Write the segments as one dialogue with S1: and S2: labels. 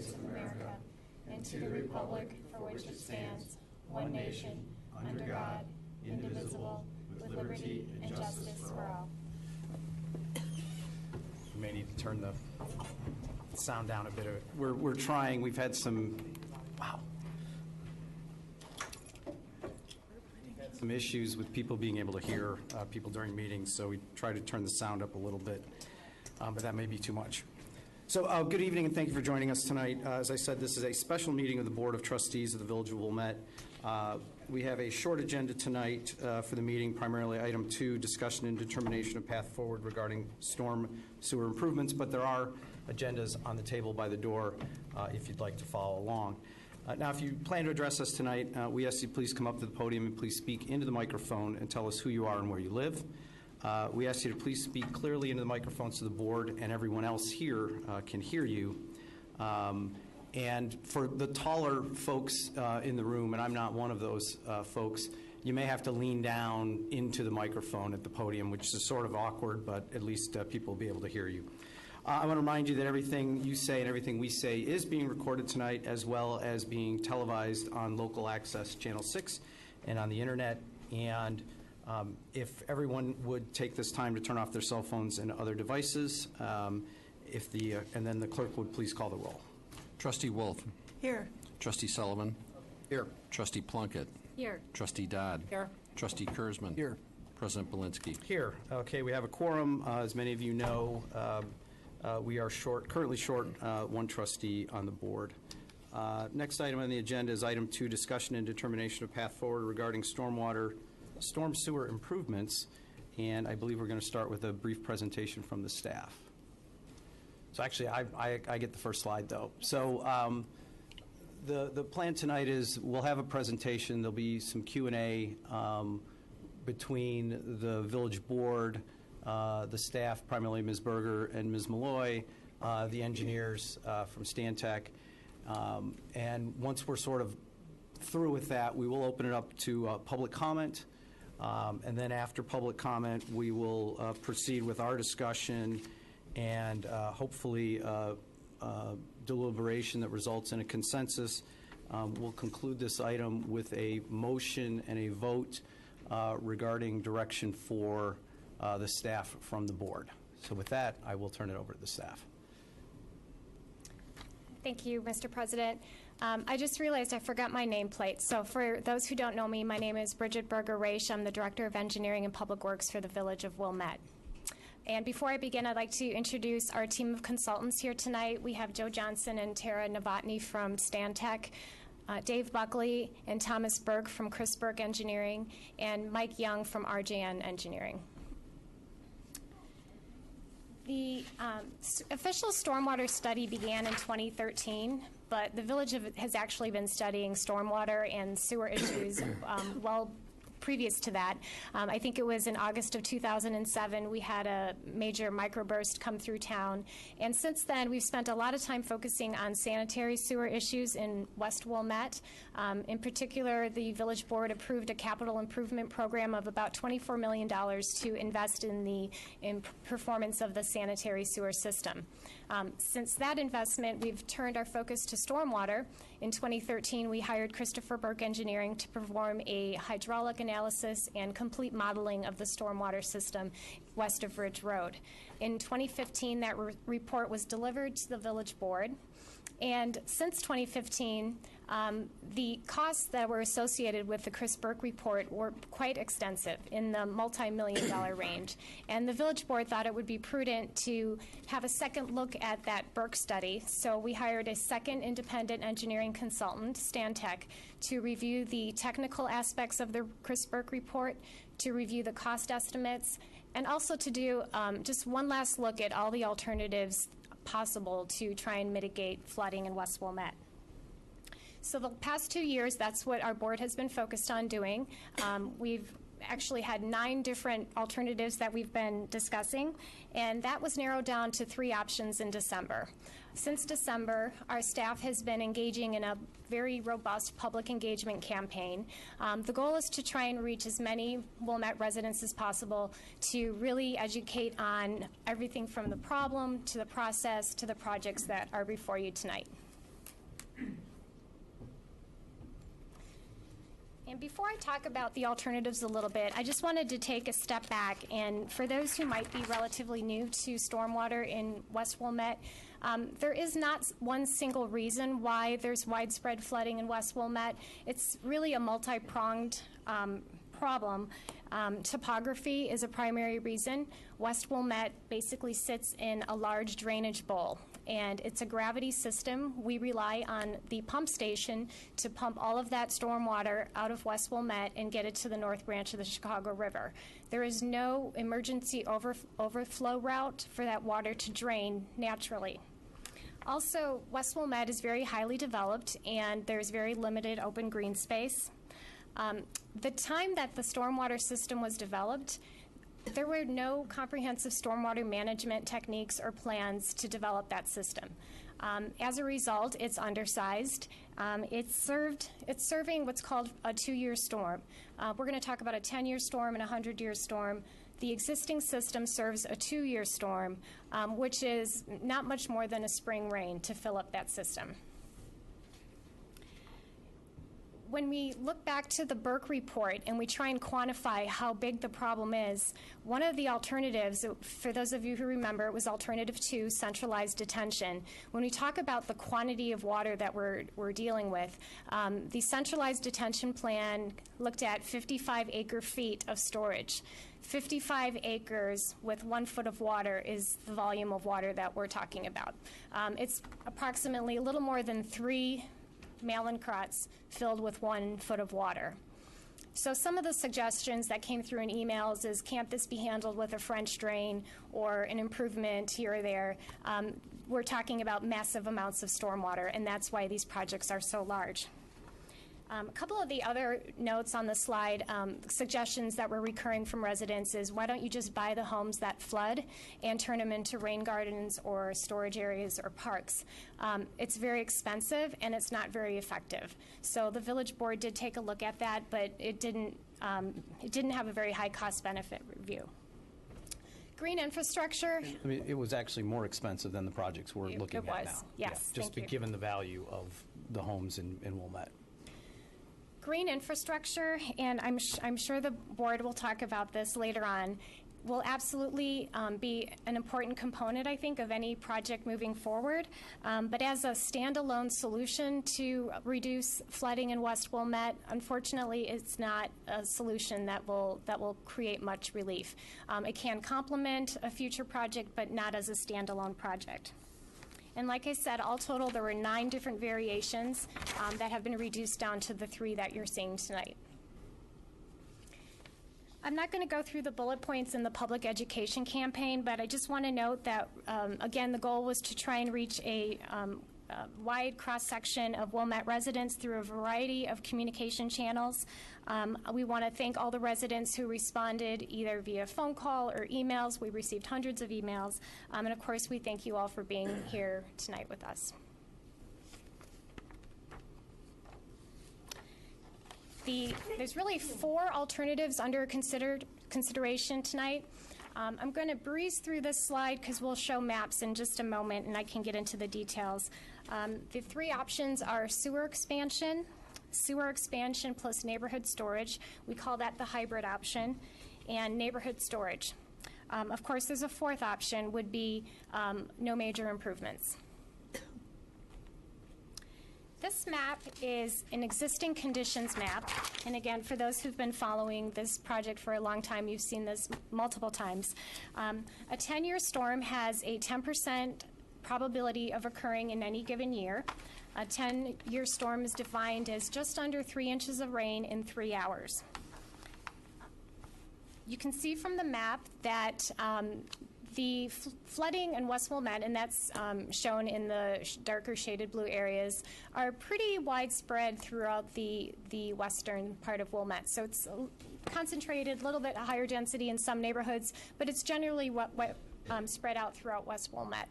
S1: States of America and to the republic for which it stands, one nation, under God, indivisible, with liberty and justice for all.
S2: We may need to turn the sound down a bit. We're trying. We've had some, some issues with people being able to hear people during meetings, so we try to turn the sound up a little bit, but that may be too much. So good evening and thank you for joining us tonight. As I said, this is a special meeting of the Board of Trustees of the Village of Wilmette. We have a short agenda tonight for the meeting, primarily item 2, discussion and determination of path forward regarding storm sewer improvements, but there are agendas on the table by the door if you'd like to follow along. Now, if you plan to address us tonight, we ask you please come up to the podium and please speak into the microphone and tell us who you are and where you live. We ask you to please speak clearly into the microphone so the board and everyone else here can hear you. And for the taller folks in the room, and I'm not one of those folks, you may have to lean down into the microphone at the podium, which is sort of awkward, but at least people will be able to hear you. I want to remind you that everything you say and everything we say is being recorded tonight, as well as being televised on Local Access Channel 6 and on the internet. And if everyone would take this time to turn off their cell phones and other devices, and then the clerk would please call the roll.
S3: Trustee Wolf.
S4: Here.
S3: Trustee Sullivan.
S2: Here.
S3: Trustee Plunkett.
S4: Here.
S3: Trustee Dodd.
S4: Here.
S3: Trustee Kurzman.
S2: Here.
S3: President Belinsky.
S2: Here. Okay, we have a quorum. As many of you know, we are currently short one trustee on the board. Next item on the agenda is item 2, discussion and determination of path forward regarding storm sewer improvements. And I believe we're going to start with a brief presentation from the staff. So actually, I get the first slide, though. So the plan tonight is we'll have a presentation. There'll be some Q&A between the village board, the staff, primarily Ms. Berger and Ms. Malloy, the engineers from Stantec. And once we're sort of through with that, we will open it up to public comment. And then after public comment, we will proceed with our discussion and hopefully deliberation that results in a consensus. We'll conclude this item with a motion and a vote regarding direction for the staff from the board. So with that, I will turn it over to the staff.
S1: Thank you, Mr. President. I just realized I forgot my nameplate. So for those who don't know me, my name is Bridget Berger-Raish. I'm the Director of Engineering and Public Works for the Village of Wilmette. And before I begin, I'd like to introduce our team of consultants here tonight. We have Joe Johnson and Tara Novotny from Stantec, Dave Buckley and Thomas Berg from Chris Burke Engineering, and Mike Young from RJN Engineering. The official stormwater study began in 2013, but the village has actually been studying stormwater and sewer issues well previous to that. I think it was in August of 2007 we had a major microburst come through town, and since then we've spent a lot of time focusing on sanitary sewer issues in West Wilmette. In particular, the village board approved a capital improvement program of about $24 million to invest in the performance of the sanitary sewer system. Since that investment, we've turned our focus to stormwater. In 2013, we hired Christopher Burke Engineering to perform a hydraulic analysis and complete modeling of the stormwater system west of Ridge Road. In 2015, that report was delivered to the village board. And since 2015, the costs that were associated with the Chris Burke report were quite extensive, in the multi-million-dollar range. And the village board thought it would be prudent to have a second look at that Burke study. So we hired a second independent engineering consultant, Stantec, to review the technical aspects of the Chris Burke report, to review the cost estimates, and also to do just one last look at all the alternatives possible to try and mitigate flooding in West Wilmette. So the past 2 years, that's what our board has been focused on doing. We've actually had 9 different alternatives that we've been discussing, and that was narrowed down to 3 options in December. Since December, our staff has been engaging in a very robust public engagement campaign. The goal is to try and reach as many Wilmette residents as possible to really educate on everything from the problem to the process to the projects that are before you tonight. And before I talk about the alternatives a little bit, I just wanted to take a step back. And for those who might be relatively new to stormwater in West Wilmette, there is not one single reason why there's widespread flooding in West Wilmette. It's really a multi-pronged problem. Topography is a primary reason. West Wilmette basically sits in a large drainage bowl, and it's a gravity system. We rely on the pump station to pump all of that stormwater out of West Wilmette and get it to the North Branch of the Chicago River. There is no emergency overflow route for that water to drain naturally. Also, West Wilmette is very highly developed, and there's very limited open green space. The time that the stormwater system was developed, there were no comprehensive stormwater management techniques or plans to develop that system. As a result, it's undersized. It's serving what's called a 2-year storm. We're going to talk about a 10-year storm and a 100-year storm. The existing system serves a 2-year storm, which is not much more than a spring rain to fill up that system. When we look back to the Burke report and we try and quantify how big the problem is, one of the alternatives, for those of you who remember, it was alternative 2, centralized detention. When we talk about the quantity of water that we're dealing with, the centralized detention plan looked at 55 acre-feet of storage. 55 acres with 1 foot of water is the volume of water that we're talking about. It's approximately a little more than 3 Mallinckrodts filled with 1 foot of water. So some of the suggestions that came through in emails is, can't this be handled with a French drain or an improvement here or there? We're talking about massive amounts of stormwater, and that's why these projects are so large. A couple of the other notes on the slide, suggestions that were recurring from residents is, why don't you just buy the homes that flood and turn them into rain gardens or storage areas or parks? It's very expensive and it's not very effective. So the village board did take a look at that, but it didn't have a very high cost-benefit review. Green infrastructure.
S4: I mean, it was actually more expensive than the projects we're looking at now.
S1: It was, yes,
S4: Yeah, just
S1: thank you.
S4: given the value of the homes in Wilmette.
S1: Green infrastructure, and I'm sure the board will talk about this later on, will absolutely be an important component, I think, of any project moving forward. But as a standalone solution to reduce flooding in West Wilmette, unfortunately, it's not a solution that will create much relief. It can complement a future project, but not as a standalone project. And like I said, all total, there were 9 different variations that have been reduced down to the 3 that you're seeing tonight. I'm not going to go through the bullet points in the public education campaign, but I just want to note that, again, the goal was to try and reach a wide cross-section of Wilmette residents through a variety of communication channels. We want to thank all the residents who responded either via phone call or emails. We received hundreds of emails. And of course, we thank you all for being here tonight with us. There's really 4 alternatives under consideration tonight. I'm going to breeze through this slide because we'll show maps in just a moment and I can get into the details. The 3 options are sewer expansion plus neighborhood storage. We call that the hybrid option, and neighborhood storage. Of course, there's a 4th option, would be no major improvements. This map is an existing conditions map, and again, for those who've been following this project for a long time, you've seen this multiple times. A 10-year storm has a 10% probability of occurring in any given year. A 10-year storm is defined as just under 3 inches of rain in 3 hours. You can see from the map that the flooding in West Wilmette, and that's shown in the darker shaded blue areas, are pretty widespread throughout the western part of Wilmette. So it's concentrated, a little bit higher density in some neighborhoods, but it's generally spread out throughout West Wilmette.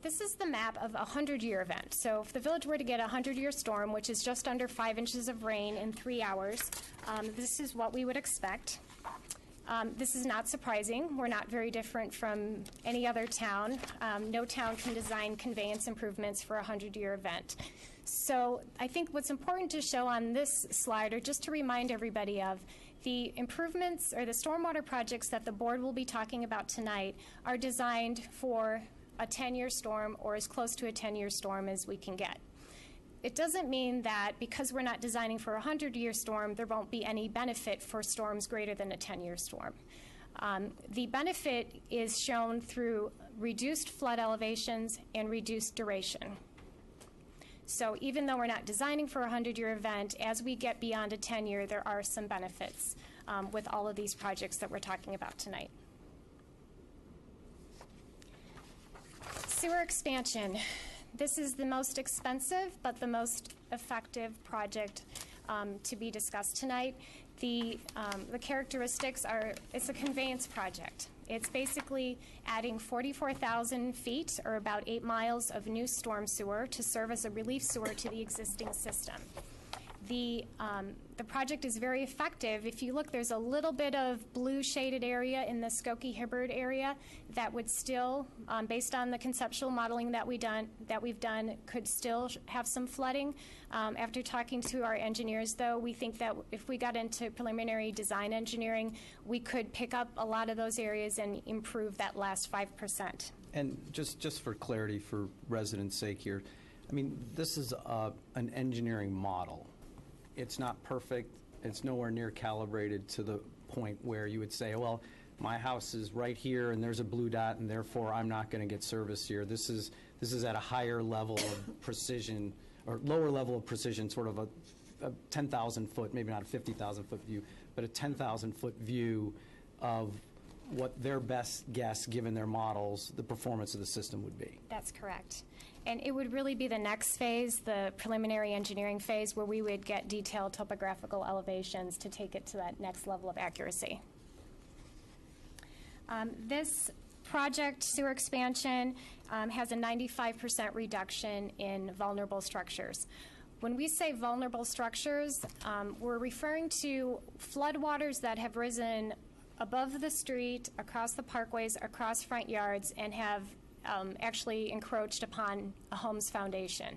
S1: This is the map of a 100-year event. So if the village were to get a 100-year storm, which is just under 5 inches of rain in 3 hours, this is what we would expect. This is not surprising. We're not very different from any other town. No town can design conveyance improvements for a 100-year event. So I think what's important to show on this slide, or just to remind everybody of, the improvements or the stormwater projects that the board will be talking about tonight are designed for a 10-year storm or as close to a 10-year storm as we can get. It doesn't mean that because we're not designing for a 100-year storm, there won't be any benefit for storms greater than a 10-year storm. The benefit is shown through reduced flood elevations and reduced duration. So even though we're not designing for a 100-year event, as we get beyond a 10-year, there are some benefits with all of these projects that we're talking about tonight. Sewer expansion. This is the most expensive but the most effective project to be discussed tonight. The characteristics are, it's a conveyance project. It's basically adding 44,000 feet, or about 8 miles, of new storm sewer to serve as a relief sewer to the existing system. The project is very effective. If you look, there's a little bit of blue shaded area in the Skokie-Hibberd area that would still, based on the conceptual modeling that we've done, could still have some flooding. After talking to our engineers, though, we think that if we got into preliminary design engineering, we could pick up a lot of those areas and improve that last 5%.
S4: And just for clarity, for residents' sake here, I mean, this is an engineering model. It's not perfect. It's nowhere near calibrated to the point where you would say, well, my house is right here and there's a blue dot and therefore I'm not going to get service here. This is at a higher level of precision, or lower level of precision, sort of a 10,000 foot, maybe not a 50,000 foot view, but a 10,000 foot view of what their best guess, given their models, the performance of the system would be.
S1: That's correct. And it would really be the next phase, the preliminary engineering phase, where we would get detailed topographical elevations to take it to that next level of accuracy. This project, sewer expansion, has a 95% reduction in vulnerable structures. When we say vulnerable structures, we're referring to floodwaters that have risen above the street, across the parkways, across front yards, and have actually encroached upon a home's foundation.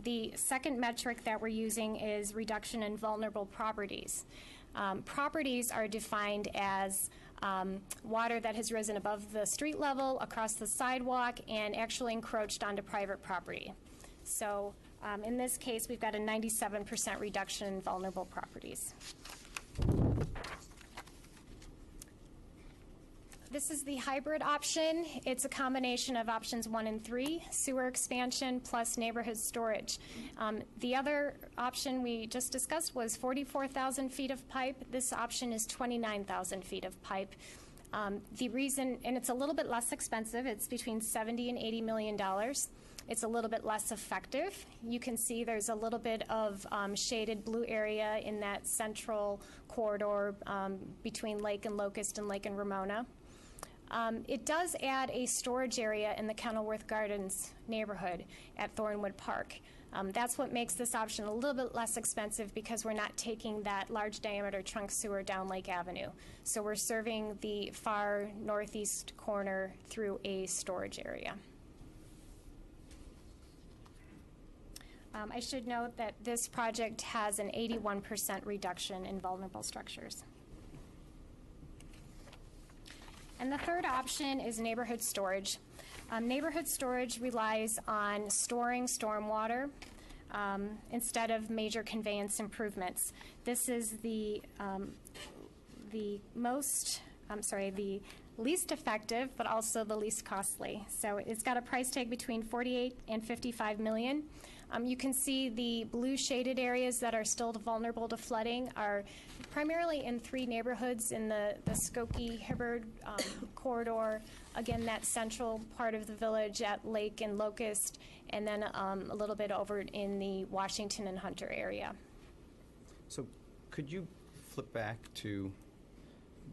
S1: The second metric that we're using is reduction in vulnerable properties. Properties are defined as water that has risen above the street level, across the sidewalk, and actually encroached onto private property. So in this case, we've got a 97% reduction in vulnerable properties. This is the hybrid option. It's a combination of options 1 and 3, sewer expansion plus neighborhood storage. The other option we just discussed was 44,000 feet of pipe. This option is 29,000 feet of pipe. The reason, and it's a little bit less expensive, it's between $70 and $80 million. It's a little bit less effective. You can see there's a little bit of shaded blue area in that central corridor between Lake and Locust and Lake and Ramona. It does add a storage area in the Kenilworth Gardens neighborhood at Thornwood Park. That's what makes this option a little bit less expensive, because we're not taking that large diameter trunk sewer down Lake Avenue. So we're serving the far northeast corner through a storage area. I should note that this project has an 81% reduction in vulnerable structures. And the third option is neighborhood storage. Neighborhood storage relies on storing stormwater instead of major conveyance improvements. This is the least effective, but also the least costly. So it's got a price tag between 48 and 55 million. You can see the blue shaded areas that are still vulnerable to flooding are primarily in 3 neighborhoods in the Skokie-Hibberd corridor. Again, that central part of the village at Lake and Locust, and then a little bit over in the Washington and Hunter area.
S4: So could you flip back to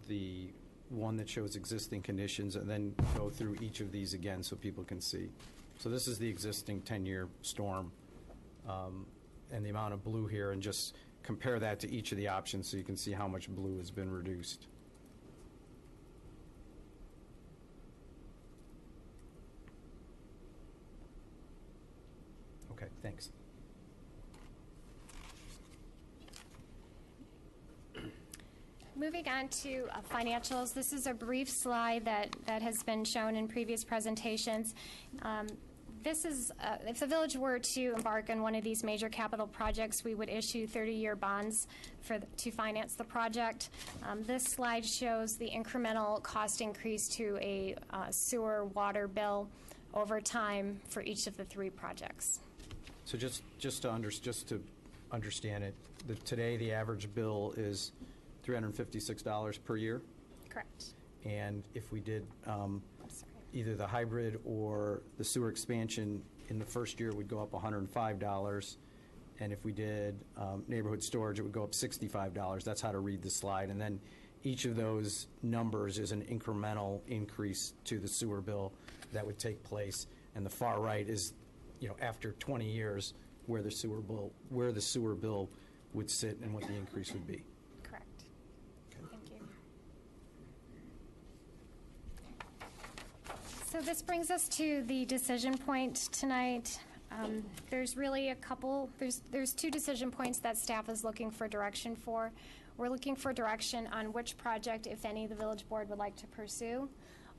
S4: the one that shows existing conditions and then go through each of these again so people can see? So this is the existing 10-year storm and the amount of blue here, and just compare that to each of the options so you can see how much blue has been reduced. Okay, thanks.
S1: Moving on to financials, this is a brief slide that has been shown in previous presentations. This is, if the village were to embark on one of these major capital projects, we would issue 30-year bonds to finance the project. This slide shows the incremental cost increase to a sewer water bill over time for each of the 3 projects.
S4: So just to understand it, today the average bill is $356 per year,
S1: Correct.
S4: and if we did
S1: I'm sorry.
S4: either the hybrid or the sewer expansion in the first year, would go up $105, and if we did neighborhood storage, it would go up $65. That's how to read the slide, and then each of those numbers is an incremental increase to the sewer bill that would take place, and the far right is, after 20 years, where the sewer bill would sit and what the increase would be.
S1: Correct. Thank you. So this brings us to the decision point tonight. There's really there's 2 decision points that staff is looking for direction for. We're looking for direction on which project, if any, the village board would like to pursue.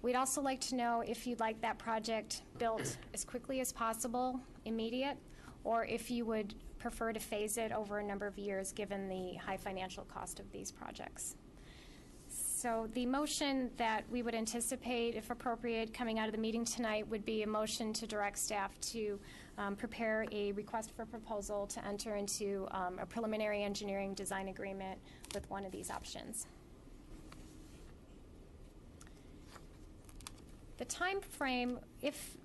S1: We'd also like to know if you'd like that project built as quickly as possible, immediate, or if you would prefer to phase it over a number of years given the high financial cost of these projects. So the motion that we would anticipate, if appropriate, coming out of the meeting tonight would be a motion to direct staff to prepare a request for proposal to enter into a preliminary engineering design agreement with one of these options. The time frame, if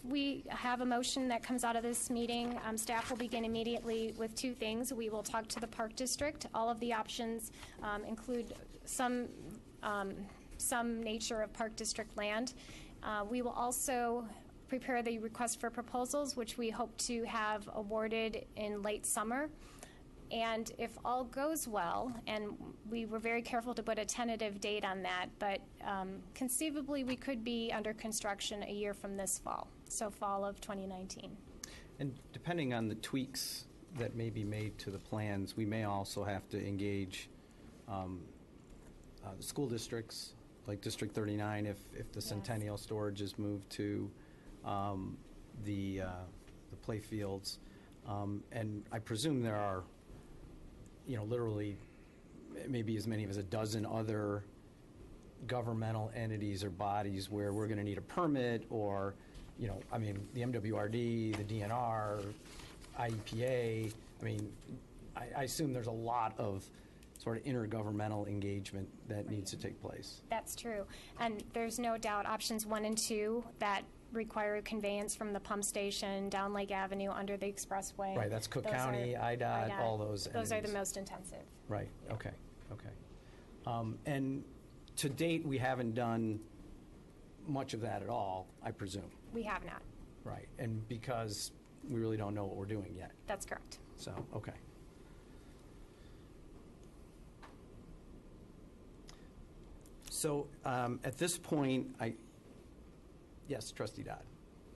S1: we have a motion that comes out of this meeting, staff will begin immediately with 2 things. We will talk to the Park District. All of the options include some nature of Park District land. We will also prepare the request for proposals, which we hope to have awarded in late summer. And if all goes well, and we were very careful to put a tentative date on that, but conceivably we could be under construction a year from this fall, so fall of 2019.
S4: And depending on the tweaks that may be made to the plans, we may also have to engage the school districts, like District 39, if the Centennial storage is moved to the play fields. And I presume there are, literally maybe as many as a dozen other governmental entities or bodies where we're going to need a permit, or, the MWRD, the DNR, IEPA. I assume there's a lot of sort of intergovernmental engagement that needs to take place.
S1: That's true. And there's no doubt options 1 and 2 that require conveyance from the pump station down Lake Avenue under the expressway.
S4: Right, that's Cook County, IDOT, all those
S1: Those are the
S4: entities.
S1: most intensive.
S4: Right, okay. And to date, we haven't done much of that at all, I presume.
S1: We have not.
S4: Right, and because we really don't know what we're doing yet.
S1: That's correct.
S4: So, okay. So at this point, yes, Trustee Dodd.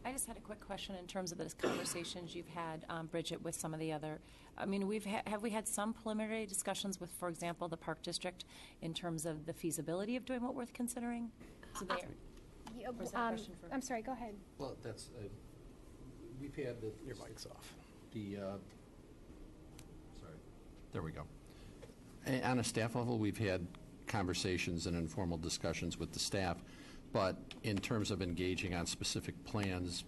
S5: I just had a quick question in terms of the conversations you've had, Bridget, with some of the other. Have we had some preliminary discussions with, for example, the Park District in terms of the feasibility of doing what we're considering? So there. Or is that a question for-
S1: I'm sorry, go ahead.
S3: Well, that's, we've had
S4: Your mic's off.
S3: Sorry. There we go. On a staff level, we've had conversations and informal discussions with the staff, but in terms of engaging on specific plans,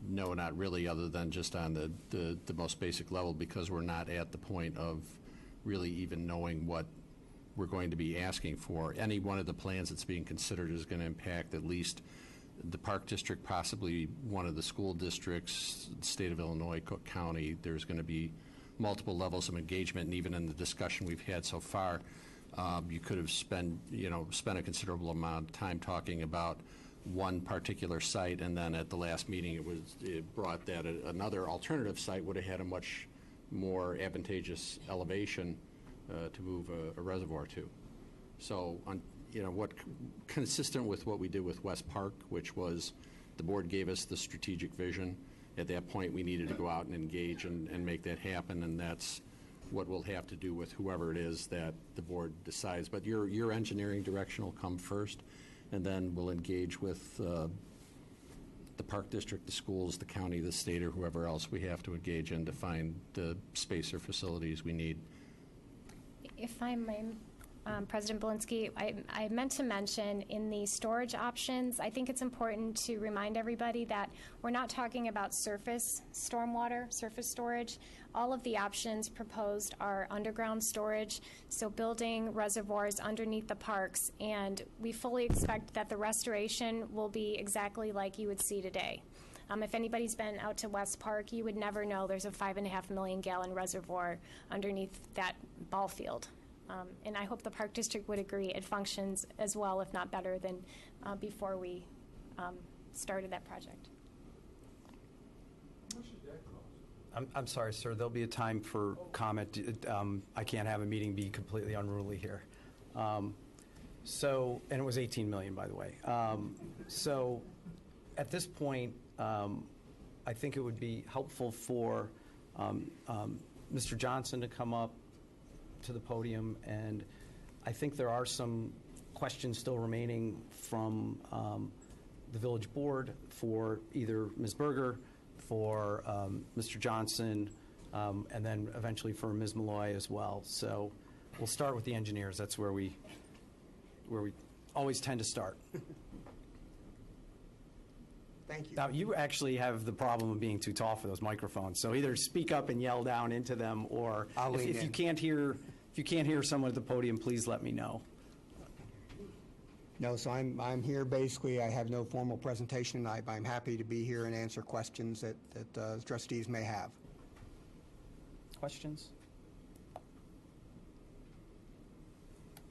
S3: no, not really, other than just on the most basic level, because we're not at the point of really even knowing what we're going to be asking for. Any one of the plans that's being considered is going to impact at least the Park District, possibly one of the school districts, state of Illinois, Cook County. There's going to be multiple levels of engagement, and even in the discussion we've had so far, you could have spent a considerable amount of time talking about one particular site, and then at the last meeting it brought that another alternative site would have had a much more advantageous elevation to move a reservoir to. So, consistent with what we did with West Park, which was the board gave us the strategic vision, at that point, we needed to go out and engage and make that happen, and that's what we'll have to do with whoever it is that the board decides. But your engineering direction will come first, and then we'll engage with the Park District, the schools, the county, the state, or whoever else we have to engage in to find the space or facilities we need.
S1: If I may, President Belinsky, I meant to mention in the storage options, I think it's important to remind everybody that we're not talking about surface stormwater, surface storage. All of the options proposed are underground storage, so building reservoirs underneath the parks, and we fully expect that the restoration will be exactly like you would see today. If anybody's been out to West Park, you would never know there's a 5.5 million gallon reservoir underneath that ball field. And I hope the Park District would agree it functions as well, if not better, than before we started that project.
S4: I'm sorry, sir, there'll be a time for comment. I can't have a meeting be completely unruly here. And it was 18 million, by the way. So at this point, I think it would be helpful for Mr. Johnson to come up to the podium, and I think there are some questions still remaining from the village board for either Ms. Berger, for Mr. Johnson, and then eventually for Ms. Malloy as well. So we'll start with the engineers. That's where we always tend to start.
S6: Thank you.
S4: Now, you actually have the problem of being too tall for those microphones, so either speak up and yell down into them, or
S6: I'll lean
S4: if you
S6: in.
S4: can't hear someone at the podium, please let me know.
S6: No, so I'm here basically, I have no formal presentation tonight, but I'm happy to be here and answer questions that trustees may have.
S4: Questions?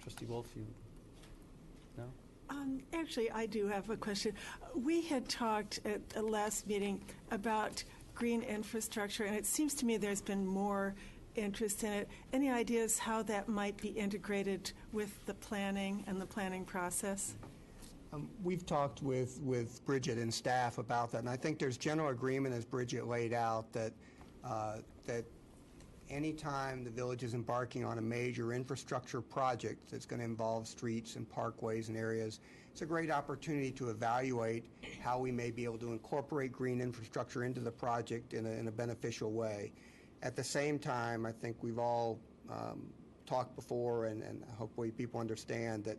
S4: Trustee Wolf, you, no?
S7: Actually, I do have a question. We had talked at the last meeting about green infrastructure, and it seems to me there's been more interest in it. Any ideas how that might be integrated with the planning and the planning process?
S6: We've talked with Bridget and staff about that, and I think there's general agreement, as Bridget laid out, that anytime the village is embarking on a major infrastructure project that's going to involve streets and parkways and areas, it's a great opportunity to evaluate how we may be able to incorporate green infrastructure into the project in a beneficial way. At the same time, I think we've all talked before, and hopefully people understand that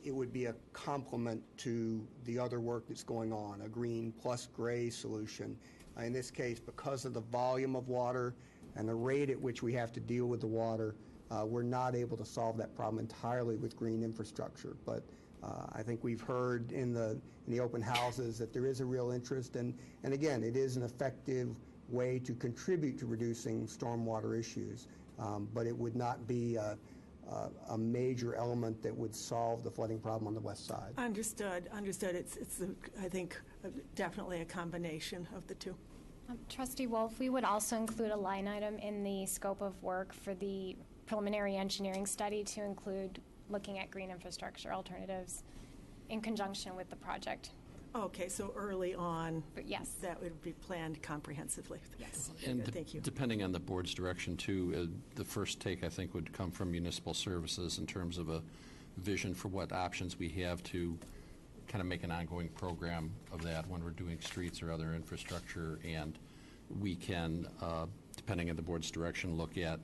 S6: it would be a complement to the other work that's going on, a green plus gray solution. In this case, because of the volume of water and the rate at which we have to deal with the water, we're not able to solve that problem entirely with green infrastructure. But I think we've heard in the open houses that there is a real interest, and again, it is an effective way to contribute to reducing stormwater issues, but it would not be a major element that would solve the flooding problem on the west side.
S7: Understood. It's I think, definitely a combination of the two.
S1: Trustee Wolf, we would also include a line item in the scope of work for the preliminary engineering study to include looking at green infrastructure alternatives in conjunction with the project.
S7: Okay, so early on,
S1: But yes.
S7: that would be planned comprehensively.
S1: Yes.
S3: And
S7: Thank you.
S3: depending on the board's direction, too, the first take, I think, would come from municipal services in terms of a vision for what options we have to kind of make an ongoing program of that when we're doing streets or other infrastructure. And we can, depending on the board's direction, look at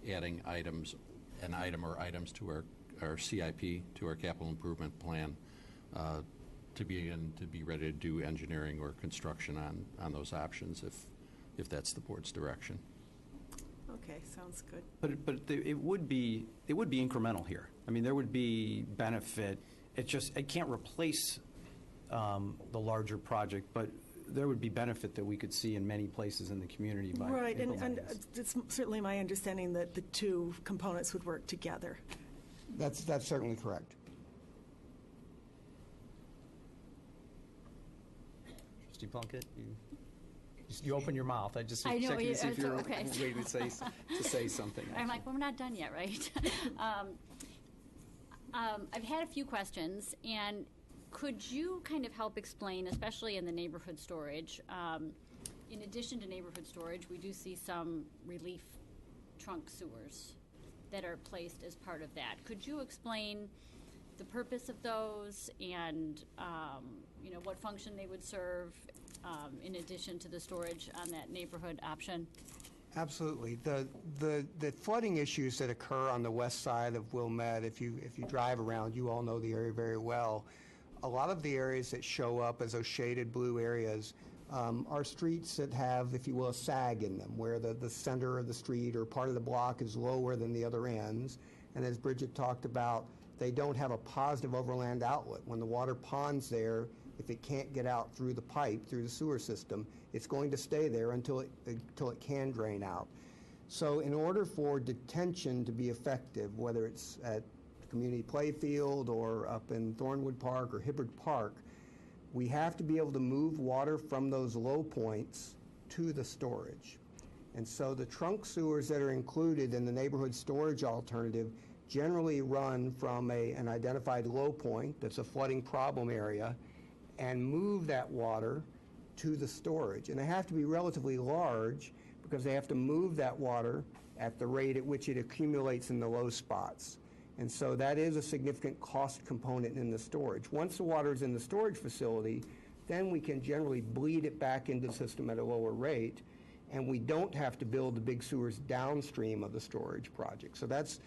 S3: adding an item or items to our CIP, to our capital improvement plan, to be ready to do engineering or construction on those options if that's the board's direction.
S7: Okay, sounds good.
S4: But it would be incremental here. I mean, there would be benefit. It can't replace the larger project, but there would be benefit that we could see in many places in the community by
S7: Right, and
S4: implementing this.
S7: it's certainly my understanding that the two components would work together.
S6: That's certainly correct.
S4: Trustee Plunkett, you open your mouth. I just
S8: I know,
S4: checking to see if
S8: yeah,
S4: you're
S8: okay.
S4: waiting to say something.
S8: I'm like, well, we're not done yet, right? I've had a few questions, and could you kind of help explain, especially in the neighborhood storage, in addition to neighborhood storage, we do see some relief trunk sewers that are placed as part of that. Could you explain the purpose of those and, what function they would serve in addition to the storage on that neighborhood option?
S6: Absolutely. The flooding issues that occur on the west side of Wilmette, if you drive around, you all know the area very well. A lot of the areas that show up as those shaded blue areas are streets that have, if you will, a sag in them, where the center of the street or part of the block is lower than the other ends. And as Bridget talked about, they don't have a positive overland outlet. When the water ponds there, if it can't get out through the pipe, through the sewer system, it's going to stay there until it can drain out. So in order for detention to be effective, whether it's at Community Playfield or up in Thornwood Park or Hibbard Park, we have to be able to move water from those low points to the storage. And so the trunk sewers that are included in the neighborhood storage alternative generally run from an identified low point that's a flooding problem area and move that water to the storage. And they have to be relatively large because they have to move that water at the rate at which it accumulates in the low spots. And so that is a significant cost component in the storage. Once the water is in the storage facility, then we can generally bleed it back into the system at a lower rate, and we don't have to build the big sewers downstream of the storage project. So that's,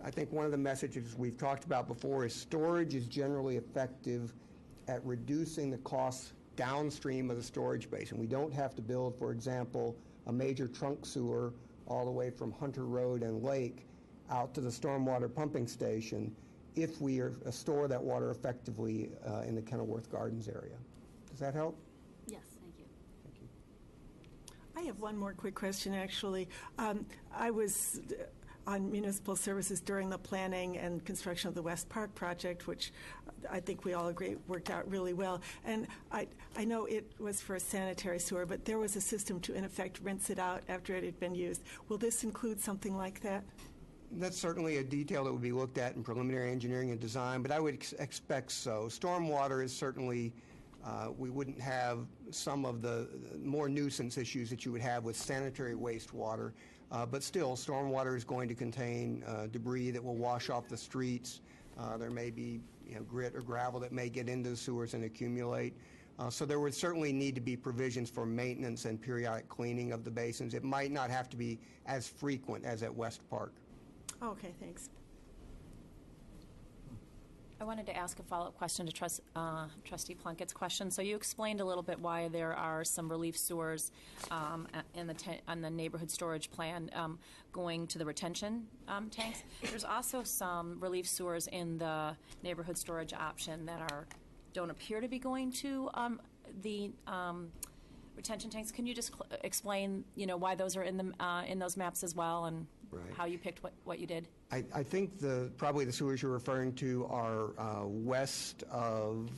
S6: I think, one of the messages we've talked about before is storage is generally effective at reducing the costs downstream of the storage basin. We don't have to build, for example, a major trunk sewer all the way from Hunter Road and Lake out to the stormwater pumping station if we store that water effectively in the Kenilworth Gardens area. Does that help?
S8: Yes, thank you.
S6: Thank you.
S7: I have one more quick question, actually. I was on municipal services during the planning and construction of the West Park project, which I think we all agree worked out really well. And I know it was for a sanitary sewer, but there was a system to, in effect, rinse it out after it had been used. Will this include something like that?
S6: That's certainly a detail that would be looked at in preliminary engineering and design, but I would expect so. Stormwater is certainly, we wouldn't have some of the more nuisance issues that you would have with sanitary wastewater, but still, stormwater is going to contain debris that will wash off the streets. There may be grit or gravel that may get into the sewers and accumulate. So there would certainly need to be provisions for maintenance and periodic cleaning of the basins. It might not have to be as frequent as at West Park.
S7: Okay, thanks.
S5: I wanted to ask a follow-up question to Trustee Plunkett's question. So you explained a little bit why there are some relief sewers on the neighborhood storage plan going to the retention tanks. There's also some relief sewers in the neighborhood storage option that don't appear to be going to the retention tanks. Can you just explain, why those are in those maps as well, and
S6: Right.
S5: how you picked what you did?
S6: I think probably the sewers you're referring to are west of,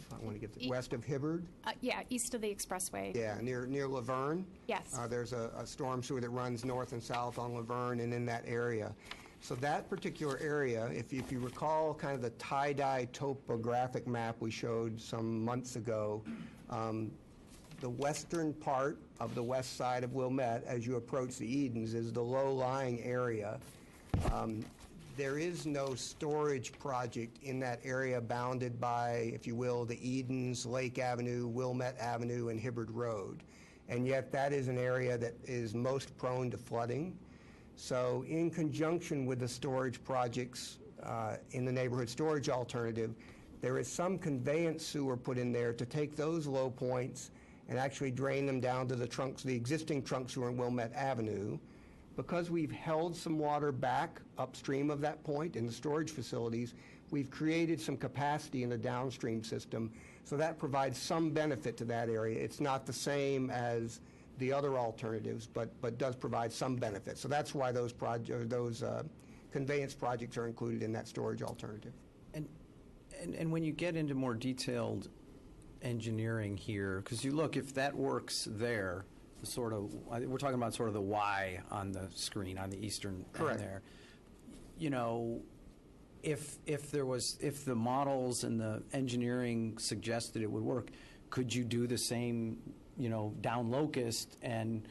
S6: west of Hibbard.
S1: Yeah, east of the expressway.
S6: Yeah, near Laverne.
S1: Yes.
S6: There's a storm sewer that runs north and south on Laverne and in that area. So that particular area, if you recall kind of the tie-dye topographic map we showed some months ago, the western part of the west side of Wilmette, as you approach the Edens, is the low-lying area. There is no storage project in that area bounded by, if you will, the Edens, Lake Avenue, Wilmette Avenue, and Hibbard Road. And yet that is an area that is most prone to flooding. So in conjunction with the storage projects in the neighborhood storage alternative, there is some conveyance sewer put in there to take those low points and actually drain them down to the existing trunk sewer in Wilmette Avenue. Because we've held some water back upstream of that point in the storage facilities, we've created some capacity in the downstream system, so that provides some benefit to that area. It's not the same as the other alternatives, but does provide some benefit. So that's why those conveyance projects are included in that storage alternative.
S4: And when you get into more detailed engineering here, because you look, if that works there, we're talking about sort of the Y on the screen on the eastern end there. If the models and the engineering suggested it would work, could you do the same down Locust, and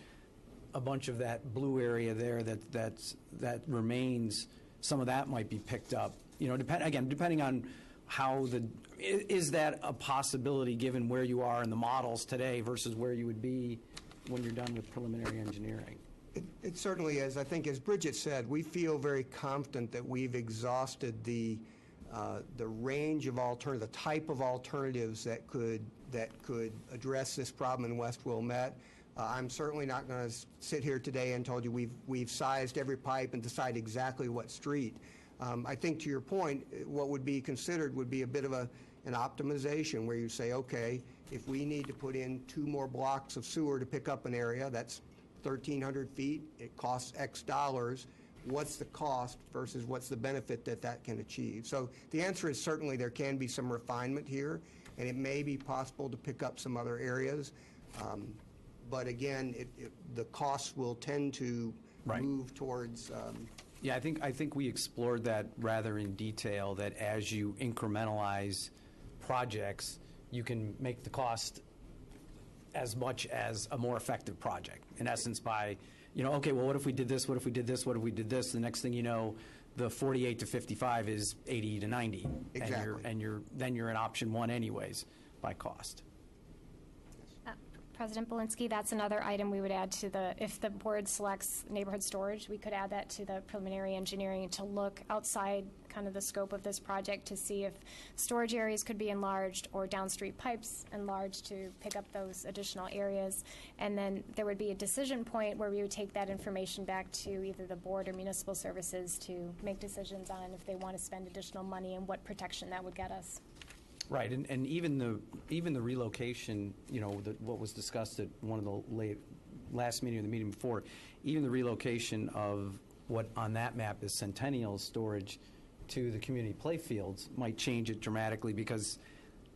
S4: a bunch of that blue area there that remains, some of that might be picked up. Depending on how is that a possibility given where you are in the models today versus where you would be when you're done with preliminary engineering?
S6: It certainly is. I think, as Bridget said, we feel very confident that we've exhausted the range of the type of alternatives that could address this problem in West Wilmette. I'm certainly not going to sit here today and told you we've sized every pipe and decide exactly what street. I think, to your point, what would be considered would be a bit of an optimization where you say, okay, if we need to put in 2 more blocks of sewer to pick up an area, that's 1,300 feet, it costs X dollars. What's the cost versus what's the benefit that can achieve? So the answer is certainly there can be some refinement here, and it may be possible to pick up some other areas. But again, the costs will tend to move towards.
S4: Yeah, I think we explored that rather in detail, that as you incrementalize projects, you can make the cost as much as a more effective project. In essence, by, okay, well, what if we did this? What if we did this? What if we did this? The next thing you know, the 48 to 55 is 80 to 90.
S6: Exactly.
S4: And then you're in option 1 anyways by cost.
S1: President Belinsky, that's another item we would add to if the board selects neighborhood storage, we could add that to the preliminary engineering to look outside kind of the scope of this project to see if storage areas could be enlarged or downstream pipes enlarged to pick up those additional areas. And then there would be a decision point where we would take that information back to either the board or municipal services to make decisions on if they want to spend additional money and what protection that would get us.
S4: Right, and even the relocation, what was discussed at one of the last meeting or the meeting before, even the relocation of what on that map is Centennial storage to the community playfields might change it dramatically because,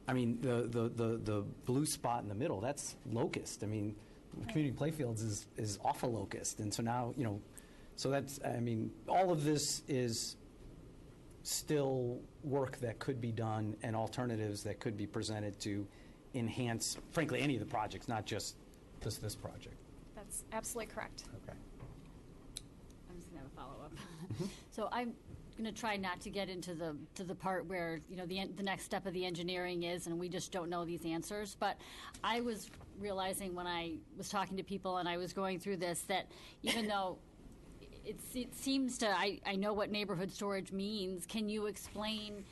S4: the blue spot in the middle, that's Locust. Community playfields is off of Locust, and so now, so that's, all of this is still work that could be done and alternatives that could be presented to enhance, frankly, any of the projects, not just this project.
S1: That's absolutely correct.
S4: Okay.
S8: I'm just going to have a follow-up. So I'm going to try not to get into the part where, the next step of the engineering is, and we just don't know these answers. But I was realizing when I was talking to people and I was going through this that even though it seems to, I know what neighborhood storage means. Can you explain,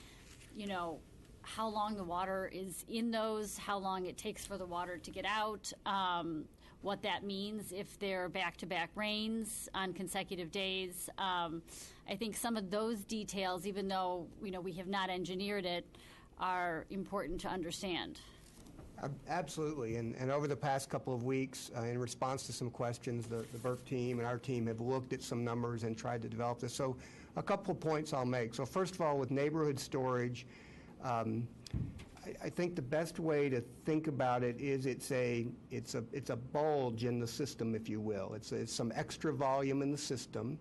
S8: how long the water is in those, how long it takes for the water to get out, what that means if they're back-to-back rains on consecutive days? I think some of those details, even though, we have not engineered it, are important to understand.
S6: Absolutely, and over the past couple of weeks, in response to some questions, the Burke team and our team have looked at some numbers and tried to develop this. So a couple of points I'll make. So first of all, with neighborhood storage, I think the best way to think about it is it's a bulge in the system, if you will. It's some extra volume in the system,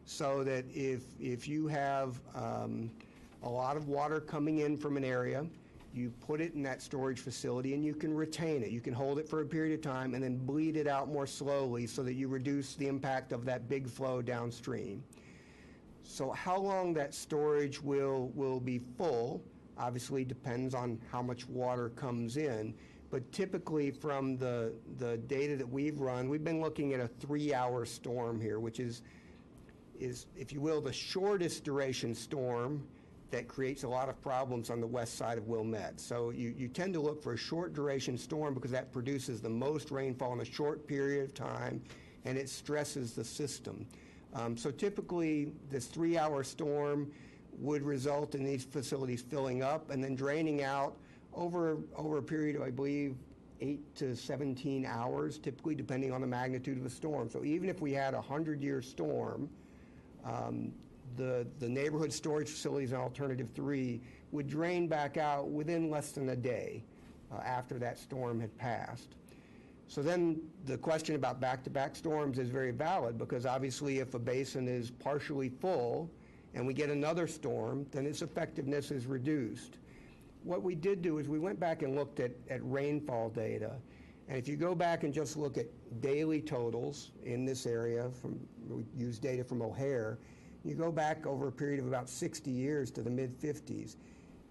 S6: so that if you have a lot of water coming in from an area, you put it in that storage facility and you can retain it. You can hold it for a period of time and then bleed it out more slowly so that you reduce the impact of that big flow downstream. So how long that storage will be full obviously depends on how much water comes in. But typically from the data that we've run, we've been looking at a 3-hour storm here, which is, if you will, the shortest duration storm that creates a lot of problems on the west side of Wilmette. So you tend to look for a short duration storm because that produces the most rainfall in a short period of time, and it stresses the system. So typically, this 3-hour storm would result in these facilities filling up and then draining out over a period of, I believe, 8 to 17 hours, typically depending on the magnitude of the storm. So even if we had a 100-year storm, the neighborhood storage facilities in Alternative 3 would drain back out within less than a day after that storm had passed. So then the question about back-to-back storms is very valid because obviously if a basin is partially full and we get another storm, then its effectiveness is reduced. What we did do is we went back and looked at rainfall data, And if you go back and just look at daily totals in this area, we use data from O'Hare, you go back over a period of about 60 years to the mid-50s,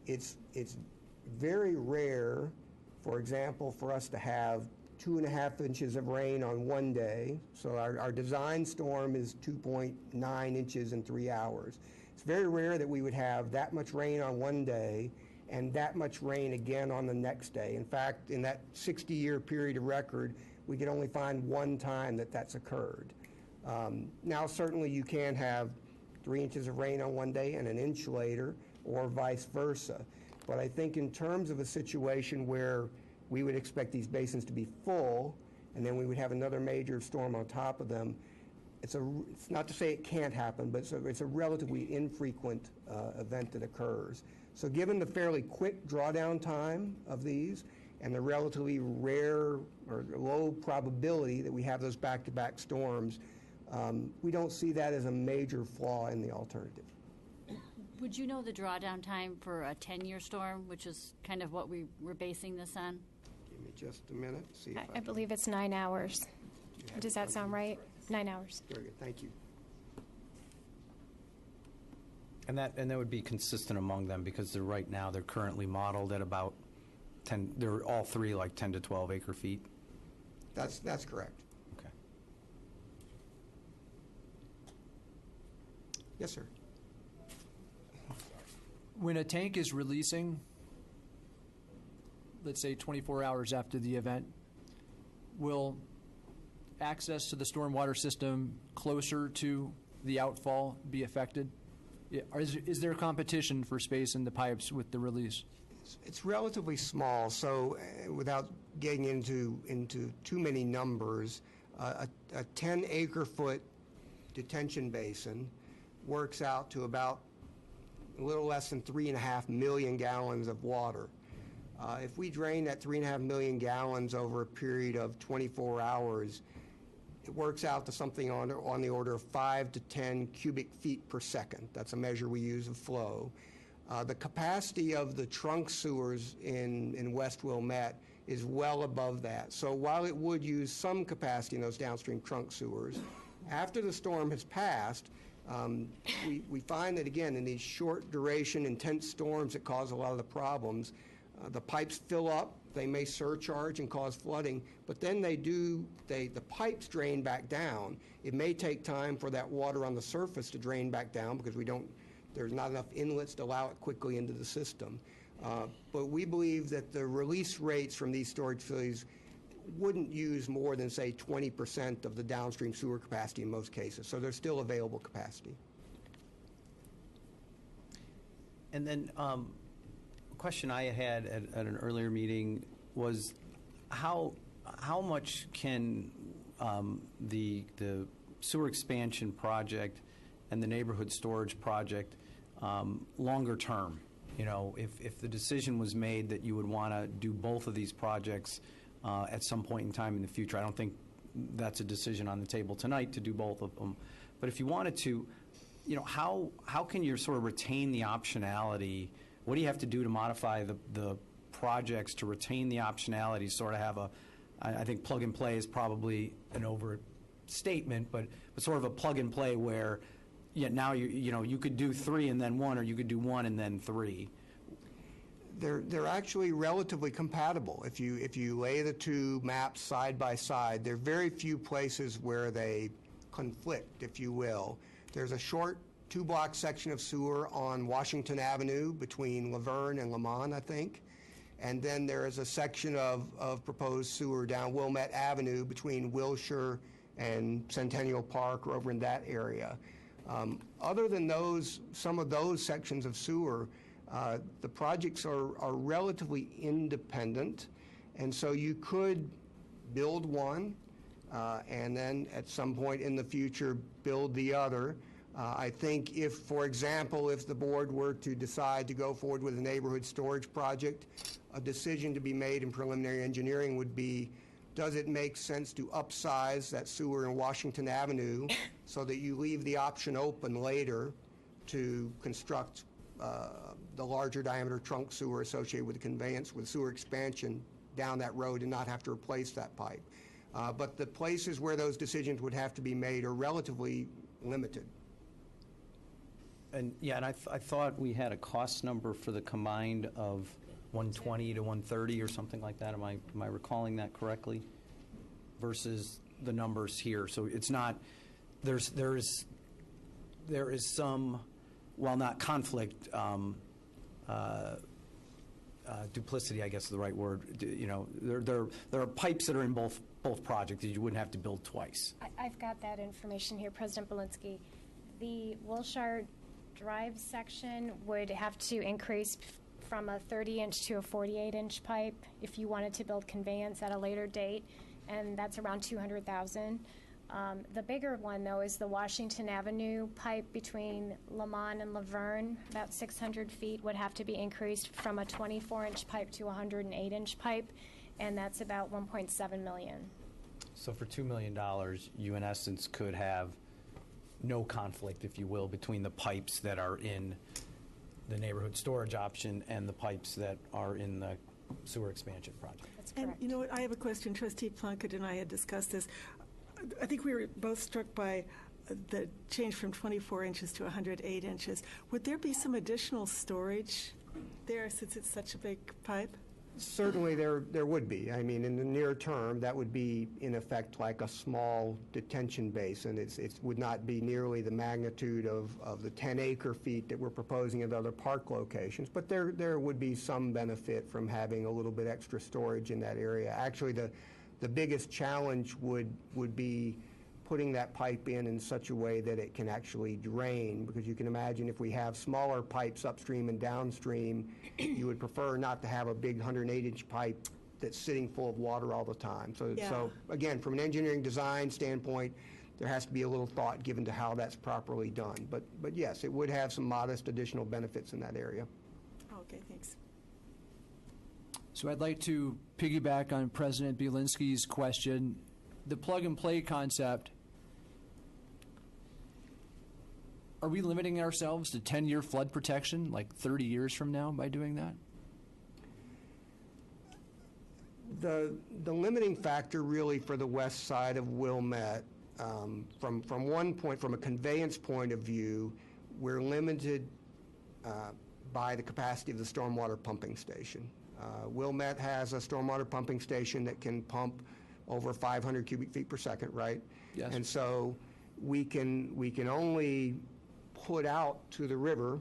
S6: it's very rare, for example, for us to have 2.5 inches of rain on one day. So our design storm is 2.9 inches in 3 hours. It's very rare that we would have that much rain on one day and that much rain again on the next day. In fact, in that 60-year period of record, we could only find one time that that's occurred. Now, certainly you can have 3 inches of rain on one day and an inch later, or vice versa. But I think in terms of a situation where we would expect these basins to be full, and then we would have another major storm on top of them, it's not to say it can't happen, but it's a relatively infrequent event that occurs. So given the fairly quick drawdown time of these and the relatively rare or low probability that we have those back-to-back storms, we don't see that as a major flaw in the alternative.
S8: Would you know the drawdown time for a 10-year storm, which is kind of what we were basing this on?
S6: Give me just a minute. See if
S1: I believe it's 9 hours. Does that sound right? 9 hours.
S6: Very good. Thank you.
S4: And that would be consistent among them, because right now they're currently modeled at about 10, they're all three like 10 to 12 acre feet.
S6: That's correct.
S4: Okay.
S6: Yes, sir.
S9: When a tank is releasing, let's say 24 hours after the event, will access to the stormwater system closer to the outfall be affected? Is there competition for space in the pipes with the release?
S6: It's relatively small, so without getting into too many numbers, a 10 acre-foot detention basin works out to about a little less than 3.5 million gallons of water. If we drain that 3.5 million gallons over a period of 24 hours, it works out to something on the order of 5 to 10 cubic feet per second. That's a measure we use of flow. The capacity of the trunk sewers in West Wilmette is well above that. So while it would use some capacity in those downstream trunk sewers, after the storm has passed, we find that, again, in these short duration, intense storms that cause a lot of the problems, the pipes fill up, they may surcharge and cause flooding, but then the pipes drain back down. It may take time for that water on the surface to drain back down because there's not enough inlets to allow it quickly into the system. But we believe that the release rates from these storage facilities wouldn't use more than, say, 20% of the downstream sewer capacity in most cases. So there's still available capacity.
S4: And then a question I had at an earlier meeting was how much can the sewer expansion project and the neighborhood storage project longer term? You know, if the decision was made that you would want to do both of these projects at some point in time in the future, I don't think that's a decision on the table tonight to do both of them. But if you wanted to, you know, how can you sort of retain the optionality? What do you have to do to modify the projects to retain the optionality, sort of have I think plug and play is probably an overstatement, but sort of a plug and play where now you could do 3 and then 1, or you could do 1 and then 3.
S6: They're actually relatively compatible. If you lay the two maps side by side, there are very few places where they conflict, if you will. There's a short 2-block section of sewer on Washington Avenue between Laverne and Lamont, I think. And then there is a section of proposed sewer down Wilmette Avenue between Wilshire and Centennial Park, or over in that area. Other than some of those sections of sewer, the projects are relatively independent, and so you could build one and then at some point in the future build the other. I think if, for example, if the board were to decide to go forward with a neighborhood storage project, a decision to be made in preliminary engineering would be, does it make sense to upsize that sewer in Washington Avenue so that you leave the option open later to construct the larger diameter trunk sewer associated with the conveyance with sewer expansion down that road and not have to replace that pipe. But the places where those decisions would have to be made are relatively limited.
S4: And, yeah, and I thought we had a cost number for the combined of 120 to 130 or something like that. Am I recalling that correctly? Versus the numbers here. So it's not, there is some, while not conflict, duplicity, I guess is the right word. You know, there are pipes that are in both projects that you wouldn't have to build twice.
S1: I've got that information here, President Belinsky. The Wilshire Drive section would have to increase from a 30-inch to a 48-inch pipe if you wanted to build conveyance at a later date, and that's around $200,000. The bigger one, though, is the Washington Avenue pipe between Lamont and Laverne. About 600 feet would have to be increased from a 24-inch pipe to a 108-inch pipe, and that's about $1.7 million.
S4: So for $2 million, you in essence could have no conflict, if you will, between the pipes that are in the neighborhood storage option and the pipes that are in the sewer expansion project.
S1: That's
S7: And
S1: correct.
S7: you know what, I have a question. Trustee Plunkett and I had discussed this. I think we were both struck by the change from 24 inches to 108 inches. Would there be some additional storage there since it's such a big pipe?
S6: Certainly there would be. I mean, in the near term, that would be, in effect, like a small detention basin. It would not be nearly the magnitude of the 10 acre-feet that we're proposing at other park locations, but there would be some benefit from having a little bit extra storage in that area. Actually, the biggest challenge would be putting that pipe in such a way that it can actually drain, because you can imagine if we have smaller pipes upstream and downstream, you would prefer not to have a big 108-inch pipe that's sitting full of water all the time. So again, from an engineering design standpoint, there has to be a little thought given to how that's properly done. But yes, it would have some modest additional benefits in that area.
S7: Okay, thanks.
S9: So I'd like to piggyback on President Bielinski's question. The plug-and-play concept, are we limiting ourselves to 10-year flood protection, like 30 years from now, by doing that?
S6: The limiting factor really for the west side of Wilmette, from a conveyance point of view, we're limited by the capacity of the stormwater pumping station. Wilmette has a stormwater pumping station that can pump over 500 cubic feet per second, right?
S9: Yes.
S6: And so we can only put out to the river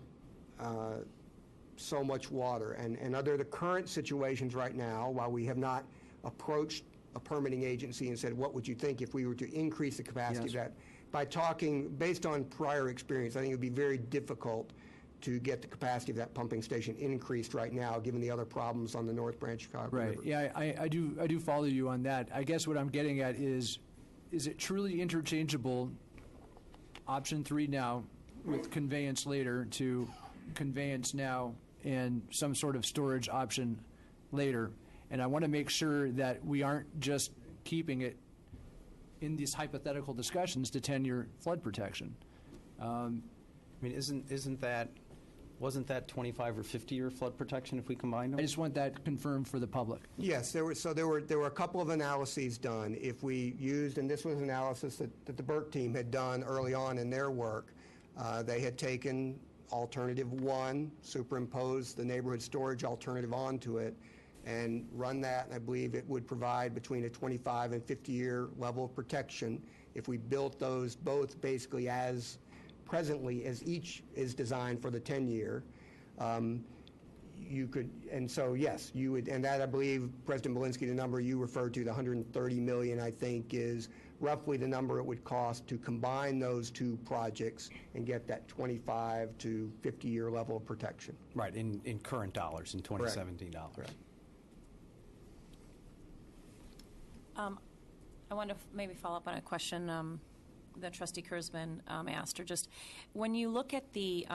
S6: so much water. And under the current situations right now, while we have not approached a permitting agency and said, what would you think if we were to increase the capacity of that? By talking, based on prior experience, I think it would be very difficult to get the capacity of that pumping station increased right now, given the other problems on the North Branch Chicago
S9: Right.
S6: River.
S9: Yeah, I do follow you on that. I guess what I'm getting at is it truly interchangeable, option 3 now, with conveyance later, to conveyance now and some sort of storage option later? And I want to make sure that we aren't just keeping it in these hypothetical discussions to 10-year flood protection.
S4: I mean, wasn't that 25 or 50-year flood protection if we combined them?
S9: I just want that confirmed for the public.
S6: Yes, there were a couple of analyses done. If we used, and this was analysis that the Burke team had done early on in their work, they had taken alternative 1, superimposed the neighborhood storage alternative onto it, and run that, and I believe it would provide between a 25 and 50-year level of protection if we built those both basically as presently as each is designed for the 10-year. You could, and so yes, you would, and that I believe, President Belinsky, the number you referred to, the $130 million, I think, is roughly the number it would cost to combine those two projects and get that 25 to 50-year level of protection.
S4: Right, in current dollars, in 2017 dollars.
S6: Correct.
S5: I want to maybe follow up on a question that Trustee Kurzman asked, or just when you look at the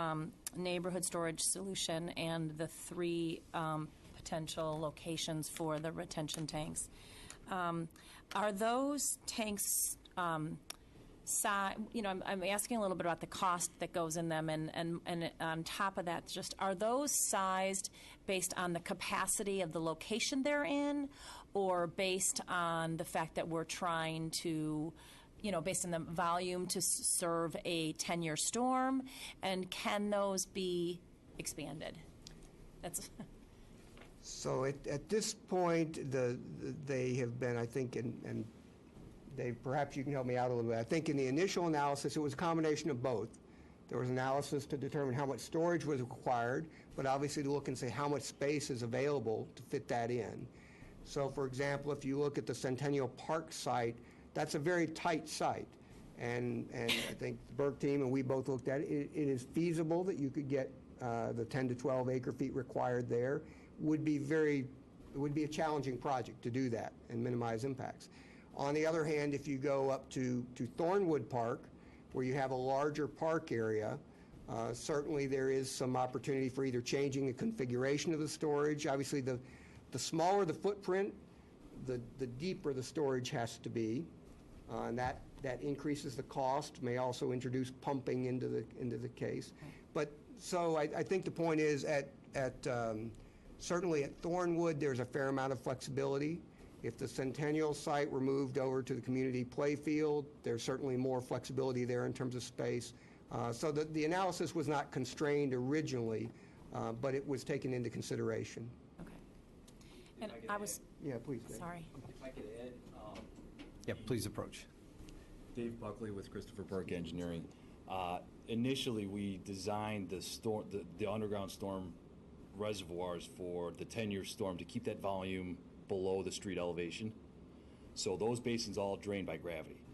S5: neighborhood storage solution and the 3 potential locations for the retention tanks, are those tanks I'm asking a little bit about the cost that goes in them, and on top of that, just are those sized based on the capacity of the location they're in, or based on the fact that we're trying to, based on the volume to serve a 10-year storm, and can those be expanded? That's
S6: So at this point, they have been, I think, and Dave, perhaps you can help me out a little bit. I think in the initial analysis, it was a combination of both. There was analysis to determine how much storage was required, but obviously to look and say how much space is available to fit that in. So, for example, if you look at the Centennial Park site, that's a very tight site. And I think the Burke team and we both looked at it. It is feasible that you could get the 10 to 12 acre feet required there. It would be a challenging project to do that and minimize impacts. On the other hand, if you go up to Thornwood Park, where you have a larger park area, certainly there is some opportunity for either changing the configuration of the storage. Obviously, the smaller the footprint, the deeper the storage has to be, and that increases the cost. May also introduce pumping into the case. But so I think the point is certainly at Thornwood, there's a fair amount of flexibility. If the Centennial site were moved over to the community play field, there's certainly more flexibility there in terms of space. So the analysis was not constrained originally, but it was taken into consideration.
S5: okay. And I was
S6: Yeah, please, Dave.
S5: sorry.
S10: If I could add,
S2: Yeah, please approach.
S10: Dave Buckley with Christopher Burke Engineering. Initially, we designed the underground storm reservoirs for the 10-year storm to keep that volume below the street elevation. So those basins all drain by gravity.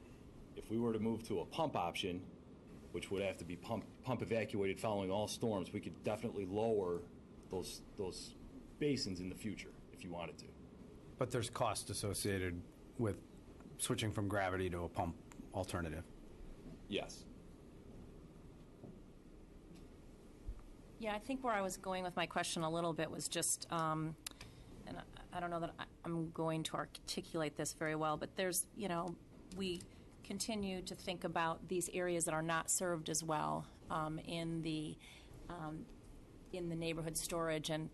S10: If we were to move to a pump option, which would have to be pump evacuated following all storms, we could definitely lower those basins in the future if you wanted to.
S2: But there's cost associated with switching from gravity to a pump alternative.
S10: Yes.
S5: Yeah, I think where I was going with my question a little bit was just, and I don't know that I'm going to articulate this very well, but there's, we continue to think about these areas that are not served as well in the neighborhood storage, and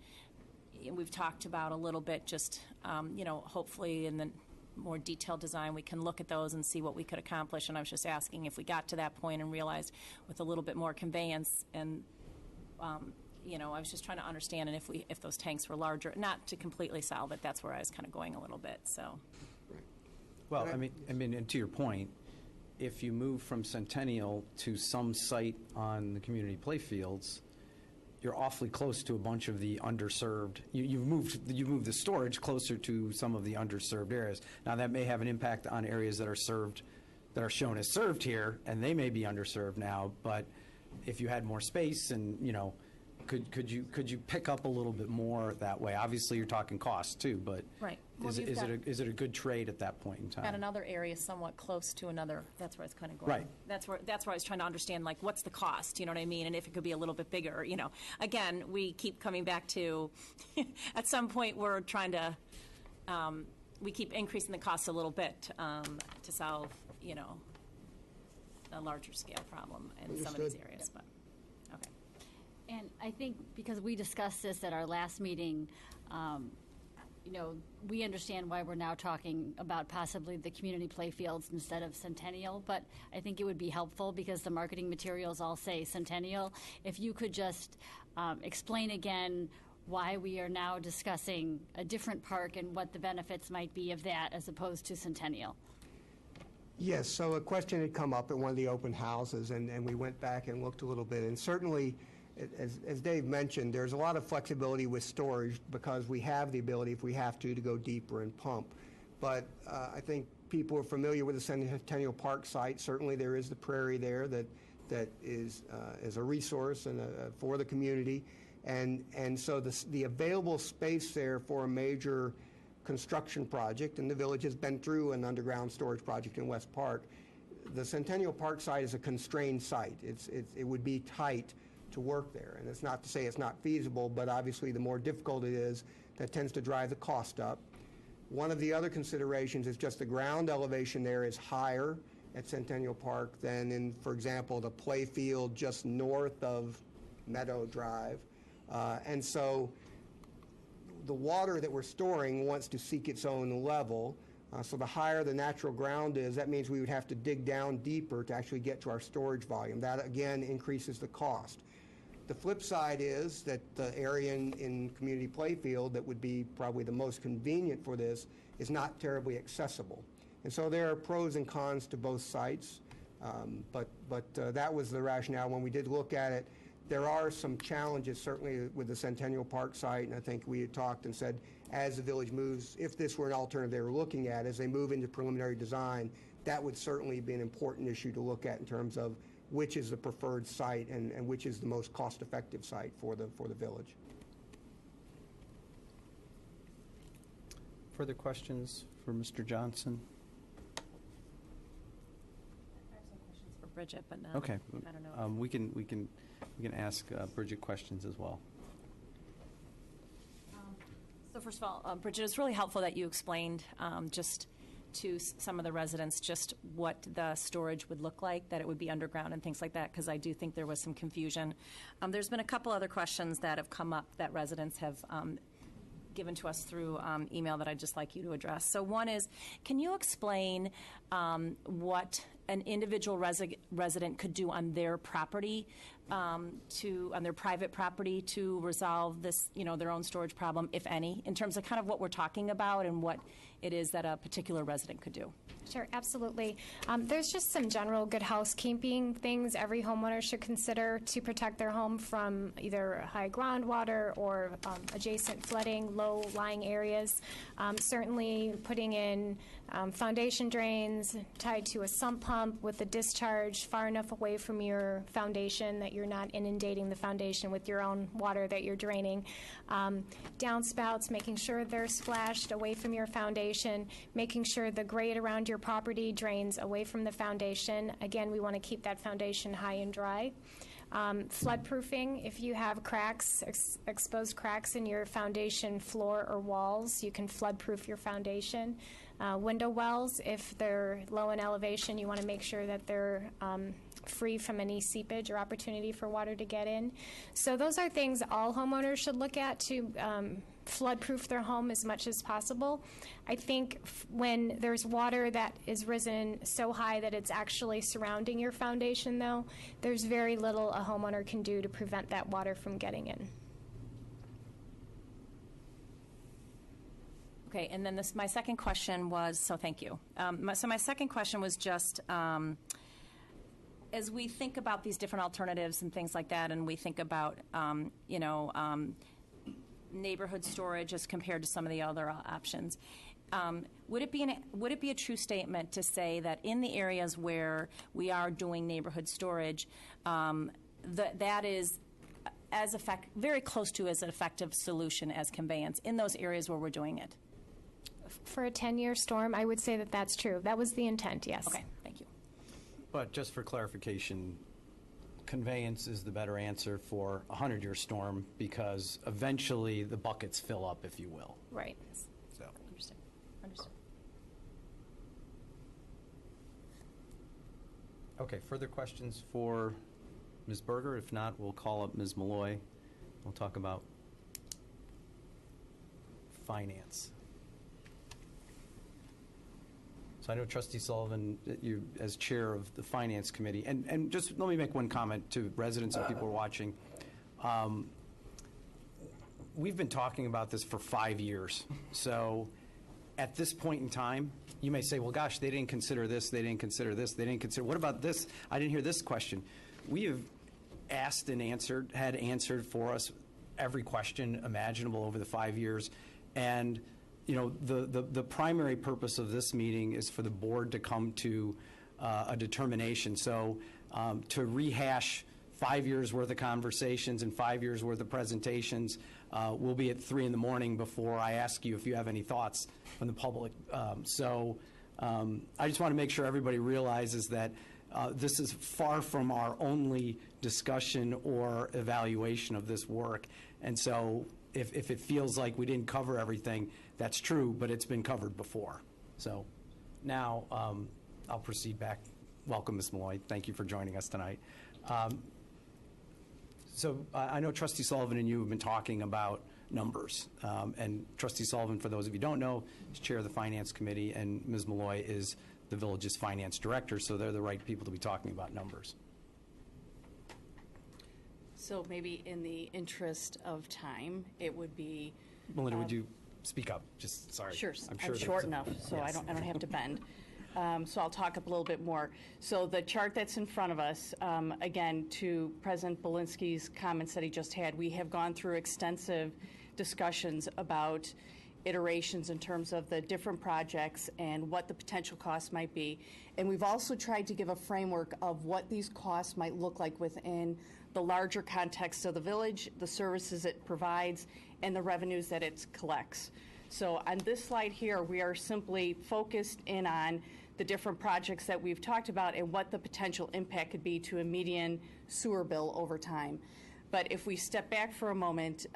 S5: we've talked about a little bit just, hopefully in the more detailed design, we can look at those and see what we could accomplish. And I was just asking if we got to that point and realized with a little bit more conveyance and I was just trying to understand, and if those tanks were larger, not to completely solve it. That's where I was kind of going a little bit. So,
S2: Well, I mean, and to your point, if you move from Centennial to some site on the community playfields, you're awfully close to a bunch of the underserved. You've moved the storage closer to some of the underserved areas. Now that may have an impact on areas that are served, that are shown as served here, and they may be underserved now. But if you had more space, and could you pick up a little bit more that way? Obviously, you're talking cost too, but
S5: right.
S2: Is it a good trade at that point in time?
S5: Got another area somewhat close to another. That's where I was kind of going.
S2: Right.
S5: That's where I was trying to understand, like, what's the cost? You know what I mean? And if it could be a little bit bigger. Again, we keep coming back to, at some point, we're trying to, we keep increasing the cost a little bit to solve, a larger scale problem in some of these areas. But okay.
S8: And I think because we discussed this at our last meeting, we understand why we're now talking about possibly the community playfields instead of Centennial, but I think it would be helpful because the marketing materials all say Centennial. If you could just explain again why we are now discussing a different park and what the benefits might be of that as opposed to Centennial.
S6: Yes, so a question had come up at one of the open houses, and we went back and looked a little bit, and certainly, as Dave mentioned, there's a lot of flexibility with storage because we have the ability, if we have to go deeper and pump. But I think people are familiar with the Centennial Park site. Certainly there is the prairie there that is a resource and for the community. And so the available space there for a major construction project, and the village has been through an underground storage project in West Park. The Centennial Park site is a constrained site. It would be tight to work there. And it's not to say it's not feasible, but obviously the more difficult it is, that tends to drive the cost up. One of the other considerations is just the ground elevation there is higher, at Centennial Park than in, for example, the play field just north of Meadow Drive. And so the water that we're storing wants to seek its own level. So the higher the natural ground is, that means we would have to dig down deeper to actually get to our storage volume. That, again, increases the cost. The flip side is that the area in Community Playfield that would be probably the most convenient for this is not terribly accessible. And so there are pros and cons to both sites, but that was the rationale when we did look at it. There are some challenges, certainly, with the Centennial Park site, and I think we had talked and said, as the village moves, if this were an alternative they were looking at, as they move into preliminary design, that would certainly be an important issue to look at in terms of which is the preferred site and which is the most cost-effective site for the village.
S2: Further questions for Mr. Johnson?
S5: I have some questions for Bridget, but no.
S2: Okay.
S5: I don't know.
S2: We can ask Bridget questions as well.
S5: So first of all, Bridget, it's really helpful that you explained just to some of the residents just what the storage would look like, that it would be underground and things like that, because I do think there was some confusion. There's been a couple other questions that have come up that residents have given to us through email that I'd just like you to address. So one is, can you explain what an individual resident could do on their property, on their private property, to resolve this, their own storage problem, if any, in terms of kind of what we're talking about and what it is that a particular resident could do?
S1: Sure, absolutely. There's just some general good housekeeping things every homeowner should consider to protect their home from either high groundwater or adjacent flooding, low-lying areas. Certainly putting in foundation drains tied to a sump pump with a discharge far enough away from your foundation that you're not inundating the foundation with your own water that you're draining. Downspouts, making sure they're splashed away from your foundation, making sure the grade around your property drains away from the foundation. Again, we want to keep that foundation high and dry. Flood-proofing, if you have cracks, exposed cracks in your foundation floor or walls, you can flood-proof your foundation. Window wells, if they're low in elevation, you want to make sure that they're free from any seepage or opportunity for water to get in. So those are things all homeowners should look at to flood-proof their home as much as possible. I think when there's water that is risen so high that it's actually surrounding your foundation, though, there's very little a homeowner can do to prevent that water from getting in.
S5: Okay, and then my second question was, so thank you. So my second question was just, as we think about these different alternatives and things like that, and we think about, neighborhood storage as compared to some of the other options, would it be a true statement to say that in the areas where we are doing neighborhood storage, that is very close to as an effective solution as conveyance in those areas where we're doing it?
S1: For a 10-year storm, I would say that that's true. That was the intent, yes.
S5: Okay, thank you.
S2: But just for clarification, conveyance is the better answer for a 100-year storm because eventually the buckets fill up, if you will.
S1: Right.
S2: So.
S5: Understood.
S2: Okay, further questions for Ms. Berger? If not, we'll call up Ms. Malloy. We'll talk about finance. So I know Trustee Sullivan, you as chair of the Finance Committee, and just let me make one comment to residents and people who are watching. We've been talking about this for 5 years. So at this point in time, you may say, well, gosh, they didn't consider this, they didn't consider this, they didn't consider, what about this? I didn't hear this question. We have asked and had answered for us every question imaginable over the 5 years. And the primary purpose of this meeting is for the board to come to a determination. So to rehash 5 years worth of conversations and 5 years worth of presentations, we'll be at 3 in the morning before I ask you if you have any thoughts from the public. So I just want to make sure everybody realizes that this is far from our only discussion or evaluation of this work. And so if it feels like we didn't cover everything, that's true, but it's been covered before. So now I'll proceed back welcome, Ms. Malloy. Thank you for joining us tonight. So I know Trustee Sullivan and you have been talking about numbers. And Trustee Sullivan, for those of you who don't know, is chair of the Finance Committee, and Ms. Malloy is the village's finance director, so they're the right people to be talking about numbers.
S11: So maybe in the interest of time, it would be.
S2: Melinda, would you speak up? Just, sorry.
S11: Sure, I'm
S2: there's
S11: short
S2: a-
S11: enough, so
S2: Yes.
S11: I don't have to bend. So I'll talk up a little bit more. So the chart that's in front of us, again, to President Belinsky's comments that he just had, we have gone through extensive discussions about iterations in terms of the different projects and what the potential costs might be. And we've also tried to give a framework of what these costs might look like within the larger context of the village, the services it provides, and the revenues that it collects. So on this slide here, we are simply focused in on the different projects that we've talked about and what the potential impact could be to a median sewer bill over time. But if we step back for a moment,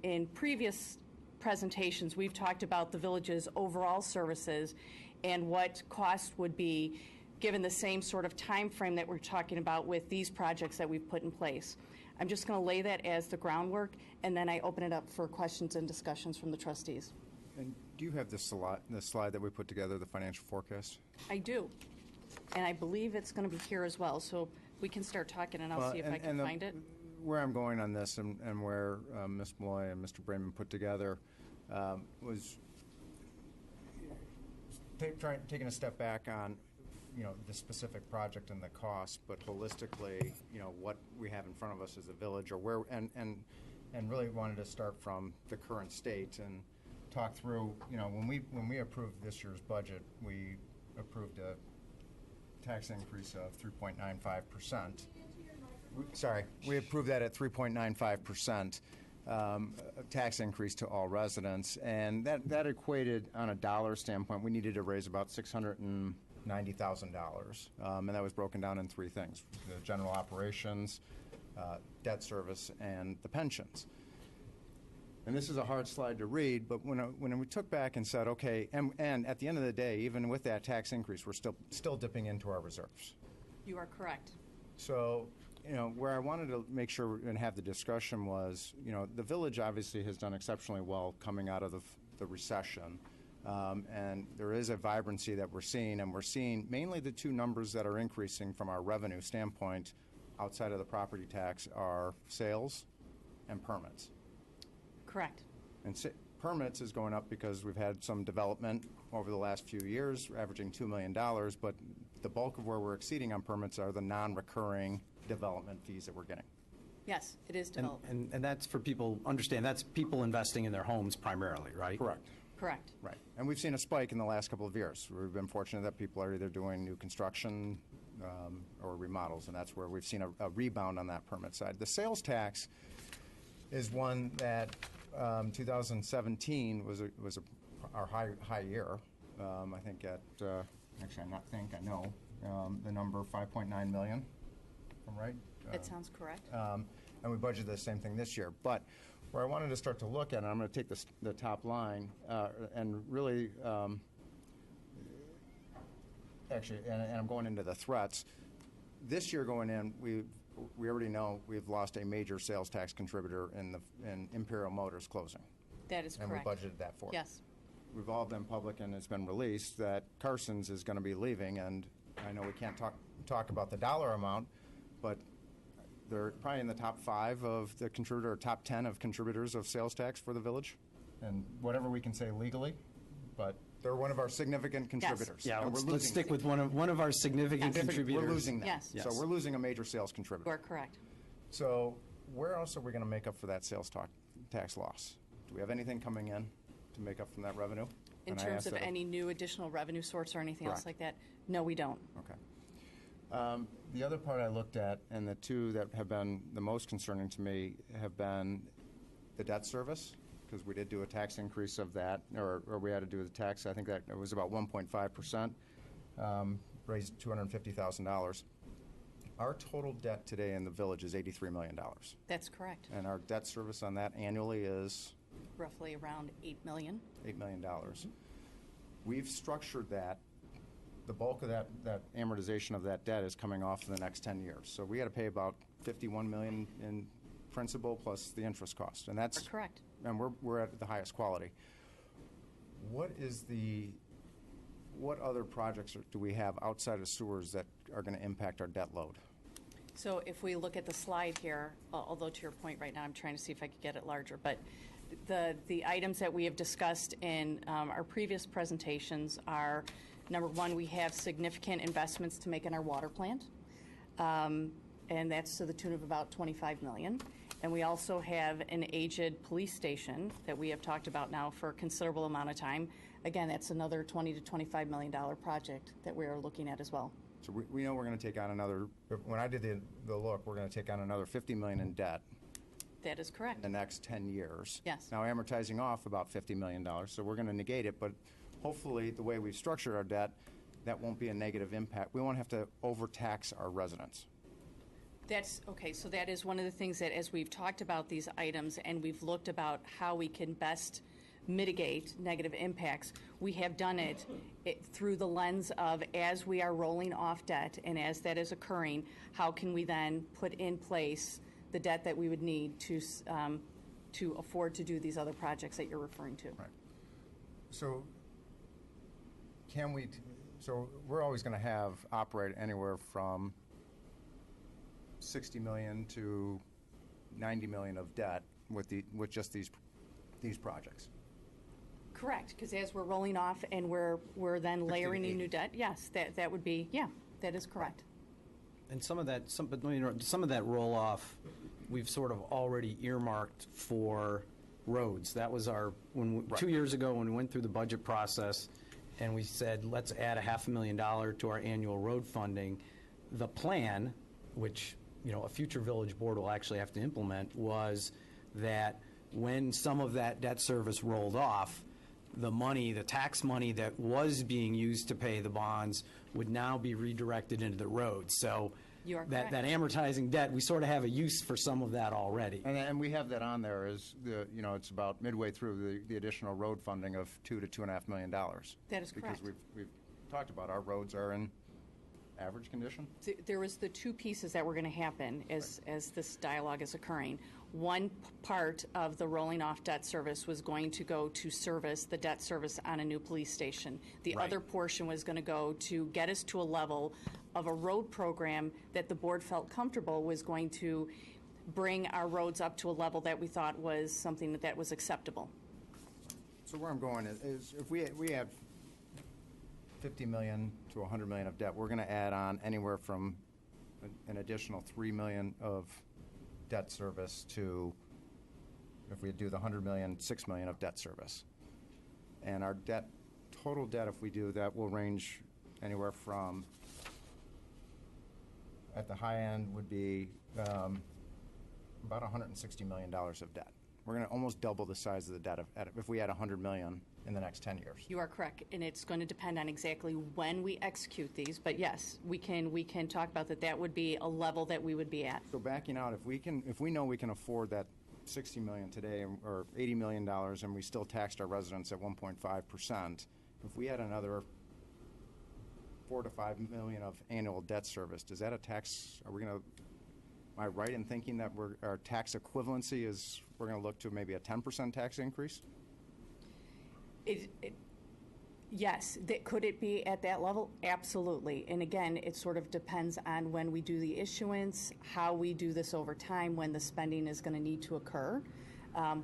S11: in previous presentations, we've talked about the village's overall services and what cost would be given the same sort of time frame that we're talking about with these projects that we've put in place. I'm just going to lay that as the groundwork, and then I open it up for questions and discussions from the trustees.
S12: And do you have this slide that we put together, the financial forecast?
S11: I do, and I believe it's going to be here as well, so we can start talking, and I'll see if I can find it.
S12: Where I'm going on this and where Ms. Malloy and Mr. Brayman put together was taking a step back on, the specific project and the cost, but holistically, what we have in front of us as a village, or where, and really wanted to start from the current state and talk through, when we approved this year's budget, we approved a tax increase of 3.95%. Sorry, we approved that at 3.95%. Tax increase to all residents, and that equated, on a dollar standpoint, we needed to raise about $690,000, and that was broken down in three things: the general operations, debt service, and the pensions. And this is a hard slide to read, but when we took back and said, okay, and at the end of the day, even with that tax increase, we're still dipping into our reserves.
S11: You are correct.
S12: So, where I wanted to make sure and have the discussion was, the village obviously has done exceptionally well coming out of the recession. And there is a vibrancy that we're seeing, and we're seeing mainly the two numbers that are increasing from our revenue standpoint outside of the property tax are sales and permits.
S11: Correct.
S12: And permits is going up because we've had some development over the last few years, averaging $2 million, but the bulk of where we're exceeding on permits are the non-recurring development fees that we're getting.
S11: Yes, it is development.
S2: And that's for people, understand, that's people investing in their homes primarily, right?
S12: Correct.
S11: Correct.
S12: Right. And we've seen a spike in the last couple of years. We've been fortunate that people are either doing new construction or remodels, and that's where we've seen a rebound on that permit side. The sales tax is one that 2017 was our high year. I think actually I know the number, 5.9 million, if I'm right?
S11: That sounds correct.
S12: And we budgeted the same thing this year. But where I wanted to start to look at, and I'm going to take the top line and really, actually, and I'm going into the threats. This year going in, we already know we've lost a major sales tax contributor in Imperial Motors closing.
S11: That is correct.
S12: And we budgeted that for.
S11: Yes.
S12: We've all been public, and it's been released that Carson's is going to be leaving, and I know we can't talk about the dollar amount, but they're probably in the top 5 of the contributor, or top 10 of contributors of sales tax for the village, and whatever we can say legally, but they're one of our significant contributors.
S2: Yeah,
S12: and
S2: let's stick with one of our significant contributors.
S12: We're losing that.
S11: Yes.
S12: So we're losing a major sales contributor.
S11: You are correct.
S12: So where else are we going to make up for that sales tax loss? Do we have anything coming in to make up from that revenue?
S11: In terms of any new additional revenue source or anything else like that? No, we don't.
S12: Okay. The other part I looked at, and the two that have been the most concerning to me, have been the debt service, because we did do a tax increase of that, or we had to do the tax. I think that it was about 1.5%, raised $250,000. Our total debt today in the village is $83 million.
S11: That's correct.
S12: And our debt service on that annually is?
S11: Roughly around $8 million.
S12: $8 million. We've structured that the bulk of that amortization of that debt is coming off in the next 10 years. So we got to pay about $51 million in principal plus the interest cost, and that's
S11: Correct.
S12: And we're at the highest quality. What other projects do we have outside of sewers that are going to impact our debt load?
S11: So if we look at the slide here, although to your point right now, I'm trying to see if I could get it larger, but the items that we have discussed in our previous presentations are, number one, we have significant investments to make in our water plant, and that's to the tune of about $25 million. And we also have an aged police station that we have talked about now for a considerable amount of time. Again, that's another $20 to $25 million project that we are looking at as well.
S12: So we know we're going to take on another, when I did the look, we're going to take on another $50 million in debt
S11: That is correct.
S12: in the next 10 years.
S11: Yes.
S12: Now amortizing off about $50 million, so we're going to negate it, but hopefully the way we've structured our debt, that won't be a negative impact. We won't have to overtax our residents.
S11: That's, okay, so that is one of the things that as we've talked about these items and we've looked about how we can best mitigate negative impacts, we have done it through the lens of as we are rolling off debt and as that is occurring, how can we then put in place the debt that we would need to afford to do these other projects that you're referring to.
S12: Right. So so we're always going to operate anywhere from $60 million to $90 million of debt with just these projects.
S11: Correct, because as we're rolling off and we're then layering in new debt, yes, that would be, yeah, that is correct.
S4: And some of that roll-off, we've sort of already earmarked for roads. That was our, 2 years ago when we went through the budget process and we said, let's add $500,000 to our annual road funding. The plan, which a future village board will actually have to implement, was that when some of that debt service rolled off, the tax money that was being used to pay the bonds would now be redirected into the roads. So
S11: You are
S4: that
S11: correct.
S4: amortizing debt, we sort of have a use for some of that already.
S12: And we have that on there as it's about midway through the additional road funding of $2 to $2.5 million.
S11: That is correct.
S12: Because we've talked about our roads are in average condition.
S11: There was the two pieces that were going to happen as this dialogue is occurring. One part of the rolling off debt service was going to go to service the debt service on a new police station. The
S4: Right.
S11: other portion was going to go to get us to a level of a road program that the board felt comfortable was going to bring our roads up to a level that we thought was something that was acceptable.
S12: So where I'm going is if we had $50 million to $100 million of debt, we're going to add on anywhere from an additional $3 million of debt service to, if we do the $100 million, $6 million of debt service. And our total debt, if we do that, will range anywhere from, at the high end would be about $160 million of debt. We're going to almost double the size of the debt if we add $100 million in the next 10 years.
S11: You are correct, and it's going to depend on exactly when we execute these. But yes, we can talk about that. That would be a level that we would be at.
S12: So backing out, if we know we can afford that $60 million today or $80 million, and we still taxed our residents at 1.5%, if we had another $4 to $5 million of annual debt service, does that a tax? Am I right in thinking that our tax equivalency is we're going to look to maybe a 10% tax increase?
S11: Yes. Could it be at that level? Absolutely. And again, it sort of depends on when we do the issuance, how we do this over time, when the spending is going to need to occur,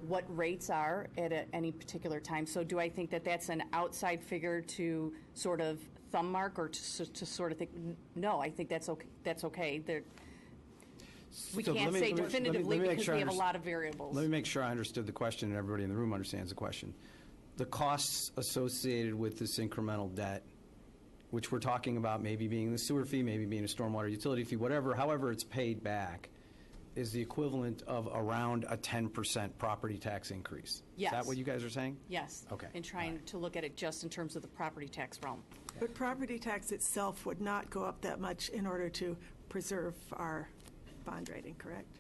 S11: what rates are at any particular time. So do I think that that's an outside figure to sort of thumb mark or to sort of think? No, I think that's okay. That's okay. We
S4: So
S11: can't
S4: let me-
S11: say
S4: let me-
S11: definitively
S4: let me make
S11: because
S4: sure
S11: we
S4: I
S11: have a
S4: underst-
S11: lot of variables.
S4: Let me make sure I understood the question and everybody in the room understands the question. The costs associated with this incremental debt, which we're talking about maybe being the sewer fee, maybe being a stormwater utility fee, however it's paid back, is the equivalent of around a 10% property tax increase.
S11: Yes.
S4: Is that what you guys are saying?
S11: Yes.
S4: Okay.
S11: And trying to look at it just in terms of the property tax realm.
S7: But property tax itself would not go up that much in order to preserve our bond rating, correct?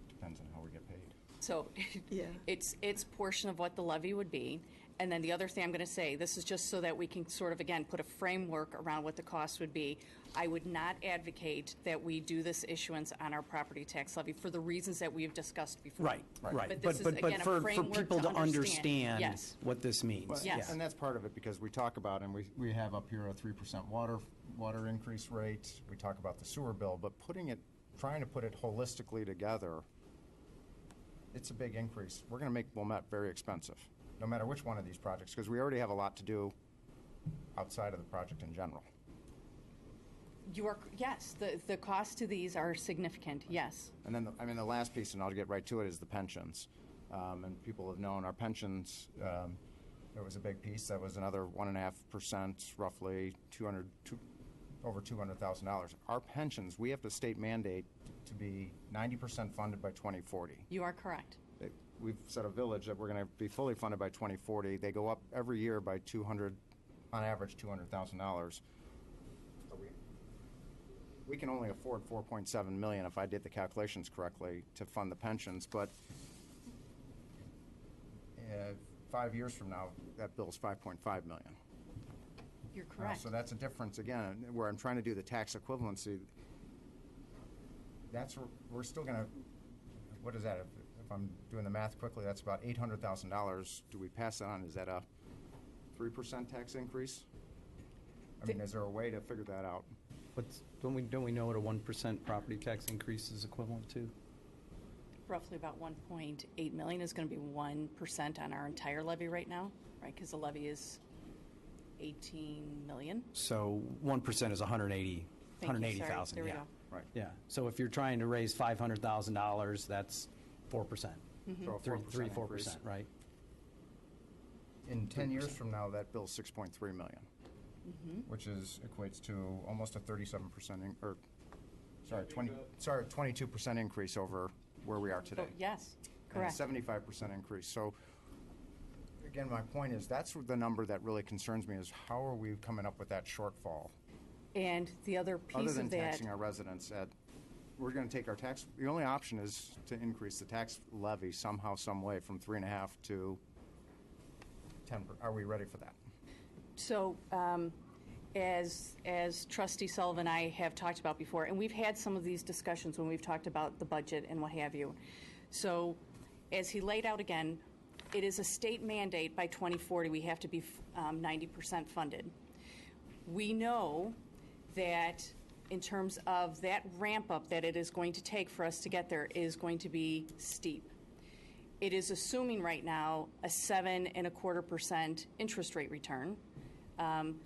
S12: Depends on how we get paid.
S11: So
S7: Yeah.
S11: it's portion of what the levy would be. And then the other thing I'm going to say, this is just so that we can sort of, again, put a framework around what the cost would be. I would not advocate that we do this issuance on our property tax levy for the reasons that we've discussed before.
S2: Right.
S11: But this is, again, a
S2: for
S11: framework
S2: people to understand
S11: Yes.
S2: what this means.
S12: Well,
S11: Yes.
S12: And that's part of it, because we talk about, and we have up here a 3% water increase rate. We talk about the sewer bill, but trying to put it holistically together, it's a big increase. We're going to make Wilmette very expensive, no matter which one of these projects, because we already have a lot to do outside of the project in general.
S11: Yes, the costs to these are significant, yes.
S12: And then, the last piece, and I'll get right to it, is the pensions. And people have known our pensions, there was a big piece that was another 1.5%, roughly over $200,000. Our pensions, we have the state mandate to be 90% funded by 2040.
S11: You are correct.
S12: We've set a village that we're going to be fully funded by 2040. They go up every year by on average, $200,000. We can only afford $4.7 million, if I did the calculations correctly, to fund the pensions, but 5 years from now, that bill's $5.5 million.
S11: You're correct.
S12: So that's a difference, again, where I'm trying to do the tax equivalency. We're still going to, what is that? If I'm doing the math quickly, that's about $800,000. Do we pass that on? Is that a 3% tax increase? Is there a way to figure that out?
S2: Don't we know what a 1% property tax increase is equivalent to?
S11: Roughly about 1.8 million is going to be 1% on our entire levy right now, right? Because the levy is 18 million.
S2: So 1% is 180,000.
S11: There we go.
S12: Right.
S2: Yeah. So if you're trying to raise $500,000, that's 4%.
S12: So a
S2: 4%, right?
S12: In 10 years from now, that bill's $6.3 million, which equates to almost a 22% increase over where we are today.
S11: Oh, yes, correct.
S12: And a 75% increase. So, again, my point is, that's the number that really concerns me, is how are we coming up with that shortfall?
S11: And the other piece
S12: Other
S11: of
S12: than
S11: that,
S12: taxing our residents we're going to take our tax, the only option is to increase the tax levy somehow, some way, from 3.5 to 10. Are we ready for that?
S11: so as Trustee Sullivan and I have talked about before, and we've had some of these discussions when we've talked about the budget and what have you. So as he laid out again, it is a state mandate by 2040 we have to be 90% funded. We know that in terms of that ramp up that it is going to take for us to get there is going to be steep. It is assuming right now a 7.25% interest rate return.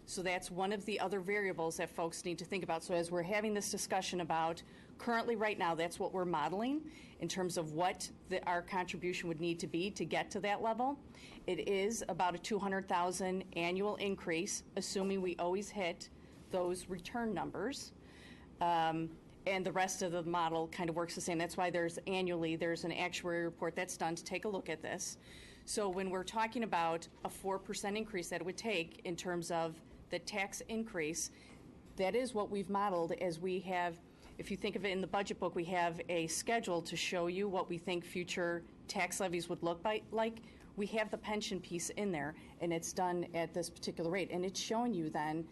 S11: So that's one of the other variables that folks need to think about. So as we're having this discussion about currently right now, that's what we're modeling in terms of what our contribution would need to be to get to that level. It is about a $200,000 annual increase, assuming we always hit those return numbers. And the rest of the model kind of works the same. That's why there's an actuary report that's done to take a look at this. So when we're talking about a 4% increase that it would take in terms of the tax increase, that is what we've modeled as we have. If you think of it in the budget book, we have a schedule to show you what we think future tax levies would look like. We have the pension piece in there, and it's done at this particular rate. And it's showing you then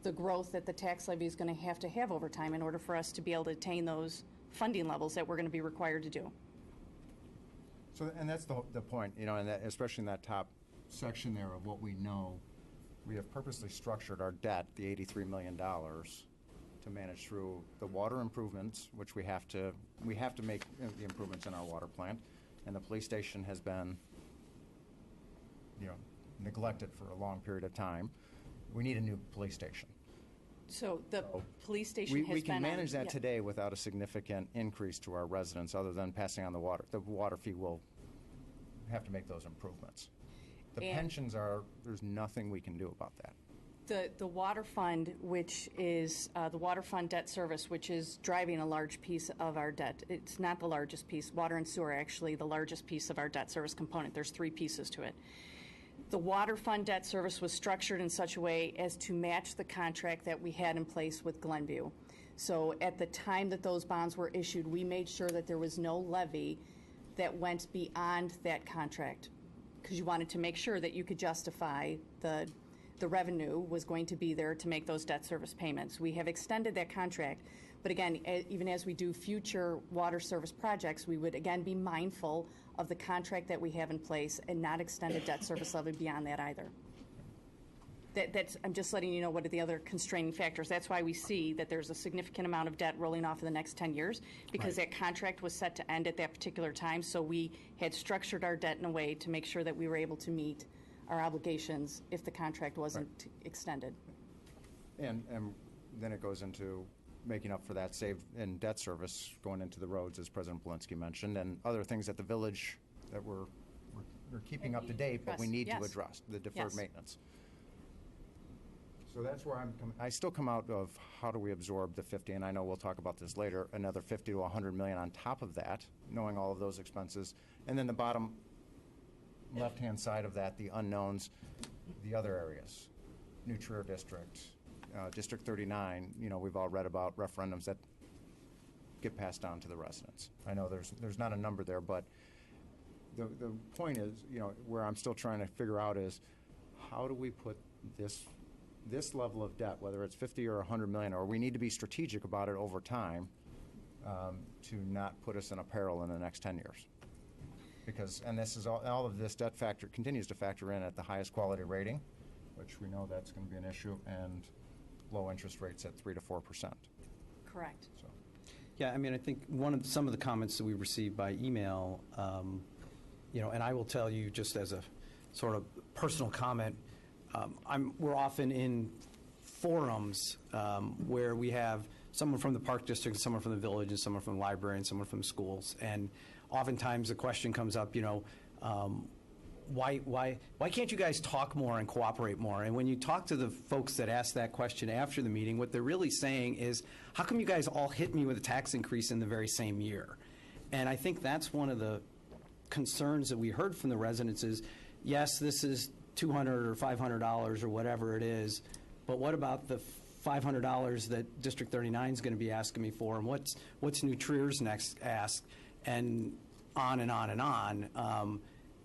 S11: the growth that the tax levy is going to have over time in order for us to be able to attain those funding levels that we're going to be required to do.
S12: So, and that's the point, and that, especially in that top section there of what we know, we have purposely structured our debt, the $83 million, to manage through the water improvements, which we have to make the improvements in our water plant, and the police station has been, neglected for a long period of time. We need a new police station.
S11: So the police station has been
S12: We can manage that
S11: yeah.
S12: today without a significant increase to our residents, other than passing on the water. The water fee will have to make those improvements. The pensions there's nothing we can do about that.
S11: The water fund, which is the water fund debt service, which is driving a large piece of our debt. It's not the largest piece. Water and sewer are actually the largest piece of our debt service component. There's 3 pieces to it. The water fund debt service was structured in such a way as to match the contract that we had in place with Glenview. So at the time that those bonds were issued, we made sure that there was no levy that went beyond that contract because you wanted to make sure that you could justify the revenue was going to be there to make those debt service payments. We have extended that contract, but again, even as we do future water service projects, we would again be mindful of the contract that we have in place and not extend a debt service levy beyond that either. I'm just letting you know what are the other constraining factors. That's why we see that there's a significant amount of debt rolling off in the next 10 years, because that contract was set to end at that particular time, so we had structured our debt in a way to make sure that we were able to meet our obligations if the contract wasn't extended.
S12: And then it goes into making up for that save in debt service going into the roads, as President Belinsky mentioned, and other things at the village that we're keeping up to date, but we need to address, the deferred maintenance. So that's where I still come out of how do we absorb the 50, and I know we'll talk about this later, another 50 to 100 million on top of that, knowing all of those expenses. And then the bottom left-hand side of that, the unknowns, the other areas, New Trier District, District 39, we've all read about referendums that get passed on to the residents. I know there's not a number there, but the point is, where I'm still trying to figure out is how do we put this level of debt, whether it's 50 or 100 million, or we need to be strategic about it over time to not put us in a peril in the next 10 years. Because, and this is all of this debt factor continues to factor in at the highest quality rating, which we know that's going to be an issue, and low interest rates at 3 to 4%.
S11: Correct.
S12: So.
S2: Yeah, I mean, I think some of the comments that we received by email, and I will tell you just as a sort of personal comment, we're often in forums where we have someone from the Park District, someone from the village, and someone from the library, and someone from the schools. And oftentimes the question comes up, why can't you guys talk more and cooperate more? And when you talk to the folks that ask that question after the meeting, what they're really saying is, how come you guys all hit me with a tax increase in the very same year? And I think that's one of the concerns that we heard from the residents is, yes, this is $200 or $500 or whatever it is, but what about the $500 that District 39 is going to be asking me for, and what's New Trier's next ask, and on and on and on,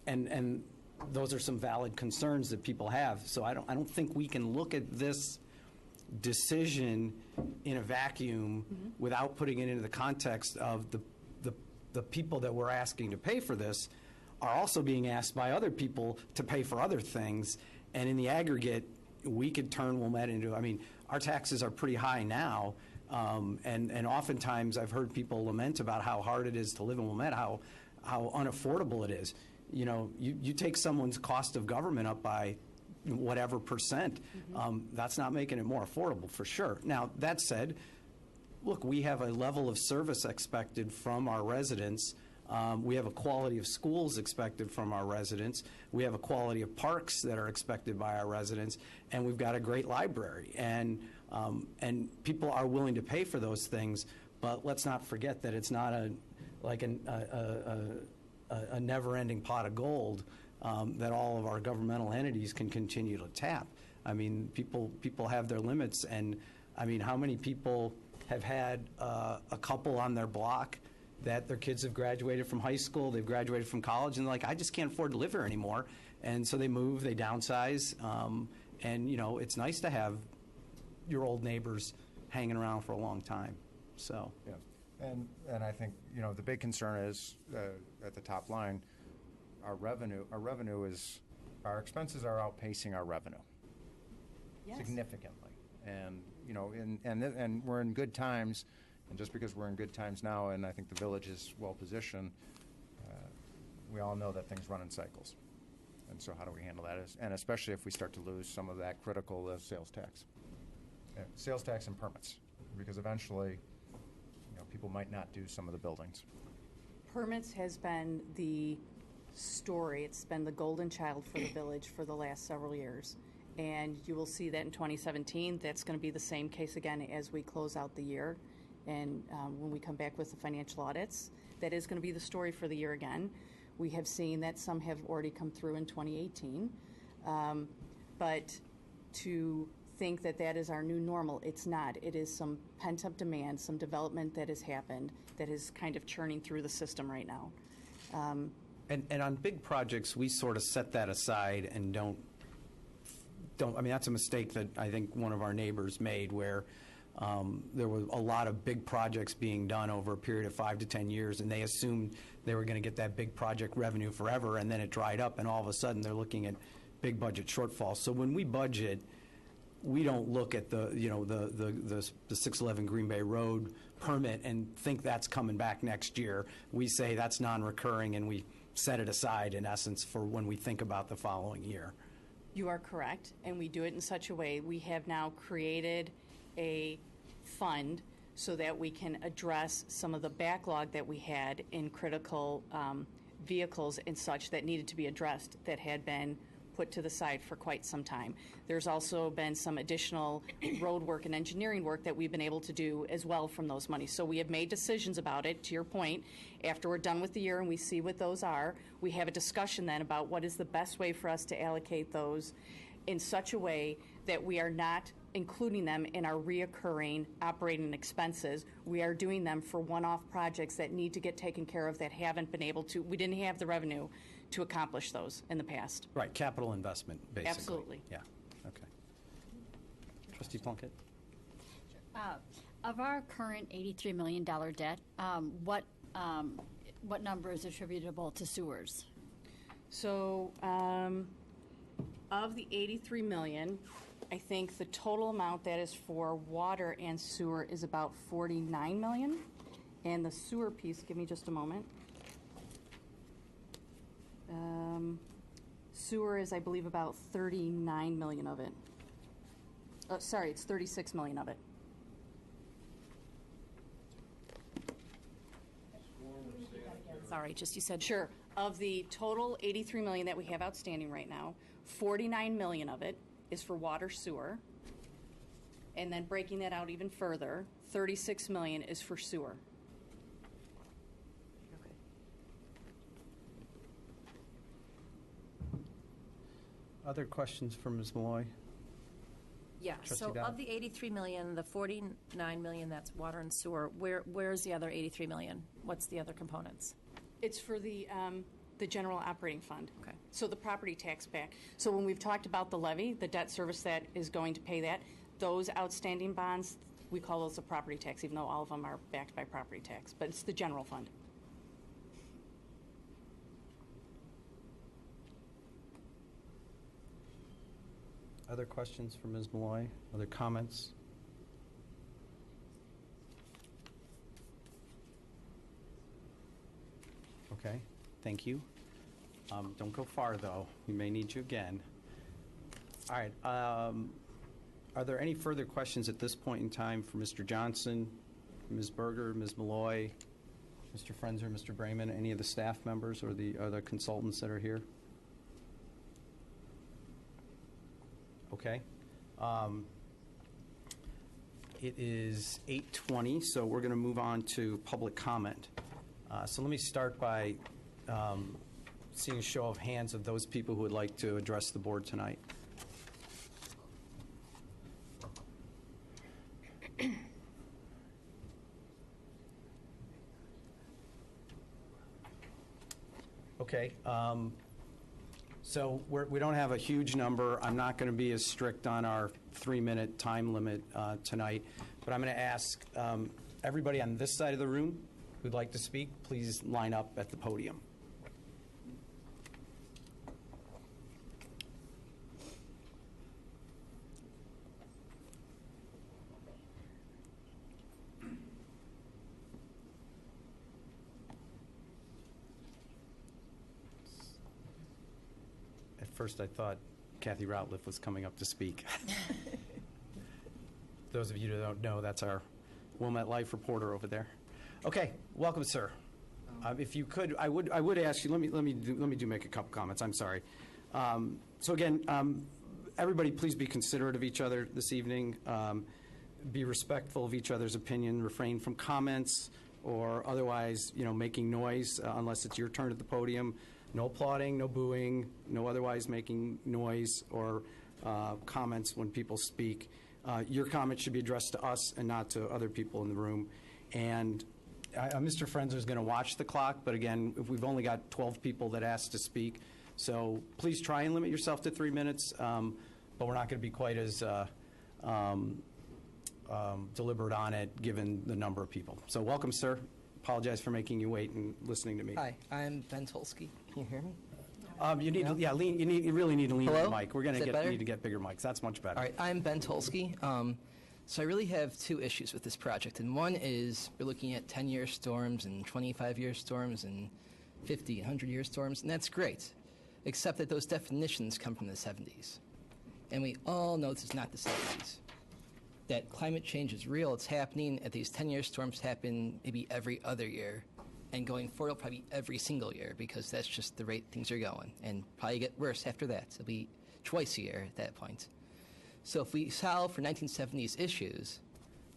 S2: and those are some valid concerns that people have. So I don't think we can look at this decision in a vacuum without putting it into the context of the people that we're asking to pay for this are also being asked by other people to pay for other things. And in the aggregate, we could turn Wilmette into, our taxes are pretty high now. And oftentimes I've heard people lament about how hard it is to live in Wilmette, how unaffordable it is. You take someone's cost of government up by whatever percent, that's not making it more affordable for sure. Now, that said, look, we have a level of service expected from our residents. We have a quality of schools expected from our residents. We have a quality of parks that are expected by our residents, and we've got a great library. And people are willing to pay for those things, but let's not forget that it's not a never-ending pot of gold that all of our governmental entities can continue to tap. People have their limits, and how many people have had a couple on their block that their kids have graduated from high school, they've graduated from college, and they're like, I just can't afford to live here anymore. And so they move, they downsize, and it's nice to have your old neighbors hanging around for a long time. So.
S12: Yeah. And I think, the big concern is, at the top line, our expenses are outpacing our revenue.
S11: Yes.
S12: Significantly. And, and we're in good times. And just because we're in good times now, and I think the village is well-positioned, we all know that things run in cycles. And so how do we handle that? And especially if we start to lose some of that critical sales tax. Sales tax and permits, because eventually, people might not do some of the buildings.
S11: Permits has been the story. It's been the golden child for the village for the last several years. And you will see that in 2017. That's going to be the same case again as we close out the year. And when we come back with the financial audits, that is going to be the story for the year again. We have seen that some have already come through in 2018. But to think that that is our new normal, it's not. It is some pent-up demand, some development that has happened that is kind of churning through the system right now.
S2: And on big projects, we sort of set that aside and don't, I mean, that's a mistake that I think one of our neighbors made where there were a lot of big projects being done over a period of 5 to 10 years, and they assumed they were going to get that big project revenue forever, and then it dried up, and all of a sudden they're looking at big budget shortfalls. So when we budget, we don't look at the 611 Green Bay Road permit and think that's coming back next year. We say that's non-recurring, and we set it aside, in essence, for when we think about the following year.
S11: You are correct, and we do it in such a way. We have now created a fund so that we can address some of the backlog that we had in critical vehicles and such that needed to be addressed that had been put to the side for quite some time. There's also been some additional road work and engineering work that we've been able to do as well from those monies. So we have made decisions about it, to your point. After we're done with the year and we see what those are, we have a discussion then about what is the best way for us to allocate those in such a way that we are not including them in our reoccurring operating expenses. We are doing them for one-off projects that need to get taken care of that haven't been able to, we didn't have the revenue to accomplish those in the past.
S2: Right, capital investment, basically.
S11: Absolutely.
S2: Yeah, okay. Trustee Plunkett?
S8: Of our current $83 million debt, what number is attributable to sewers?
S11: So of the 83 million, I think the total amount that is for water and sewer is about 49 million. And the sewer piece, give me just a moment. Sewer is, I believe, about 39 million of it. Oh, sorry, it's 36 million of it.
S5: Sorry, just you said.
S11: Sure. Of the total 83 million that we have outstanding right now, 49 million of it is for water sewer. And then breaking that out even further, 36 million is for sewer.
S2: Other questions for Ms. Malloy?
S5: Yeah,
S2: Trustee
S5: so
S2: Dowd?
S5: of the 83 million, the 49 million, that's water and sewer, where's the other 83 million? What's the other components?
S11: It's for the general operating fund.
S5: Okay.
S11: So the property tax back. So when we've talked about the levy, the debt service that is going to pay that, those outstanding bonds, we call those the property tax, even though all of them are backed by property tax. But it's the general fund.
S2: Other questions for Ms. Malloy? Other comments? Okay, thank you. Don't go far, though. We may need you again. All right. Are there any further questions at this point in time for Mr. Johnson, Ms. Berger, Ms. Malloy, Mr. Frenzer, Mr. Brayman, any of the staff members or the other consultants that are here? Okay. It is 8:20, so we're going to move on to public comment. So let me start by seeing a show of hands of those people who would like to address the board tonight. Okay. So we don't have a huge number. I'm not going to be as strict on our 3-minute time limit tonight, but I'm going to ask everybody on this side of the room who'd like to speak, please line up at the podium. At first, I thought Kathy Routliff was coming up to speak. Those of you who don't know, that's our Wilmette Life reporter over there. Okay, welcome, sir. If you could, I would ask you. Let me make a couple comments. I'm sorry. So again, everybody, please be considerate of each other this evening. Be respectful of each other's opinion. Refrain from comments or otherwise, making noise unless it's your turn at the podium. No applauding, no booing, no otherwise making noise or comments when people speak. Your comments should be addressed to us and not to other people in the room. And Mr. Frenzer is going to watch the clock, but again, if we've only got 12 people that asked to speak, so please try and limit yourself to 3 minutes, but we're not going to be quite as deliberate on it, given the number of people. So welcome, sir. Apologize for making you wait and listening to me.
S13: Hi, I'm Ben Tolsky. Can you hear me?
S2: You need, yeah, lean. You really need to lean
S13: Hello?
S2: on the mic. We're going
S13: Is that
S2: to
S13: better?
S2: need to get bigger mics. That's much better.
S13: All right, I'm Ben Tolsky. So I really have two issues with this project, and one is we're looking at 10-year storms and 25-year storms and 50 and 100-year storms, and that's great, except that those definitions come from the 70s. And we all know this is not the 70s. That climate change is real, it's happening, and these 10-year storms happen maybe every other year, and going forward, it'll probably be every single year, because that's just the rate things are going, and probably get worse after that. It'll be twice a year at that point. So if we solve for 1970s issues,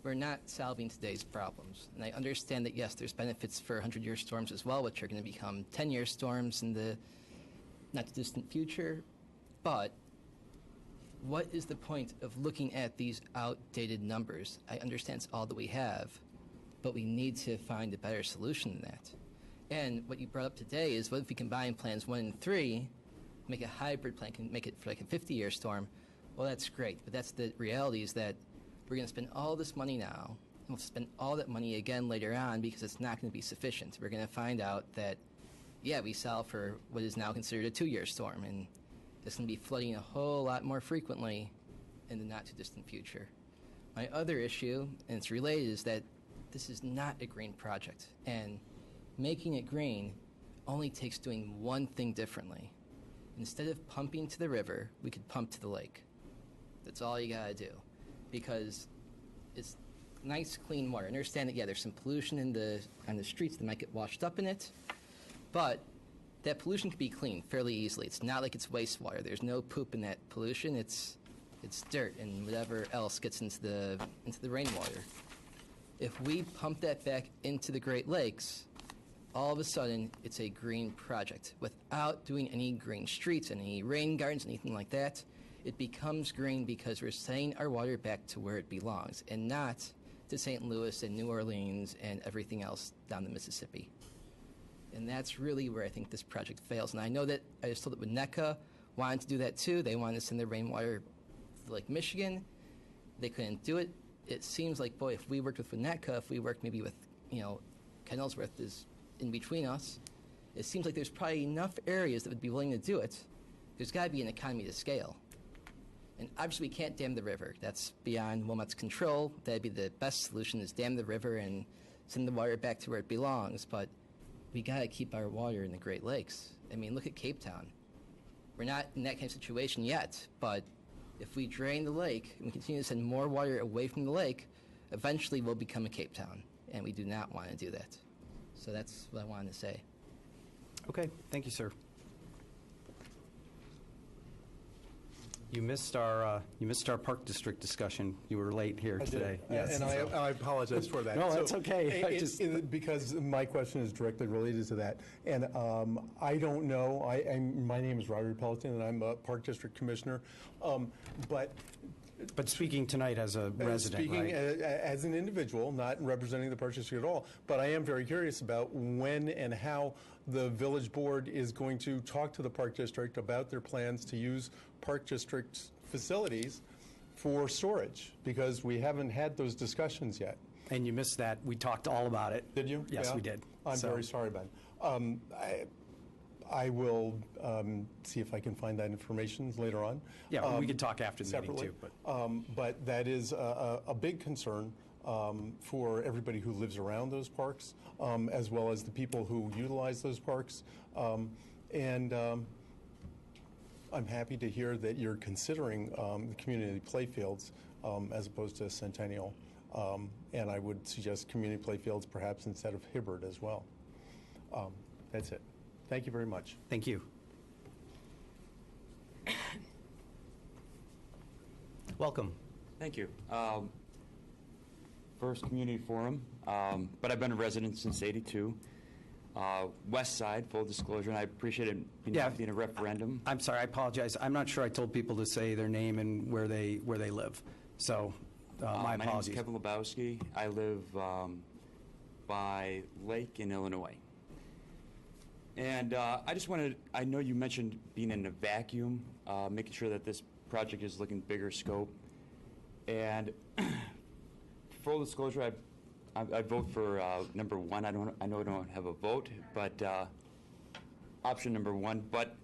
S13: we're not solving today's problems. And I understand that, yes, there's benefits for 100-year storms as well, which are going to become 10-year storms in the not too distant future, but what is the point of looking at these outdated numbers? I understand it's all that we have, but we need to find a better solution than that. And what you brought up today is, what if we combine plans 1 and 3, make a hybrid plan, can make it for like a 50-year storm? Well, that's great, but that's the reality, is that we're going to spend all this money now, and we'll spend all that money again later on, because it's not going to be sufficient. We're going to find out that, yeah, we solve for what is now considered a 2-year storm, and it's going to be flooding a whole lot more frequently in the not-too-distant future. My other issue, and it's related, is that this is not a green project, and making it green only takes doing one thing differently. Instead of pumping to the river, we could pump to the lake. That's all you gotta do, because it's nice, clean water. Understand that, yeah, there's some pollution on the streets that might get washed up in it, but that pollution can be cleaned fairly easily. It's not like it's wastewater. There's no poop in that pollution. It's dirt and whatever else gets into the rainwater. If we pump that back into the Great Lakes, all of a sudden it's a green project without doing any green streets, any rain gardens, anything like that. It becomes green because we're sending our water back to where it belongs, and not to St. Louis and New Orleans and everything else down the Mississippi. And that's really where I think this project fails. And I know that I was told that Winnetka wanted to do that too. They wanted to send their rainwater to Lake Michigan. They couldn't do it. It seems like, boy, if we worked with Winnetka, if we worked maybe with, Ken Ellsworth is in between us, it seems like there's probably enough areas that would be willing to do it. There's got to be an economy to scale. And obviously we can't dam the river. That's beyond Wilmot's control. That'd be the best solution, is dam the river and send the water back to where it belongs. But we got to keep our water in the Great Lakes. I mean, look at Cape Town. We're not in that kind of situation yet, but if we drain the lake and we continue to send more water away from the lake, eventually we'll become a Cape Town, and we do not want to do that. So that's what I wanted to say.
S2: Okay, thank you, sir. You missed our Park District discussion. You were late here today.
S14: Yes, and I apologize for that.
S2: No, that's okay.
S14: Because my question is directly related to that, and I don't know. My name is Robert Pelleton, and I'm a Park District Commissioner.
S2: But speaking tonight as a resident,
S14: speaking
S2: right?
S14: as an individual, not representing the Park District at all. But I am very curious about when and how the Village Board is going to talk to the Park District about their plans to use Park District's facilities for storage, because we haven't had those discussions yet.
S2: And you missed that. We talked all about it.
S14: Did you?
S2: Yes,
S14: Yeah?
S2: we did.
S14: I'm very sorry, Ben. I will see if I can find that information later on.
S2: Yeah, we could talk after the
S14: separately.
S2: meeting too.
S14: But that is a big concern for everybody who lives around those parks, as well as the people who utilize those parks. I'm happy to hear that you're considering the community playfields as opposed to Centennial. And I would suggest community playfields perhaps instead of Hibbard as well. That's it. Thank you very much.
S2: Thank you. Welcome.
S15: Thank you. First community forum, but I've been a resident since '82. West Side, full disclosure, and I appreciate it being a referendum.
S2: I'm sorry, I apologize. I'm not sure I told people to say their name and where they live. So my apologies.
S15: My name is Kevin Lebowski. I live by lake in Illinois. And I just wanted, I know you mentioned being in a vacuum, making sure that this project is looking bigger scope. And full disclosure, I vote for number one. I know I don't have a vote, but option number one. But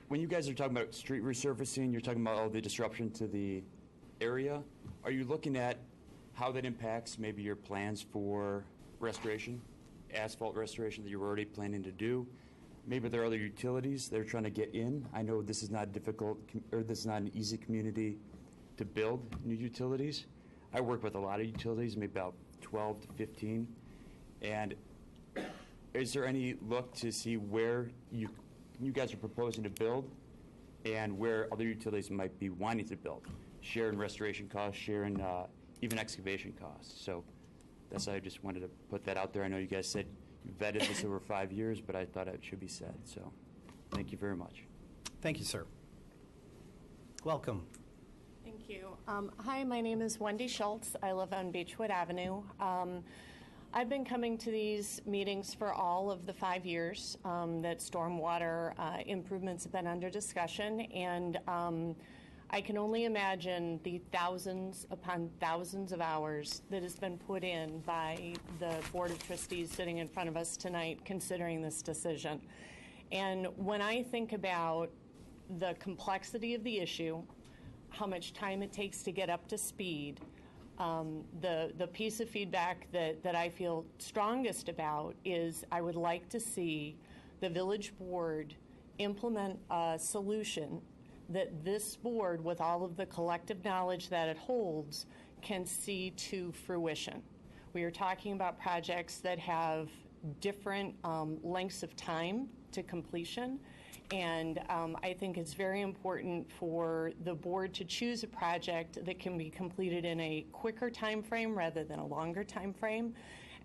S15: when you guys are talking about street resurfacing, you're talking about all the disruption to the area. Are you looking at how that impacts maybe your plans for restoration, asphalt restoration that you're already planning to do? Maybe there are other utilities that are trying to get in. I know this is not difficult, or this is not an easy community to build new utilities. I work with a lot of utilities, maybe about 12 to 15. And is there any look to see where you guys are proposing to build and where other utilities might be wanting to build? Sharing restoration costs, sharing even excavation costs. So that's why I just wanted to put that out there. I know you guys said you vetted this over 5 years, but I thought it should be said. So thank you very much.
S2: Thank you, sir. Welcome.
S16: Thank you. Hi, my name is Wendy Schultz. I live on Beechwood Avenue. I've been coming to these meetings for all of the 5 years that stormwater improvements have been under discussion, and I can only imagine the thousands upon thousands of hours that has been put in by the Board of Trustees sitting in front of us tonight considering this decision. And when I think about the complexity of the issue, how much time it takes to get up to speed, the piece of feedback that I feel strongest about is I would like to see the village board implement a solution that this board, with all of the collective knowledge that it holds, can see to fruition. We are talking about projects that have different lengths of time to completion, and I think it's very important for the board to choose a project that can be completed in a quicker time frame rather than a longer time frame.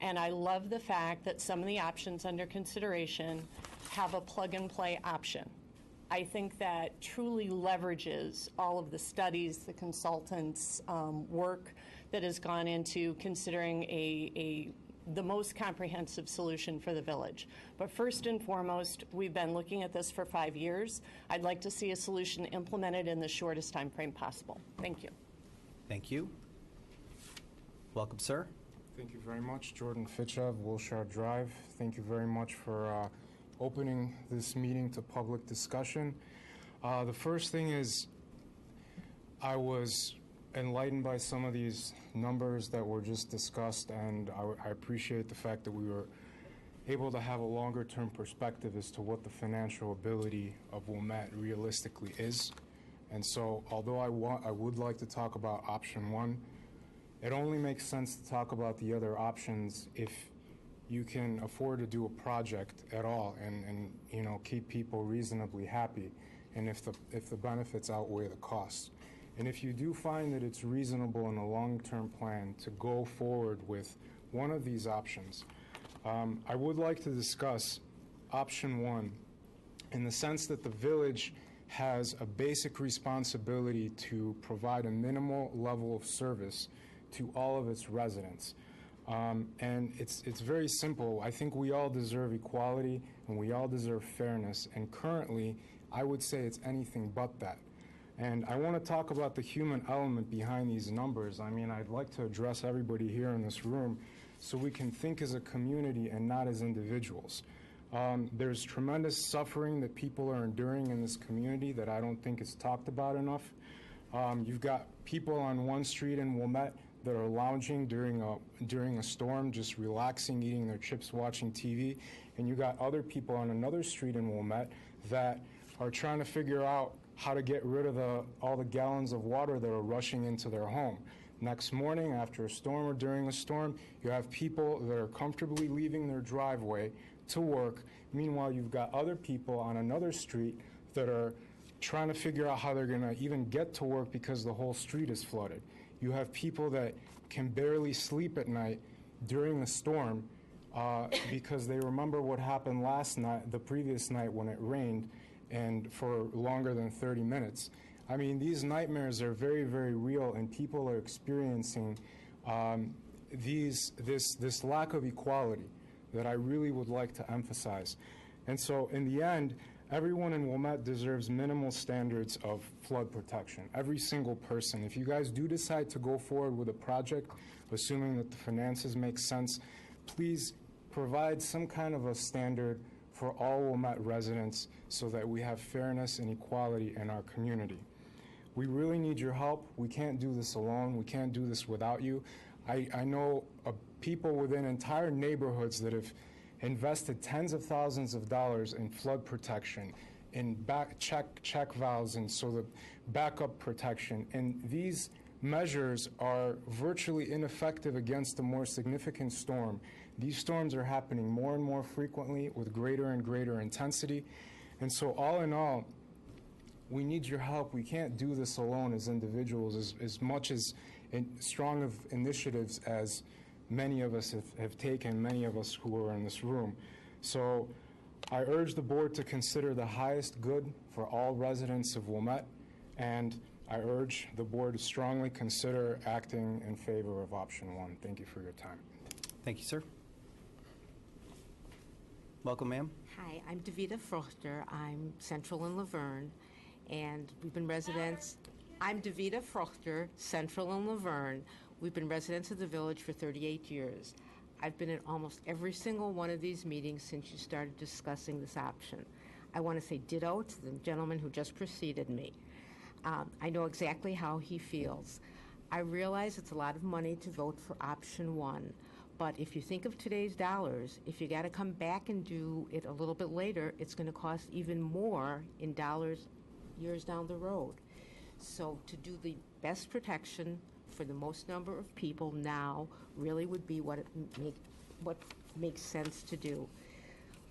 S16: And I love the fact that some of the options under consideration have a plug-and-play option. I think that truly leverages all of the studies, the consultants' work that has gone into considering the most comprehensive solution for the village. But first and foremost, we've been looking at this for 5 years. I'd like to see a solution implemented in the shortest time frame possible. Thank you.
S2: Thank you. Welcome, sir.
S17: Thank you very much. Jordan Fitchev, Wilshire Drive. Thank you very much for opening this meeting to public discussion. The first thing is I was enlightened by some of these numbers that were just discussed, and I appreciate the fact that we were able to have a longer-term perspective as to what the financial ability of Wilmette realistically is. And so, although I would like to talk about option one, it only makes sense to talk about the other options if you can afford to do a project at all and you know, keep people reasonably happy, and if the benefits outweigh the costs. And if you do find that it's reasonable in a long-term plan to go forward with one of these options, I would like to discuss option one in the sense that the village has a basic responsibility to provide a minimal level of service to all of its residents. And it's very simple. I think we all deserve equality and we all deserve fairness, and currently I would say it's anything but that. And I want to talk about the human element behind these numbers. I mean, I'd like to address everybody here in this room so we can think as a community and not as individuals. There's tremendous suffering that people are enduring in this community that I don't think is talked about enough. You've got people on one street in Wilmette that are lounging during a storm, just relaxing, eating their chips, watching TV. And you got other people on another street in Wilmette that are trying to figure out how to get rid of all the gallons of water that are rushing into their home. Next morning, after a storm or during a storm, you have people that are comfortably leaving their driveway to work. Meanwhile, you've got other people on another street that are trying to figure out how they're going to even get to work because the whole street is flooded. You have people that can barely sleep at night during the storm because they remember what happened last night, the previous night when it rained, and for longer than 30 minutes. I mean, these nightmares are very, very real, and people are experiencing this lack of equality that I really would like to emphasize. And so in the end, everyone in Wilmette deserves minimal standards of flood protection. Every single person. If you guys do decide to go forward with a project, assuming that the finances make sense, please provide some kind of a standard for all Wilmette residents so that we have fairness and equality in our community. We really need your help. We can't do this alone. We can't do this without you. I know people within entire neighborhoods that have invested tens of thousands of dollars in flood protection, in check valves, and so the backup protection. And these measures are virtually ineffective against a more significant storm. These storms are happening more and more frequently with greater and greater intensity. And so all in all, we need your help. We can't do this alone as individuals, as much as strong of initiatives as many of us have taken, many of us who are in this room. So I urge the board to consider the highest good for all residents of Wilmette, and I urge the board to strongly consider acting in favor of option 1. Thank you for your time.
S2: Thank you, sir. Welcome, ma'am.
S18: Hi, I'm Davida Frochter. I'm Central in Laverne, and we've been residents. I'm Davida Frochter, Central in Laverne. We've been residents of the village for 38 years. I've been at almost every single one of these meetings since you started discussing this option. I want to say ditto to the gentleman who just preceded me. I know exactly how he feels. I realize it's a lot of money to vote for option 1, but if you think of today's dollars, if you got to come back and do it a little bit later, it's going to cost even more in dollars years down the road. So to do the best protection for the most number of people now really would be what makes sense to do.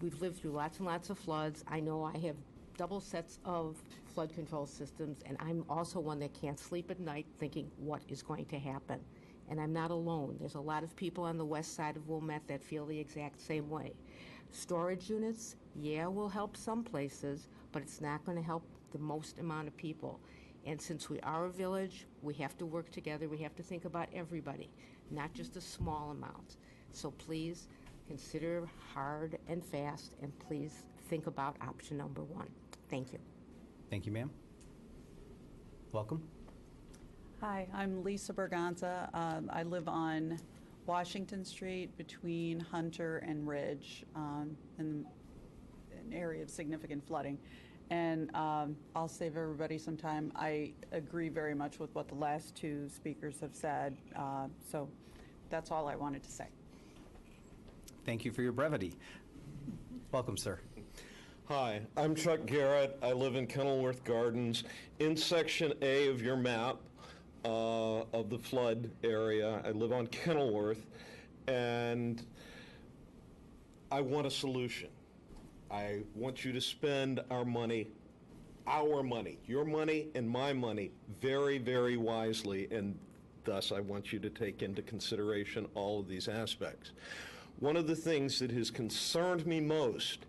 S18: We've lived through lots and lots of floods. I know I have double sets of flood control systems, and I'm also one that can't sleep at night thinking what is going to happen. And I'm not alone. There's a lot of people on the west side of Wilmette that feel the exact same way. Storage units, yeah, will help some places, but it's not going to help the most amount of people. And since we are a village, we have to work together. We have to think about everybody, not just a small amount. So please consider hard and fast, and please think about option number 1. Thank you.
S2: Thank you, ma'am. Welcome.
S19: Hi, I'm Lisa Berganza. I live on Washington Street between Hunter and Ridge, in an area of significant flooding. And I'll save everybody some time. I agree very much with what the last 2 speakers have said. So that's all I wanted to say.
S2: Thank you for your brevity. Welcome, sir.
S20: Hi, I'm Chuck Garrett. I live in Kenilworth Gardens. In Section A of your map of the flood area, I live on Kenilworth, and I want a solution. I want you to spend our money, your money and my money, very, very wisely, and thus I want you to take into consideration all of these aspects. One of the things that has concerned me most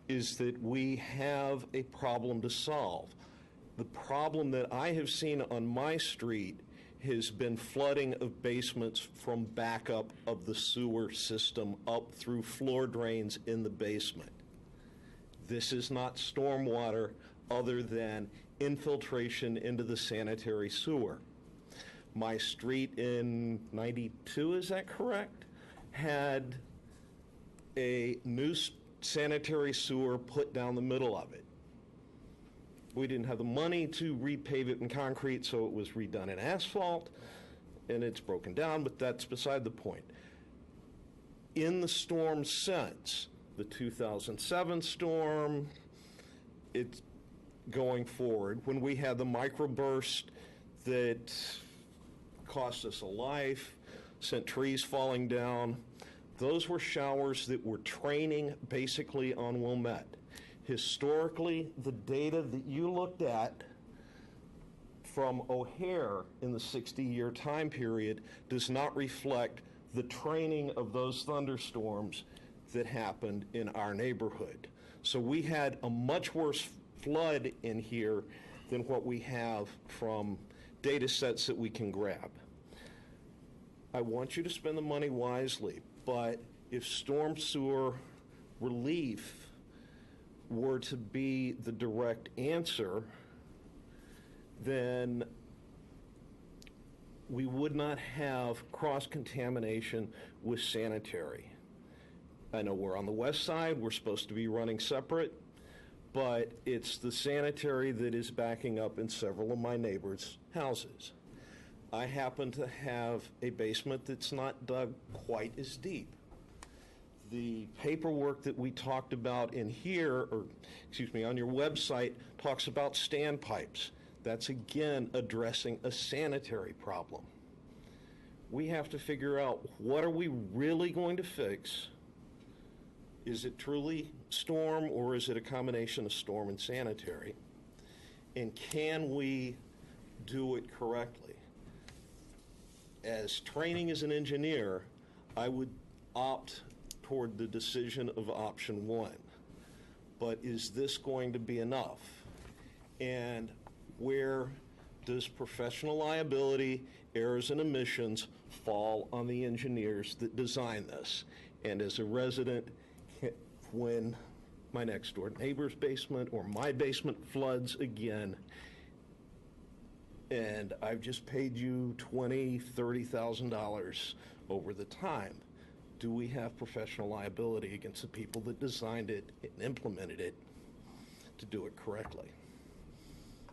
S20: is that we have a problem to solve. The problem that I have seen on my street has been flooding of basements from backup of the sewer system up through floor drains in the basement. This is not stormwater other than infiltration into the sanitary sewer. My street in 92, is that correct, had a new sanitary sewer put down the middle of it. We didn't have the money to repave it in concrete, so it was redone in asphalt, and it's broken down, but that's beside the point. In the storm since, the 2007 storm, it's going forward, when we had the microburst that cost us a life, sent trees falling down, those were showers that were training basically on Wilmette. Historically, the data that you looked at from O'Hare in the 60-year time period does not reflect the training of those thunderstorms that happened in our neighborhood. So we had a much worse flood in here than what we have from data sets that we can grab. I want you to spend the money wisely, but if storm sewer relief were to be the direct answer, then we would not have cross-contamination with sanitary. I know we're on the west side, we're supposed to be running separate, but it's the sanitary that is backing up in several of my neighbors' houses. I happen to have a basement that's not dug quite as deep. The paperwork that we talked about in here, or excuse me, on your website, talks about standpipes. That's again addressing a sanitary problem. We have to figure out, what are we really going to fix? Is it truly storm, or is it a combination of storm and sanitary? And can we do it correctly? As training as an engineer, I would opt toward the decision of option one. But is this going to be enough? And where does professional liability, errors and omissions fall on the engineers that design this? And as a resident, when my next door neighbor's basement or my basement floods again, and I've just paid you $20,000, $30,000 over the time, do we have professional liability against the people that designed it and implemented it to do it correctly?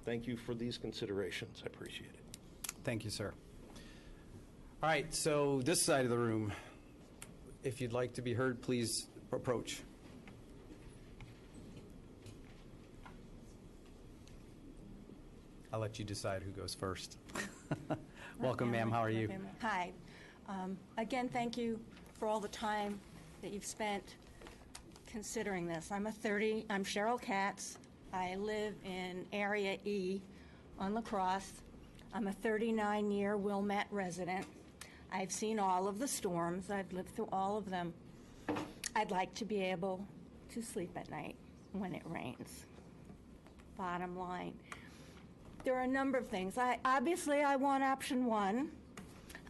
S20: Thank you for these considerations. I appreciate it.
S2: Thank you, sir. All right, so this side of the room, if you'd like to be heard, please approach. I'll let you decide who goes first. Welcome, ma'am. How are you?
S21: Hi. Again, thank you for all the time that you've spent considering this. I'm Cheryl Katz. I live in Area E on La Crosse. I'm a 39-year Wilmette resident. I've seen all of the storms. I've lived through all of them. I'd like to be able to sleep at night when it rains. Bottom line. There are a number of things. Obviously, I want option one.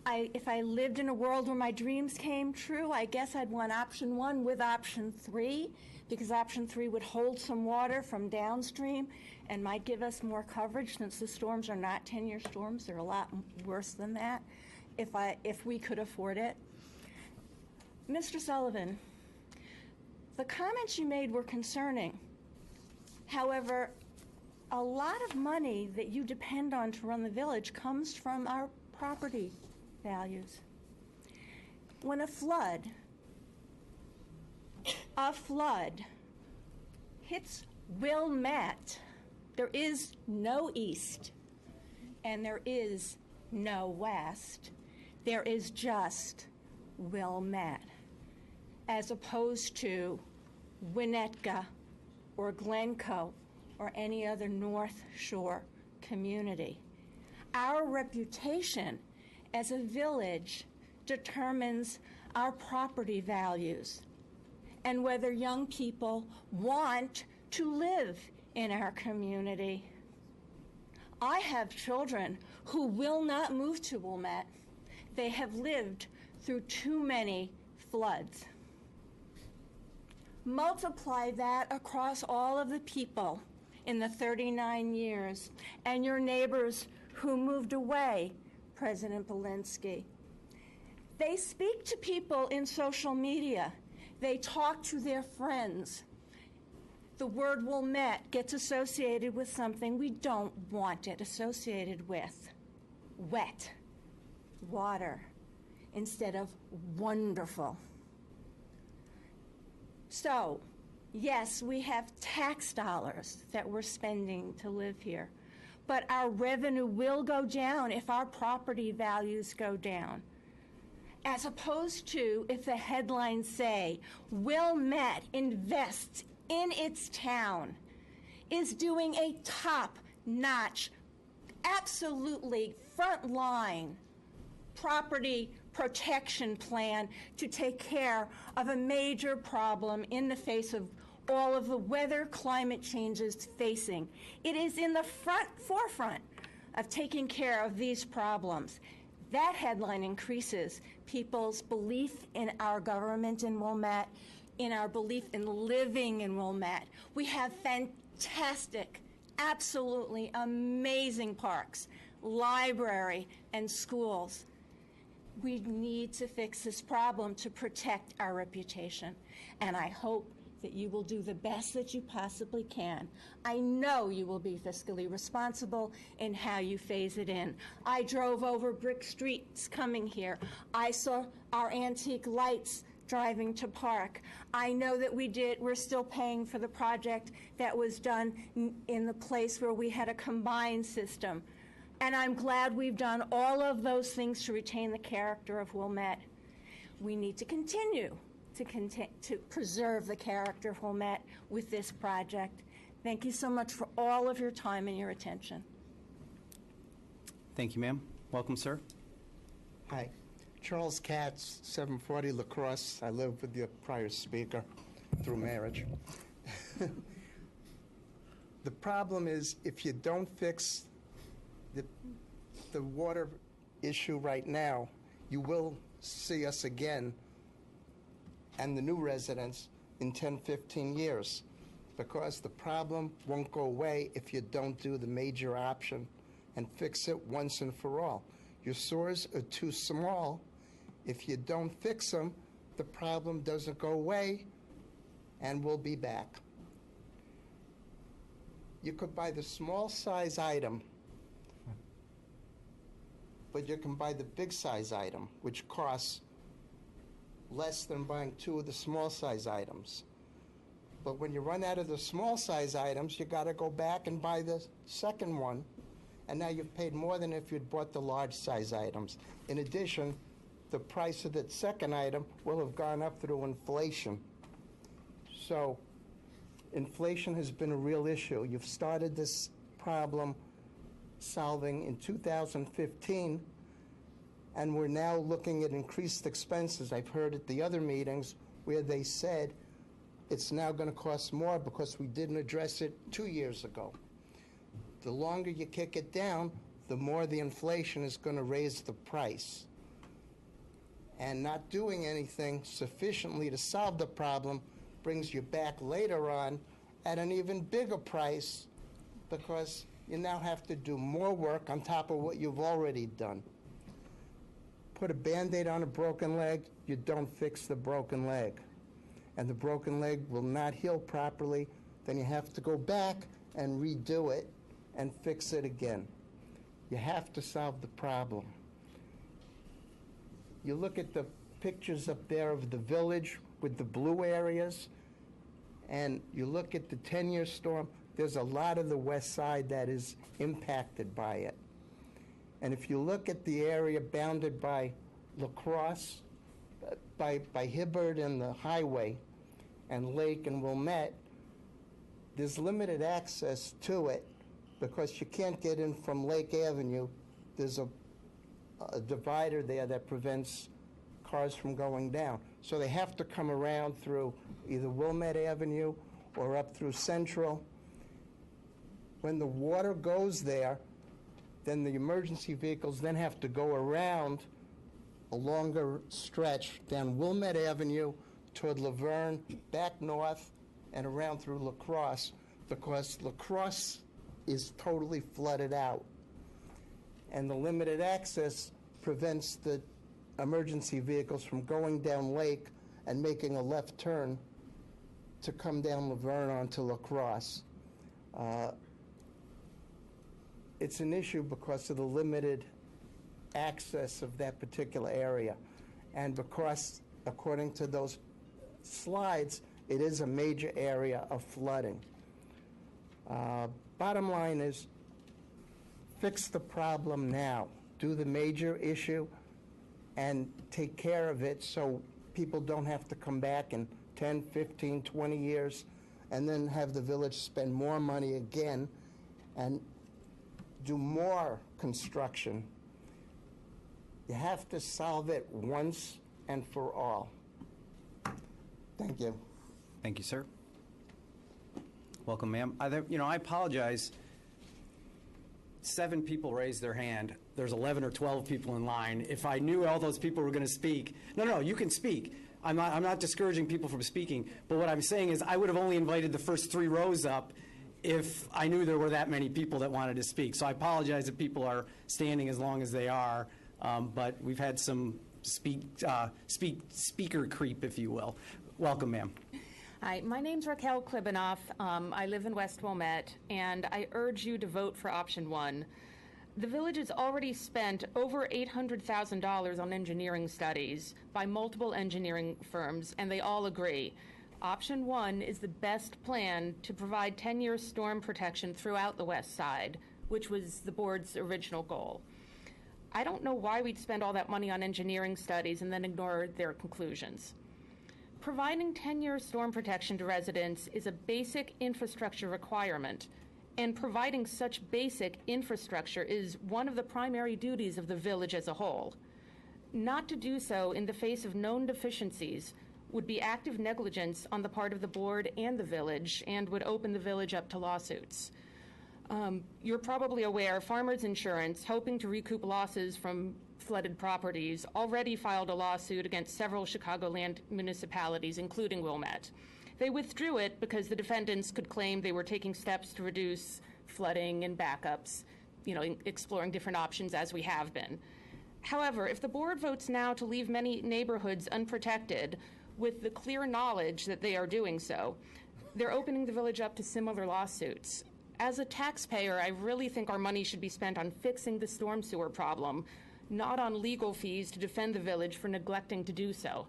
S21: If I lived in a world where my dreams came true, I guess I'd want option one with option three, because option three would hold some water from downstream and might give us more coverage, since the storms are not 10-year storms. They're a lot worse than that, if we could afford it. Mr. Sullivan, the comments you made were concerning. However, a lot of money that you depend on to run the village comes from our property values. When a flood hits Wilmette, there is no east and there is no west. There is just Wilmette, as opposed to Winnetka or Glencoe or any other North Shore community. Our reputation as a village determines our property values and whether young people want to live in our community. I have children who will not move to Wilmette. They have lived through too many floods. Multiply that across all of the people in the 39 years, and your neighbors who moved away, President Belinsky. They speak to people in social media. They talk to their friends. The word Wilmette gets associated with something we don't want it associated with. Wet, water, instead of wonderful. So, yes, we have tax dollars that we're spending to live here, but our revenue will go down if our property values go down. As opposed to if the headlines say, Wilmette invests in its town, is doing a top-notch, absolutely frontline property protection plan to take care of a major problem in the face of all of the weather climate changes facing. It is in the forefront of taking care of these problems. That headline increases people's belief in our government in Wilmette, in our belief in living in Wilmette. We have fantastic, absolutely amazing parks, library, and schools. We need to fix this problem to protect our reputation, and I hope that you will do the best that you possibly can. I know you will be fiscally responsible in how you phase it in. I drove over brick streets coming here. I saw our antique lights driving to park. I know that we're still paying for the project that was done in the place where we had a combined system. And I'm glad we've done all of those things to retain the character of Wilmette. We need to continue to preserve the character of Wilmette with this project. Thank you so much for all of your time and your attention.
S2: Thank you, ma'am. Welcome, sir.
S3: Hi. Charles Katz, 740 La Crosse. I live with the prior speaker through marriage. The problem is if you don't fix the water issue right now, you will see us again and the new residents in 10, 15 years, because the problem won't go away if you don't do the major option and fix it once and for all. Your sewers are too small. If you don't fix them, the problem doesn't go away, and we'll be back. You could buy the small size item, but you can buy the big size item, which costs less than buying 2 of the small size items. But when you run out of the small size items, you got to go back and buy the second one, and now you've paid more than if you'd bought the large size items. In addition, the price of that second item will have gone up through inflation. So inflation has been a real issue. You've started this problem solving in 2015, and we're now looking at increased expenses. I've heard at the other meetings where they said it's now going to cost more because we didn't address it 2 years ago. The longer you kick it down, the more the inflation is going to raise the price. And not doing anything sufficiently to solve the problem brings you back later on at an even bigger price, because you now have to do more work on top of what you've already done. Put a Band-Aid on a broken leg, you don't fix the broken leg. And the broken leg will not heal properly, then you have to go back and redo it and fix it again. You have to solve the problem. You look at the pictures up there of the village with the blue areas, and you look at the 10-year storm, there's a lot of the west side that is impacted by it. And if you look at the area bounded by La Crosse, by Hibbard and the highway, and Lake and Wilmette, there's limited access to it because you can't get in from Lake Avenue. There's a divider there that prevents cars from going down. So they have to come around through either Wilmette Avenue or up through Central. When the water goes there, then the emergency vehicles then have to go around a longer stretch down Wilmette Avenue toward Laverne, back north, and around through La Crosse, because La Crosse is totally flooded out. And the limited access prevents the emergency vehicles from going down Lake and making a left turn to come down Laverne onto La Crosse. It's an issue because of the limited access of that particular area. And because, according to those slides, it is a major area of flooding. Bottom line is, fix the problem now. Do the major issue and take care of it so people don't have to come back in 10, 15, 20 years and then have the village spend more money again and do more construction. You have to solve it once and for all. Thank you.
S2: Thank you, sir. Welcome, ma'am. I apologize. 7 people raised their hand. there's 11 or 12 people in line. If I knew all those people were going to speak, no, you can speak. I'm not discouraging people from speaking, but what I'm saying is I would have only invited the first 3 rows up if I knew there were that many people that wanted to speak. So I apologize if people are standing as long as they are, but we've had some speaker creep, if you will. Welcome, ma'am.
S9: Hi, my name's Raquel Klibanoff. I live in West Wilmette, and I urge you to vote for option 1. The village has already spent over $800,000 on engineering studies by multiple engineering firms, and they all agree. Option 1 is the best plan to provide 10-year storm protection throughout the west side, which was the board's original goal. I don't know why we'd spend all that money on engineering studies and then ignore their conclusions. Providing 10-year storm protection to residents is a basic infrastructure requirement, and providing such basic infrastructure is one of the primary duties of the village as a whole. Not to do so in the face of known deficiencies would be active negligence on the part of the board and the village, and would open the village up to lawsuits. You're probably aware Farmers Insurance, hoping to recoup losses from flooded properties, already filed a lawsuit against several Chicagoland municipalities, including Wilmette. They withdrew it because the defendants could claim they were taking steps to reduce flooding and backups, exploring different options as we have been. However, if the board votes now to leave many neighborhoods unprotected with the clear knowledge that they are doing so, they're opening the village up to similar lawsuits. As a taxpayer, I really think our money should be spent on fixing the storm sewer problem, not on legal fees to defend the village for neglecting to do so.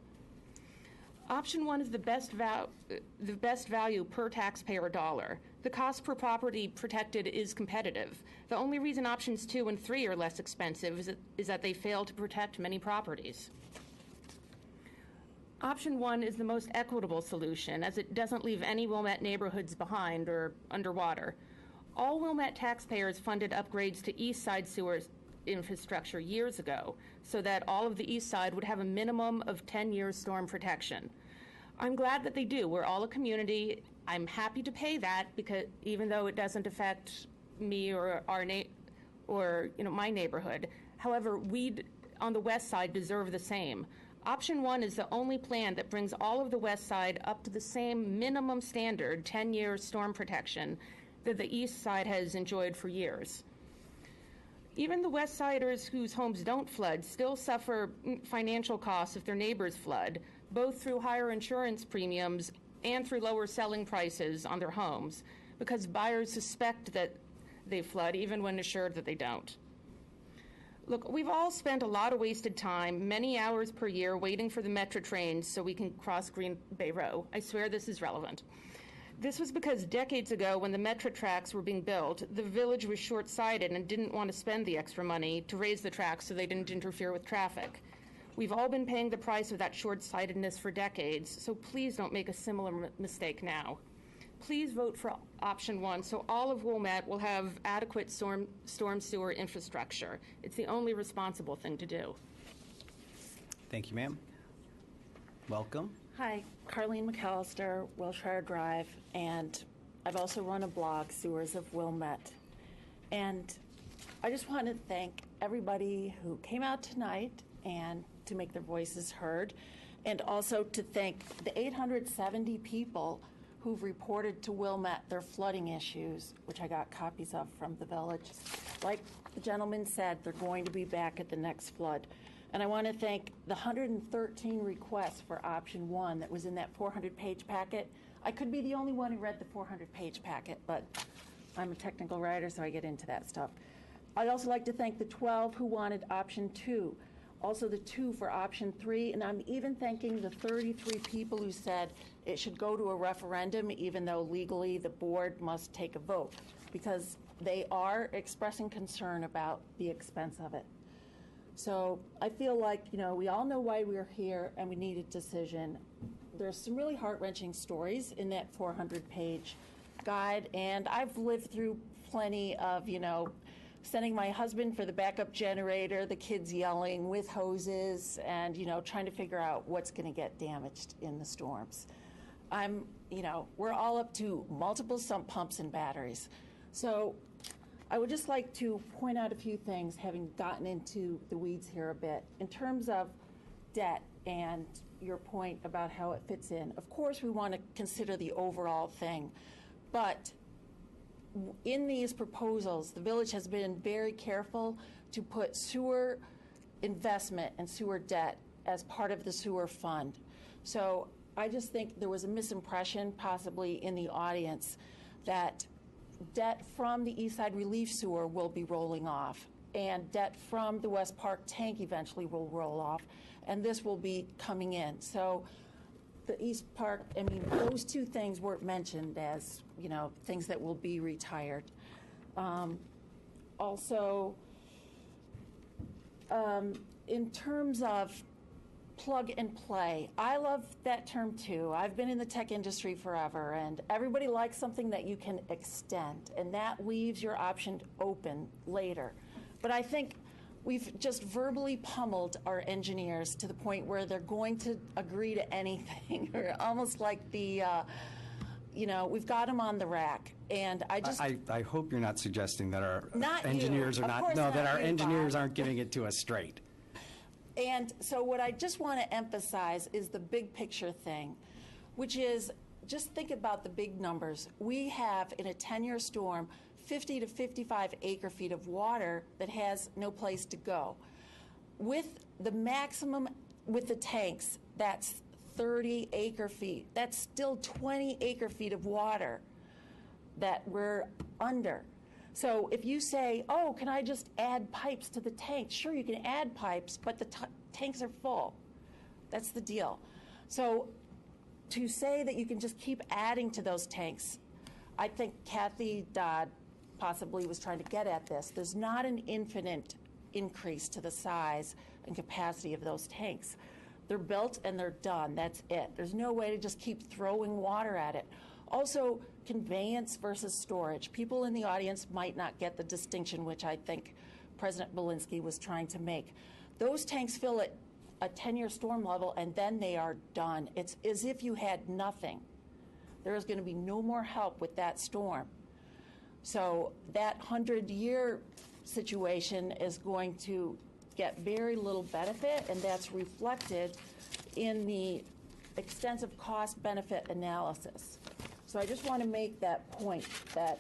S9: Option 1 is the best value per taxpayer dollar. The cost per property protected is competitive. The only reason options 2 and 3 are less expensive is that they fail to protect many properties. Option 1 is the most equitable solution, as it doesn't leave any Wilmette neighborhoods behind or underwater. All Wilmette taxpayers funded upgrades to East Side sewer infrastructure years ago, so that all of the East Side would have a minimum of 10 years storm protection. I'm glad that they do. We're all a community. I'm happy to pay that, because even though it doesn't affect me or my neighborhood. However, we on the west side deserve the same. Option 1 is the only plan that brings all of the west side up to the same minimum standard, 10-year storm protection, that the east side has enjoyed for years. Even the West Siders whose homes don't flood still suffer financial costs if their neighbors flood, both through higher insurance premiums and through lower selling prices on their homes, because buyers suspect that they flood even when assured that they don't. Look, we've all spent a lot of wasted time, many hours per year, waiting for the Metro trains so we can cross Green Bay Row. I swear this is relevant. This was because decades ago, when the Metro tracks were being built, the village was short-sighted and didn't want to spend the extra money to raise the tracks so they didn't interfere with traffic. We've all been paying the price of that short-sightedness for decades, so please don't make a similar mistake now. Please vote for option 1 so all of Wilmette will have adequate storm sewer infrastructure. It's the only responsible thing to do.
S4: Thank you, ma'am. Welcome.
S21: Hi, Carlene McAllister, Wilshire Drive, and I've also run a blog, Sewers of Wilmette. And I just want to thank everybody who came out tonight and to make their voices heard, and also to thank the 870 people who've reported to Wilmette their flooding issues, which I got copies of from the village. Like the gentleman said, they're going to be back at the next flood. And I want to thank the 113 requests for option 1 that was in that 400-page packet. I could be the only one who read the 400-page packet, but I'm a technical writer, so I get into that stuff. I'd also like to thank the 12 who wanted option 2, also the 2 for option 3, and I'm even thanking the 33 people who said it should go to a referendum, even though legally the board must take a vote, because they are expressing concern about the expense of it. So I feel like, we all know why we're here and we need a decision. There's some really heart-wrenching stories in that 400-page guide, and I've lived through plenty of, sending my husband for the backup generator, the kids yelling with hoses, and, trying to figure out what's going to get damaged in the storms. We're all up to multiple sump pumps and batteries. So
S10: I would just like to point out a few things, having gotten into the weeds here a bit. In terms of debt and your point about how it fits in, of course we want to consider the overall thing, but in these proposals, the village has been very careful to put sewer investment and sewer debt as part of the sewer fund. So I just think there was a misimpression possibly in the audience that debt from the East Side Relief Sewer will be rolling off, and debt from the West Park tank eventually will roll off, and this will be coming in. So the East Park, I mean, those two things weren't mentioned as, you know, things that will be retired. Also, in terms of plug and play, I love that term too. I've been in the tech industry forever, and everybody likes something that you can extend, and that leaves your option open later. But I think we've just verbally pummeled our engineers to the point where they're going to agree to anything, or almost like the, you know, we've got them on the rack. And I just...
S2: I hope you're not suggesting that our
S10: Not you.
S2: engineers are
S10: Of
S2: not,
S10: course
S2: no,
S10: not
S2: that our
S10: you,
S2: engineers
S10: Bob.
S2: aren't giving it to us straight.
S10: And so what I just want to emphasize is the big picture thing, which is just think about the big numbers. We have, in a 10-year storm, 50 to 55 acre feet of water that has no place to go. With the maximum, with the tanks, that's 30 acre feet. That's still 20 acre feet of water that we're under. So if you say, oh, can I just add pipes to the tank? Sure, you can add pipes, but the tanks are full. That's the deal. So to say that you can just keep adding to those tanks, I think Kathy Dodd possibly was trying to get at this. There's not an infinite increase to the size and capacity of those tanks. They're built and they're done. That's it. There's no way to just keep throwing water at it. Also, conveyance versus storage. People in the audience might not get the distinction, which I think President Belinsky was trying to make. Those tanks fill at a 10-year storm level, and then they are done. It's as if you had nothing. There is going to be no more help with that storm. So that 100-year situation is going to get very little benefit, and that's reflected in the extensive cost-benefit analysis. So I just want to make that point that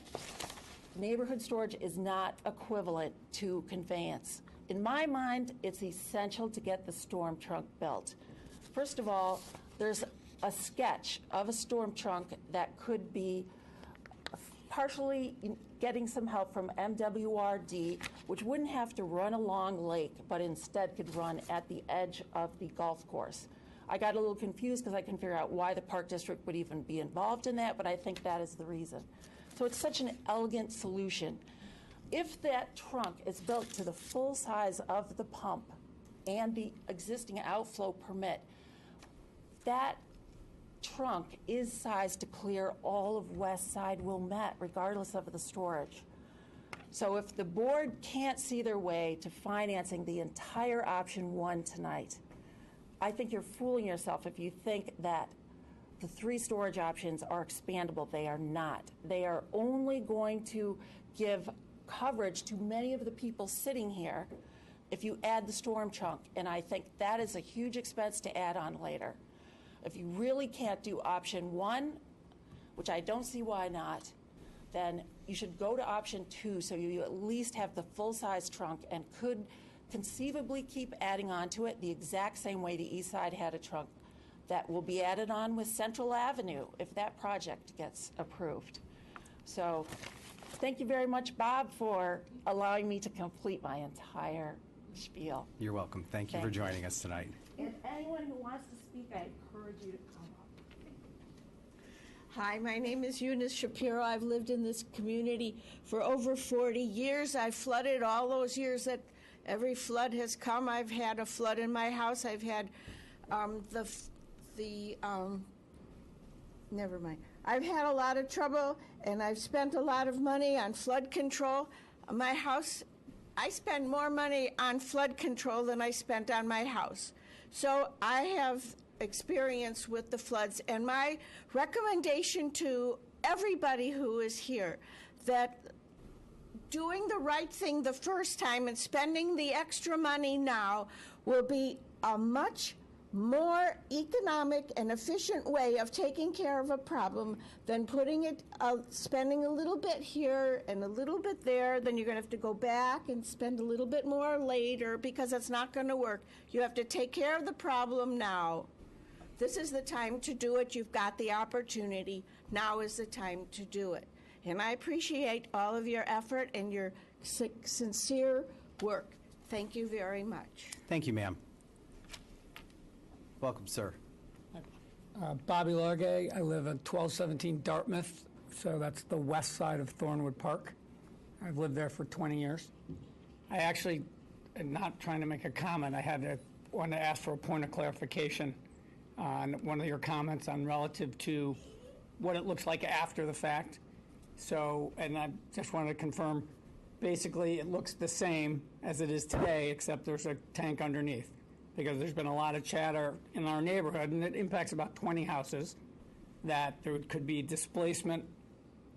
S10: neighborhood storage is not equivalent to conveyance. In my mind, it's essential to get the storm trunk built. First of all, there's a sketch of a storm trunk that could be partially getting some help from MWRD, which wouldn't have to run along lake, but instead could run at the edge of the golf course. I got a little confused because I couldn't figure out why the Park District would even be involved in that, but I think that is the reason. So it's such an elegant solution. If that trunk is built to the full size of the pump and the existing outflow permit, that trunk is sized to clear all of West Side Wilmette, regardless of the storage. So if the board can't see their way to financing the entire option one tonight, I think you're fooling yourself if you think that the three storage options are expandable. They are not. They are only going to give coverage to many of the people sitting here if you add the storm trunk, and I think that is a huge expense to add on later. If you really can't do option one, which I don't see why not, then you should go to option two so you at least have the full-size trunk and could conceivably keep adding on to it the exact same way the East Side had a trunk that will be added on with Central Avenue if that project gets approved. So thank you very much, Bob, for allowing me to complete my entire spiel.
S2: You're welcome. Thank you for joining us tonight.
S10: If anyone who wants to speak, I encourage you to come up.
S22: Hi, my name is Eunice Shapiro. I've lived in this community for over 40 years. I've flooded all those years that every flood has come. I've had a flood in my house. I've had never mind. I've had a lot of trouble, and I've spent a lot of money on flood control. My house, I spend more money on flood control than I spent on my house. So I have experience with the floods, and my recommendation to everybody who is here that doing the right thing the first time and spending the extra money now will be a much more economic and efficient way of taking care of a problem than spending a little bit here and a little bit there. Then you're going to have to go back and spend a little bit more later because it's not going to work. You have to take care of the problem now. This is the time to do it. You've got the opportunity. Now is the time to do it. And I appreciate all of your effort and your sincere work. Thank you very much.
S2: Thank you, ma'am. Welcome, sir.
S1: Bobby Largay. I live at 1217 Dartmouth, so that's the west side of Thornwood Park. I've lived there for 20 years. I actually am not trying to make a comment. wanted to ask for a point of clarification on one of your comments on relative to what it looks like after the fact. So, and I just wanted to confirm, basically it looks the same as it is today, except there's a tank underneath. Because there's been a lot of chatter in our neighborhood, and it impacts about 20 houses, that there could be displacement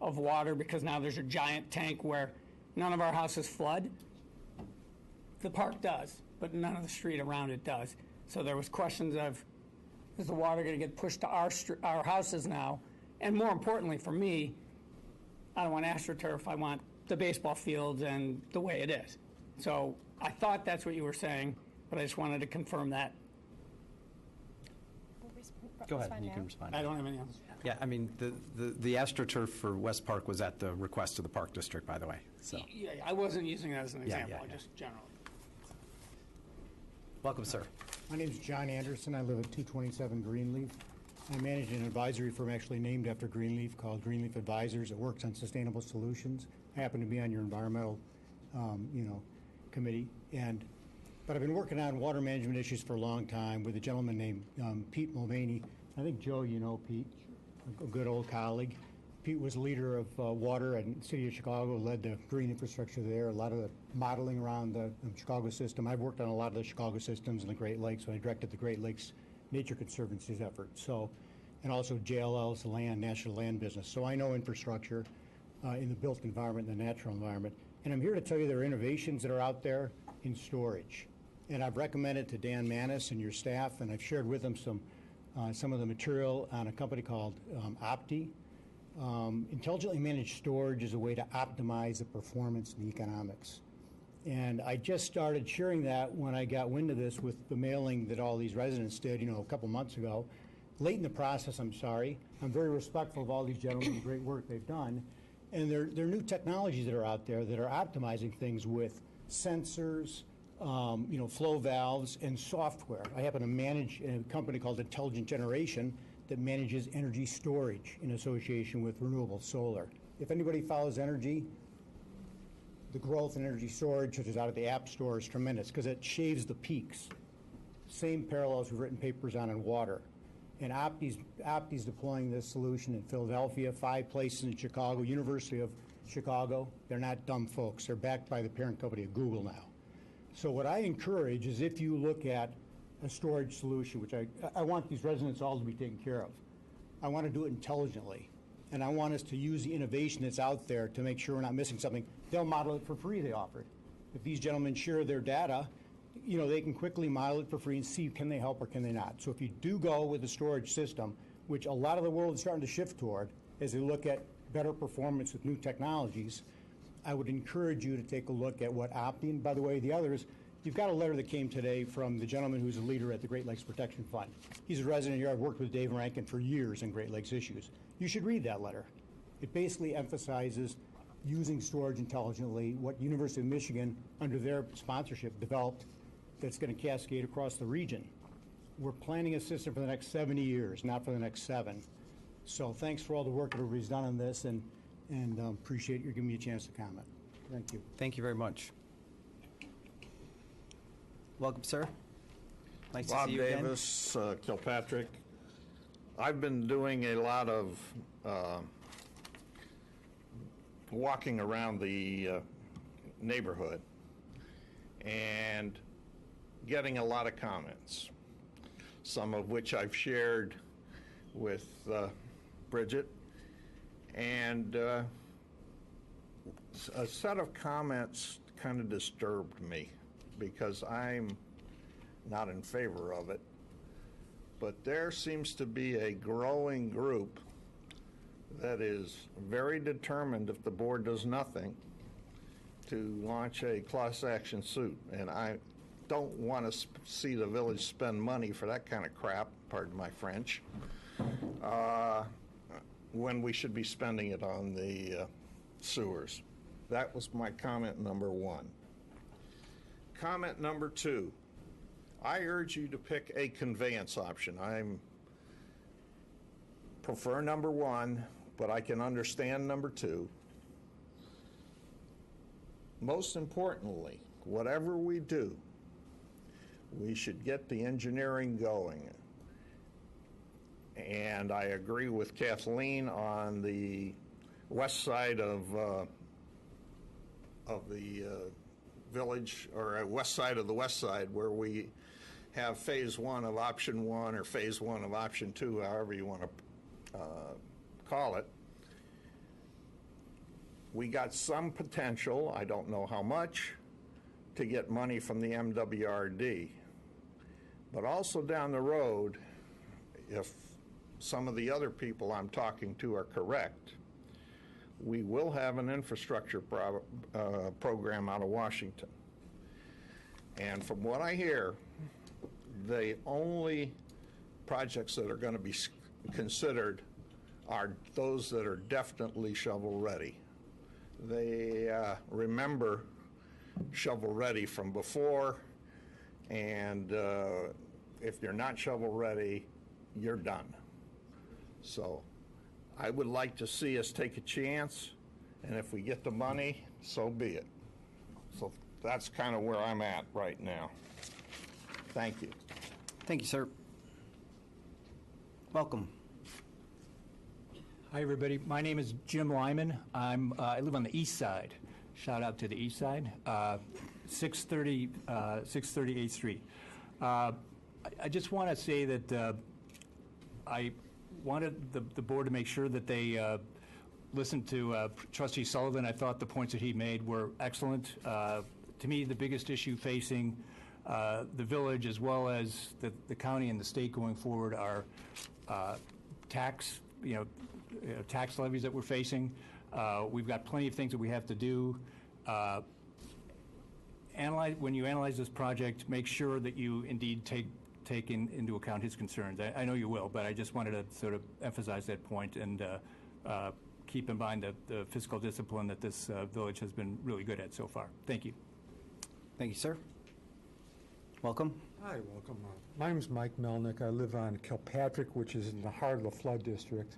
S1: of water because now there's a giant tank where none of our houses flood. The park does, but none of the street around it does. So there was questions of, is the water going to get pushed to our houses now? And more importantly for me, I don't want AstroTurf, I want the baseball fields and the way it is. So I thought that's what you were saying, but I just wanted to confirm that.
S4: Go ahead, you can respond.
S1: I don't have any else.
S4: Yeah, I mean, the AstroTurf for West Park was at the request of the Park District, by the way. So,
S1: Yeah, I wasn't using that as an
S4: Yeah,
S1: example,
S4: yeah.
S1: just generally.
S4: welcome, sir.
S6: My name is John Anderson. I live at 227 Greenleaf. I manage an advisory firm actually named after Greenleaf called Greenleaf Advisors. It works on sustainable solutions. I happen to be on your environmental, committee. But I've been working on water management issues for a long time with a gentleman named Pete Mulvaney. I think, Joe, you know Pete, a good old colleague. Pete was leader of water in the city of Chicago, led the green infrastructure there, a lot of the modeling around the Chicago system. I've worked on a lot of the Chicago systems in the Great Lakes when I directed the Great Lakes Nature Conservancy's effort. And also JLL's National Land Business. So I know infrastructure in the built environment and the natural environment. And I'm here to tell you there are innovations that are out there in storage. And I've recommended to Dan Manis and your staff, and I've shared with them some of the material on a company called Opti. Intelligently managed storage is a way to optimize the performance and the economics. And I just started sharing that when I got wind of this with the mailing that all these residents did, a couple months ago. Late in the process, I'm sorry. I'm very respectful of all these gentlemen, the great work they've done. And there are new technologies that are out there that are optimizing things with sensors, flow valves, and software. I happen to manage a company called Intelligent Generation that manages energy storage in association with renewable solar. If anybody follows energy, the growth in energy storage, which is out of the App Store, is tremendous because it shaves the peaks. Same parallels we've written papers on in water. And Opti's deploying this solution in Philadelphia, 5 places in Chicago, University of Chicago. They're not dumb folks. They're backed by the parent company of Google now. So what I encourage is if you look at a storage solution, which I want these residents all to be taken care of, I want to do it intelligently. And I want us to use the innovation that's out there to make sure we're not missing something. They'll model it for free, they offered. If these gentlemen share their data, they can quickly model it for free and see can they help or can they not. So if you do go with the storage system, which a lot of the world is starting to shift toward as they look at better performance with new technologies, I would encourage you to take a look at what Opti, and by the way, the others, you've got a letter that came today from the gentleman who's a leader at the Great Lakes Protection Fund. He's a resident here. I've worked with Dave Rankin for years in Great Lakes issues. You should read that letter. It basically emphasizes using storage intelligently, what University of Michigan, under their sponsorship, developed that's going to cascade across the region. We're planning a system for the next 70 years, not for the next 7. So thanks for all the work that everybody's done on this, and appreciate you giving me a chance to comment. Thank you.
S4: Thank you very much. Welcome, sir. Nice
S23: Bob
S4: to see you again.
S23: Davis, Kilpatrick. I've been doing a lot of walking around the neighborhood and getting a lot of comments, some of which I've shared with Bridget. And a set of comments kind of disturbed me because I'm not in favor of it. But there seems to be a growing group that is very determined, if the board does nothing, to launch a class action suit. And I don't want to see the village spend money for that kind of crap, pardon my French, when we should be spending it on the sewers. That was my comment number one. Comment number two, I urge you to pick a conveyance option. I prefer number one, but I can understand number two. Most importantly, whatever we do, we should get the engineering going. And I agree with Kathleen on the west side of the village, or west side of the west side, where we have phase one of option one or phase one of option two, however you want to call it. We got some potential, I don't know how much, to get money from the MWRD. But also down the road, if some of the other people I'm talking to are correct, we will have an infrastructure program out of Washington. And from what I hear, the only projects that are going to be considered are those that are definitely shovel-ready. They remember shovel-ready from before, and if you're not shovel-ready, you're done. So I would like to see us take a chance, and if we get the money, so be it. So that's kind of where I'm at right now. Thank you.
S4: Thank you, sir. Welcome.
S7: Hi, everybody. My name is Jim Lyman. I live on the east side. Shout out to the east side. 630 8th Street. I just want to say that I wanted the board to make sure that they listened to Trustee Sullivan. I thought the points that he made were excellent. To me, the biggest issue facing the village, as well as the county and the state going forward, are tax levies that we're facing. We've got plenty of things that we have to do. When you analyze this project, make sure that you indeed take into account his concerns. I know you will, but I just wanted to sort of emphasize that point and keep in mind the fiscal discipline that this village has been really good at so far. Thank you.
S4: Thank you, sir. Welcome.
S8: Hi, welcome. My name is Mike Melnick. I live on Kilpatrick, which is in the heart of the flood district.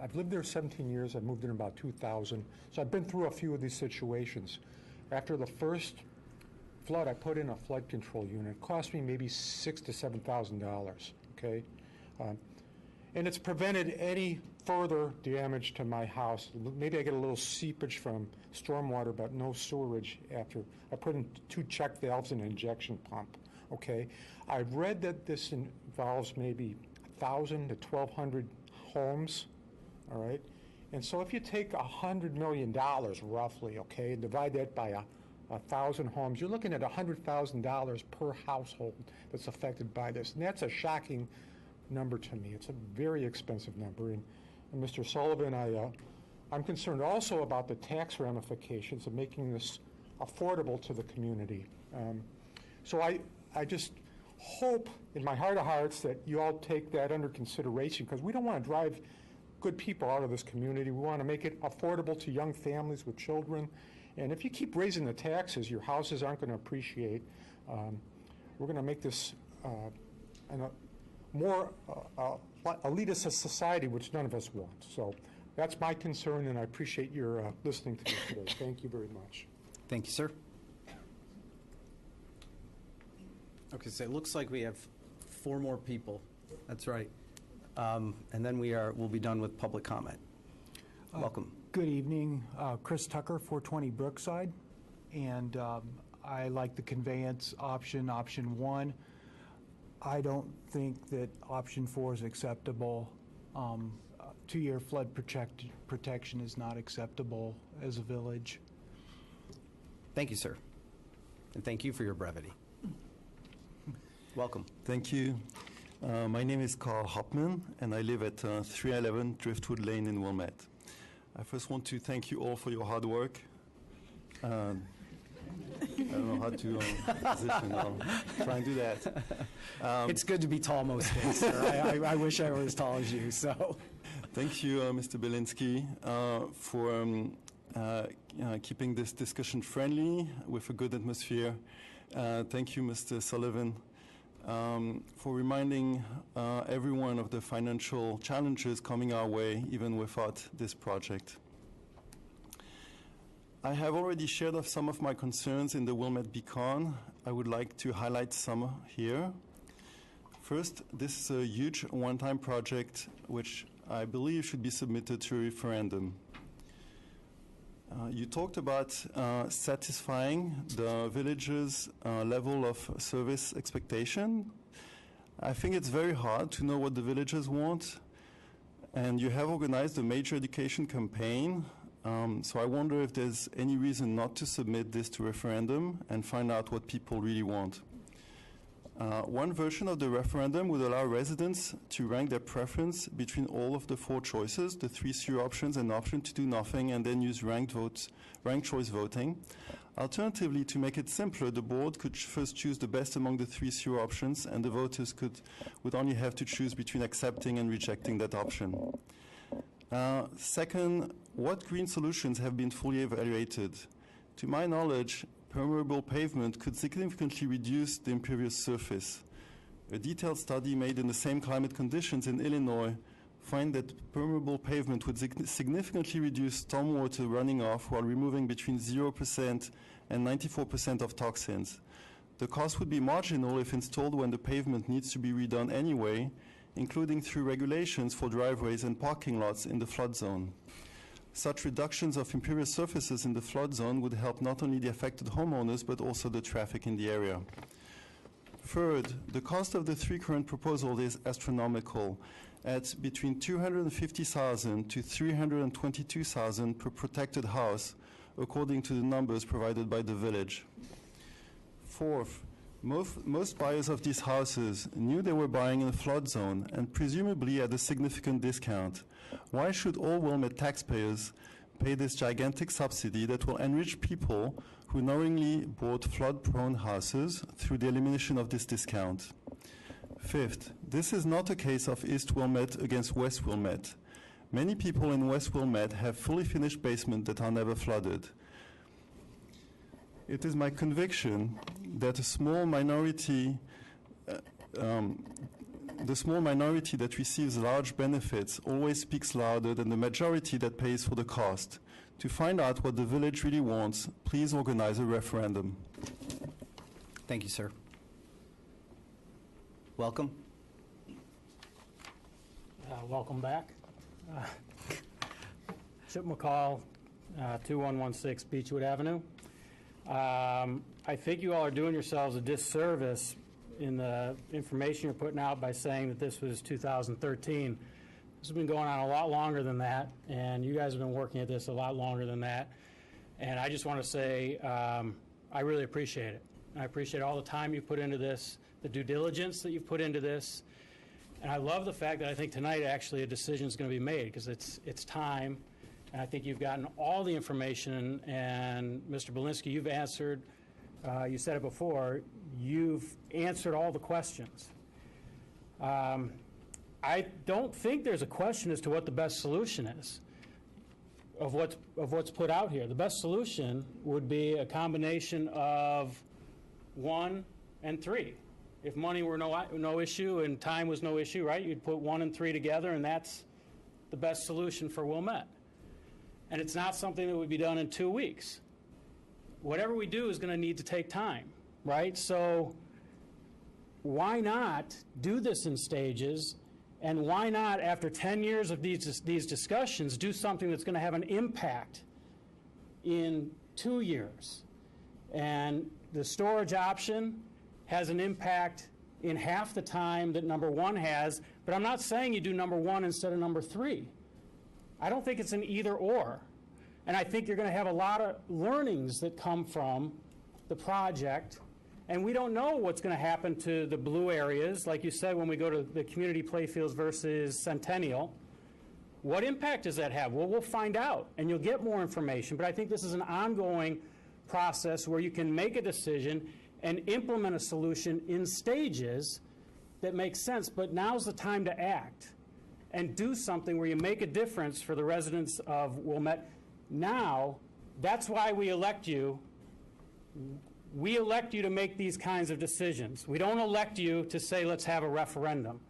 S8: I've lived there 17 years. I moved in about 2000. So I've been through a few of these situations. After the first flood, I put in a flood control unit. It cost me maybe $6,000 to $7,000, okay? And it's prevented any further damage to my house. Maybe I get a little seepage from stormwater, but no sewerage after. I put in 2 check valves and an injection pump, okay? I've read that this involves maybe 1,000 to 1,200 homes, all right? And so if you take $100 million roughly, okay, and divide that by 1,000 homes, you're looking at $100,000 per household that's affected by this. And that's a shocking number to me. It's a very expensive number. And Mr. Sullivan, I'm concerned also about the tax ramifications of making this affordable to the community. So I just hope in my heart of hearts that you all take that under consideration, because we don't want to drive good people out of this community. We want to make it affordable to young families with children. And if you keep raising the taxes, your houses aren't going to appreciate. We're going to make this more elitist a society, which none of us want. So that's my concern, and I appreciate your listening to me today. Thank you very much.
S4: Thank you, sir. Okay, so it looks like we have 4 more people. That's right. And then we'll be done with public comment. Welcome.
S12: Good evening. Chris Tucker, 420 Brookside. And I like the conveyance option 1. I don't think that option 4 is acceptable. 2-year flood protection is not acceptable as a village.
S2: Thank you, sir. And thank you for your brevity. Welcome.
S5: Thank you. My name is Carl Hopman, and I live at 311 Driftwood Lane in Wilmette. I first want to thank you all for your hard work. I don't know how to position. I'll try and do that.
S2: It's good to be tall most days, sir. I wish I were as tall as you, so.
S5: Thank you, Mr. Belinsky, for keeping this discussion friendly with a good atmosphere. Thank you, Mr. Sullivan, for reminding everyone of the financial challenges coming our way, even without this project. I have already shared of some of my concerns in the Wilmette Beacon. I would like to highlight some here. First, this is a huge one-time project which I believe should be submitted to a referendum. You talked about satisfying the village's level of service expectation. I think it's very hard to know what the villagers want, and you have organized a major education campaign, so I wonder if there's any reason not to submit this to referendum and find out what people really want. One version of the referendum would allow residents to rank their preference between all of the 4 choices, the 3 sewer options, and the option to do nothing, and then use ranked choice voting. Alternatively, to make it simpler, the board could first choose the best among the 3 sewer options, and the voters would only have to choose between accepting and rejecting that option. Second, what green solutions have been fully evaluated? To my knowledge, permeable pavement could significantly reduce the impervious surface. A detailed study made in the same climate conditions in Illinois find that permeable pavement would significantly reduce stormwater running off while removing between 0% and 94% of toxins. The cost would be marginal if installed when the pavement needs to be redone anyway, including through regulations for driveways and parking lots in the flood zone. Such reductions of impervious surfaces in the flood zone would help not only the affected homeowners, but also the traffic in the area. Third, the cost of the 3 current proposals is astronomical, at between $250,000 to $322,000 per protected house, according to the numbers provided by the village. Fourth, most buyers of these houses knew they were buying in a flood zone and presumably at a significant discount. Why should all Wilmette taxpayers pay this gigantic subsidy that will enrich people who knowingly bought flood-prone houses through the elimination of this discount? Fifth, this is not a case of East Wilmette against West Wilmette. Many people in West Wilmette have fully finished basements that are never flooded. It is my conviction that a small minority the small minority that receives large benefits always speaks louder than the majority that pays for the cost. To find out what the village really wants, please organize a referendum.
S2: Thank you, sir. Welcome.
S11: Welcome back. Chip McCall, 2116 Beechwood Avenue. I think you all are doing yourselves a disservice in the information you're putting out by saying that this was 2013. This has been going on a lot longer than that, and you guys have been working at this a lot longer than that. And I just want to say I really appreciate it. I appreciate all the time you put into this, the due diligence that you've put into this. And I love the fact that I think tonight actually a decision is going to be made, because it's time. And I think you've gotten all the information. And Mr. Belinsky, you've answered, you said it before, you've answered all the questions. I don't think there's a question as to what the best solution is of what's put out here. The best solution would be a combination of 1 and 3. If money were no issue and time was no issue, right, you'd put 1 and 3 together, and that's the best solution for Wilmette. And it's not something that would be done in 2 weeks. Whatever we do is going to need to take time, right? So why not do this in stages, and why not, after 10 years of these discussions, do something that's going to have an impact in 2 years? And the storage option has an impact in half the time that number 1 has, but I'm not saying you do number 1 instead of number 3. I don't think it's an either or. And I think you're going to have a lot of learnings that come from the project. And we don't know what's going to happen to the blue areas, like you said, when we go to the community playfields versus Centennial. What impact does that have? Well, we'll find out, and you'll get more information. But I think this is an ongoing process where you can make a decision and implement a solution in stages that makes sense. But now's the time to act and do something where you make a difference for the residents of Wilmette. Now, that's why we elect you. We elect you to make these kinds of decisions. We don't elect you to say, let's have a referendum.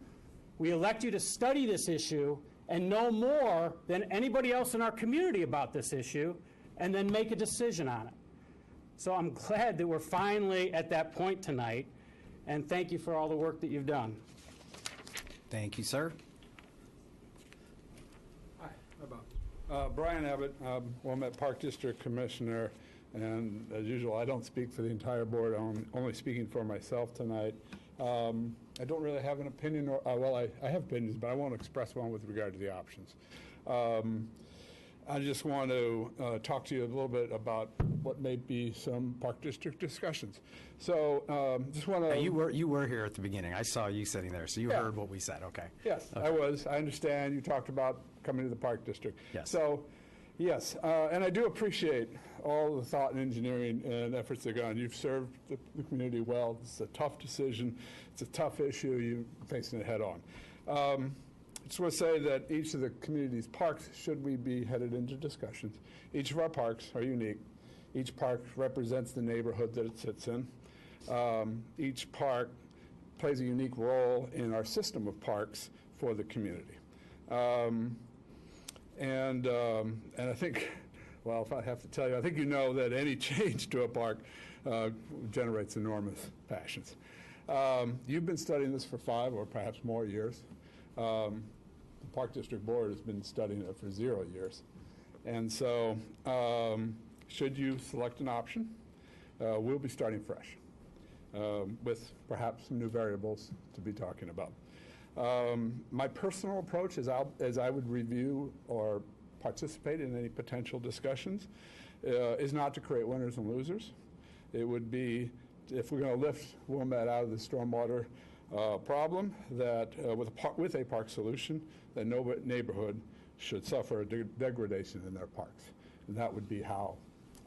S11: We elect you to study this issue and know more than anybody else in our community about this issue, and then make a decision on it. So I'm glad that we're finally at that point tonight, and thank you for all the work that you've done.
S2: Thank you, sir.
S13: Hi, Bob. Brian Abbott, Wilmette Park District Commissioner, and as usual, I don't speak for the entire board. I'm only speaking for myself tonight. I don't really have an opinion, or, well, I have opinions, but I won't express one with regard to the options. I just want to talk to you a little bit about what may be some Park District discussions. So just want to...
S2: You were here at the beginning. I saw you sitting there, so you heard what we said. Okay.
S13: Yes,
S2: okay.
S13: I was. I understand. You talked about coming to the Park District.
S2: Yes.
S13: So, yes, and I do appreciate all the thought and engineering and efforts that go on. You've served the community well. It's a tough decision. It's a tough issue. You're facing it head on. I just want to say that each of the community's parks, should we be headed into discussions, each of our parks are unique. Each park represents the neighborhood that it sits in. Each park plays a unique role in our system of parks for the community. And I think, well, if I have to tell you, I think you know that any change to a park generates enormous passions. You've been studying this for 5 or perhaps more years. The Park District Board has been studying it for 0 years. And so should you select an option, we'll be starting fresh with perhaps some new variables to be talking about. My personal approach is as I would review or participate in any potential discussions is not to create winners and losers. It would be, if we're going to lift Wilmette out of the stormwater problem, that with a park solution, that no neighborhood should suffer a degradation in their parks. And that would be how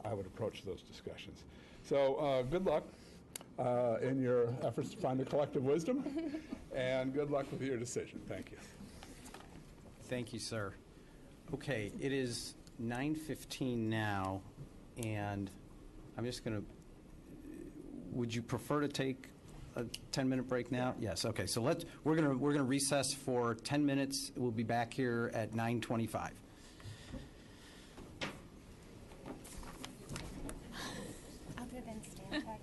S13: I would approach those discussions. So good luck in your efforts to find a collective wisdom, and good luck with your decision. Thank you.
S2: Thank you, sir. Okay, it is 9:15 now, and I'm just going to, would you prefer to take a 10-minute break now? Yes, okay, so we're going to recess for 10 minutes. We'll be back here at 9:25.
S21: Other than stand back.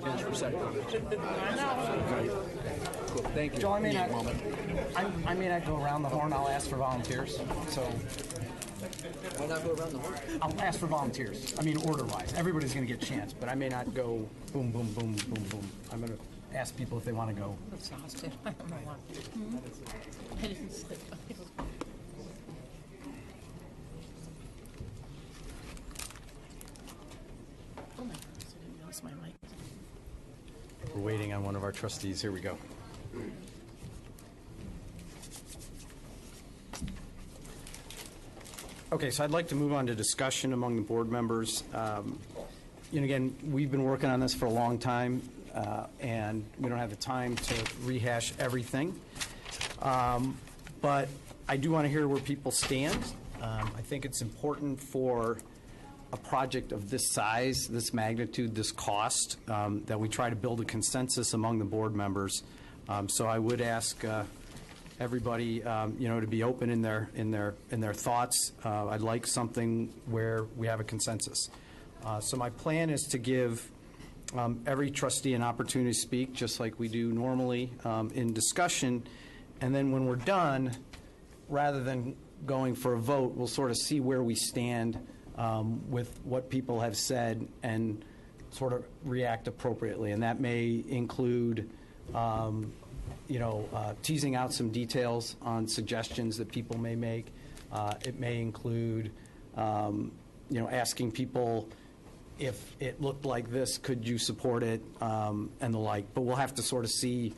S14: Just for a second. Cool. Thank you.
S2: Joe, I may not go around the horn. I'll ask for volunteers. So
S14: Why not go around the horn?
S2: I'll ask for volunteers. I mean, order-wise. Everybody's going to get a chance, but I may not go boom, boom, boom, boom, boom. I'm going to ask people if they want to go.
S15: Exhausted. I don't know why. I didn't sleep. Oh my goodness, I didn't notice my mic.
S2: We're waiting on one of our trustees. Here we go. Okay, so I'd like to move on to discussion among the board members. Again, we've been working on this for a long time, and we don't have the time to rehash everything. But I do want to hear where people stand. I think it's important for a project of this size, this magnitude, this cost, that we try to build a consensus among the board members. So I would ask everybody, to be open in their thoughts. I'd like something where we have a consensus. So my plan is to give every trustee an opportunity to speak, just like we do normally in discussion. And then when we're done, rather than going for a vote, we'll sort of see where we stand with what people have said and sort of react appropriately. And that may include teasing out some details on suggestions that people may make. It may include, asking people, if it looked like this, could you support it, and the like. But we'll have to sort of see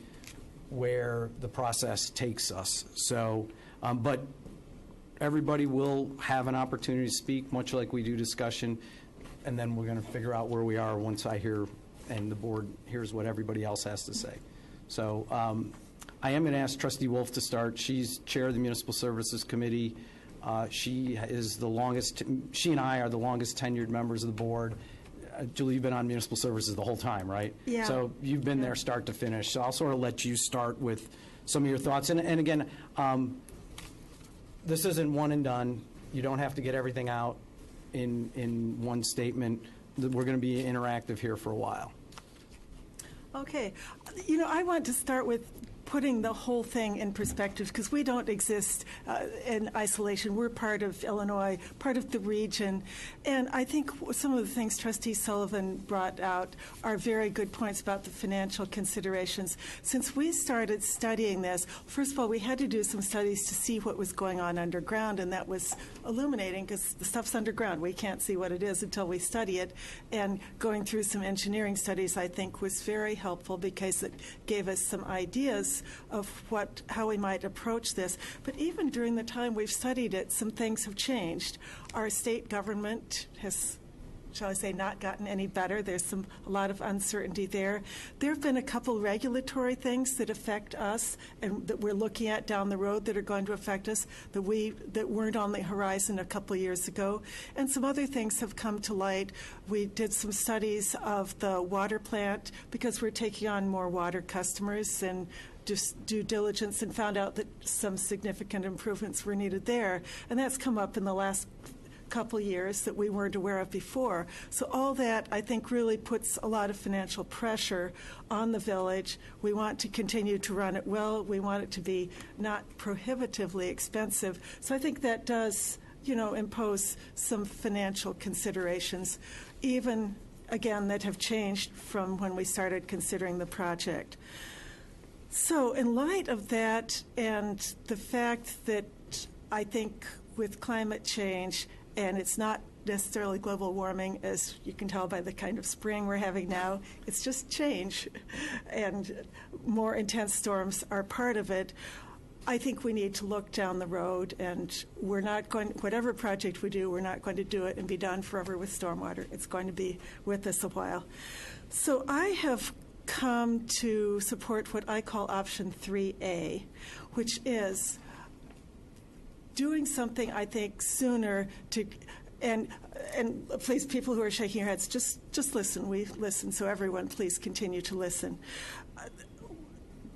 S2: where the process takes us. So, but everybody will have an opportunity to speak, much like we do discussion, and then we're going to figure out where we are once I hear and the board hears what everybody else has to say. So I am going to ask Trustee Wolf to start. She's chair of the Municipal Services Committee. She is the longest, she and I are the longest tenured members of the board. Julie, you've been on municipal services the whole time, right?
S22: Yeah.
S2: So you've been there start to finish. So I'll sort of let you start with some of your thoughts. And again, this isn't one and done. You don't have to get everything out in one statement. We're going to be interactive here for a while.
S22: Okay. I want to start with putting the whole thing in perspective, because we don't exist in isolation. We're part of Illinois, part of the region. And I think some of the things Trustee Sullivan brought out are very good points about the financial considerations. Since we started studying this, first of all, we had to do some studies to see what was going on underground, and that was illuminating because the stuff's underground. We can't see what it is until we study it. And going through some engineering studies, I think, was very helpful because it gave us some ideas of how we might approach this. But even during the time we've studied it, some things have changed. Our state government has, shall I say, not gotten any better. There's a lot of uncertainty there. There have been a couple regulatory things that affect us and that we're looking at down the road that are going to affect us that weren't on the horizon a couple years ago. And some other things have come to light. We did some studies of the water plant because we're taking on more water customers and just due diligence, and found out that some significant improvements were needed there. And that's come up in the last couple years that we weren't aware of before. So all that, I think, really puts a lot of financial pressure on the village. We want to continue to run it well. We want it to be not prohibitively expensive. So I think that does, impose some financial considerations, even, again, that have changed from when we started considering the project. So in light of that and the fact that I think with climate change, and it's not necessarily global warming, as you can tell by the kind of spring we're having now, it's just change, and more intense storms are part of it. I think we need to look down the road, and we're not going, whatever project we do, we're not going to do it and be done forever with stormwater. It's going to be with us a while. So I have come to support what I call option 3A, which is doing something, I think, sooner to, and please, people who are shaking your heads, just listen. We listen, so everyone, please continue to listen.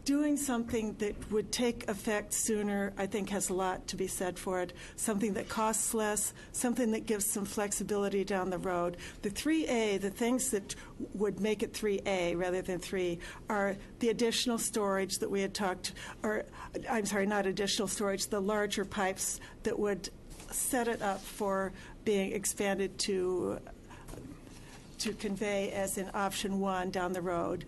S16: doing something that would take effect sooner, I think, has a lot to be said for it. Something that costs less, something that gives some flexibility down the road. The 3A, the things that would make it 3A rather than 3, are the additional storage that we had talked, or I'm sorry, not additional storage, the larger pipes that would set it up for being expanded to convey as in option 1 down the road,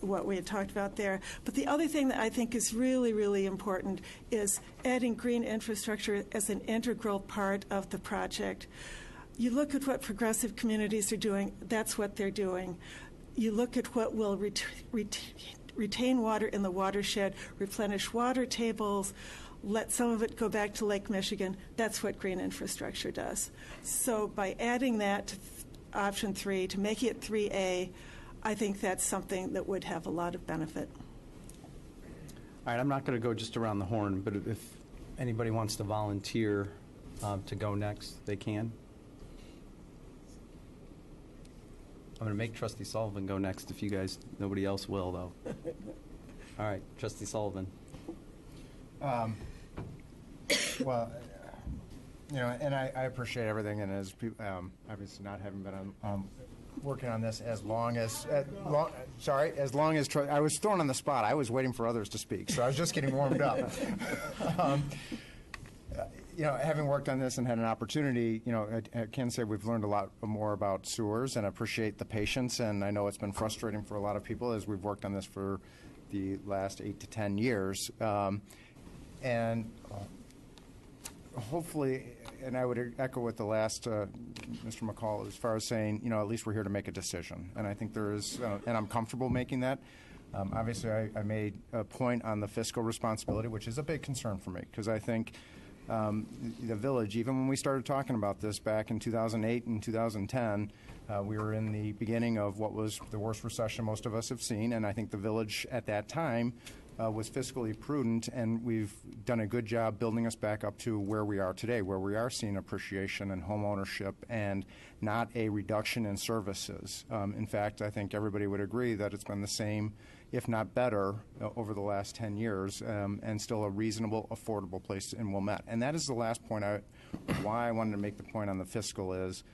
S16: what we had talked about there. But the other thing that I think is really, really important is adding green infrastructure as an integral part of the project. You look at what progressive communities are doing, that's what they're doing. You look at what will retain water in the watershed, replenish water tables, let some of it go back to Lake Michigan. That's what green infrastructure does. So by adding that to option 3, to make it 3A, I think that's something that would have a lot of benefit.
S4: All right, I'm not going to go just around the horn, but if anybody wants to volunteer to go next, they can. I'm going to make Trustee Sullivan go next if you guys, nobody else will, though. All right, Trustee Sullivan.
S17: Well, you know, and I appreciate everything, and as people, obviously not having been on, working on this as long as, I was thrown on the spot. I was waiting for others to speak, so I was just getting warmed up. You know, having worked on this and had an opportunity, you know, I can say we've learned a lot more about sewers, and I appreciate the patience, and I know it's been frustrating for a lot of people as we've worked on this for the last 8 to 10 years. And hopefully, and I would echo what the last Mr. McCall, as far as saying, you know, at least we're here to make a decision. And I think there is, and I'm comfortable making that. Obviously, I made a point on the fiscal responsibility, which is a big concern for me, because I think the village, even when we started talking about this back in 2008 and 2010, we were in the beginning of what was the worst recession most of us have seen, and I think the village at that time was fiscally prudent, and we've done a good job building us back up to where we are today, where we are seeing appreciation in home ownership and not a reduction in services. In fact, I think everybody would agree that it's been the same, if not better, over the last 10 years, and still a reasonable, affordable place in Wilmette. And that is the last point, why I wanted to make the point on the fiscal is,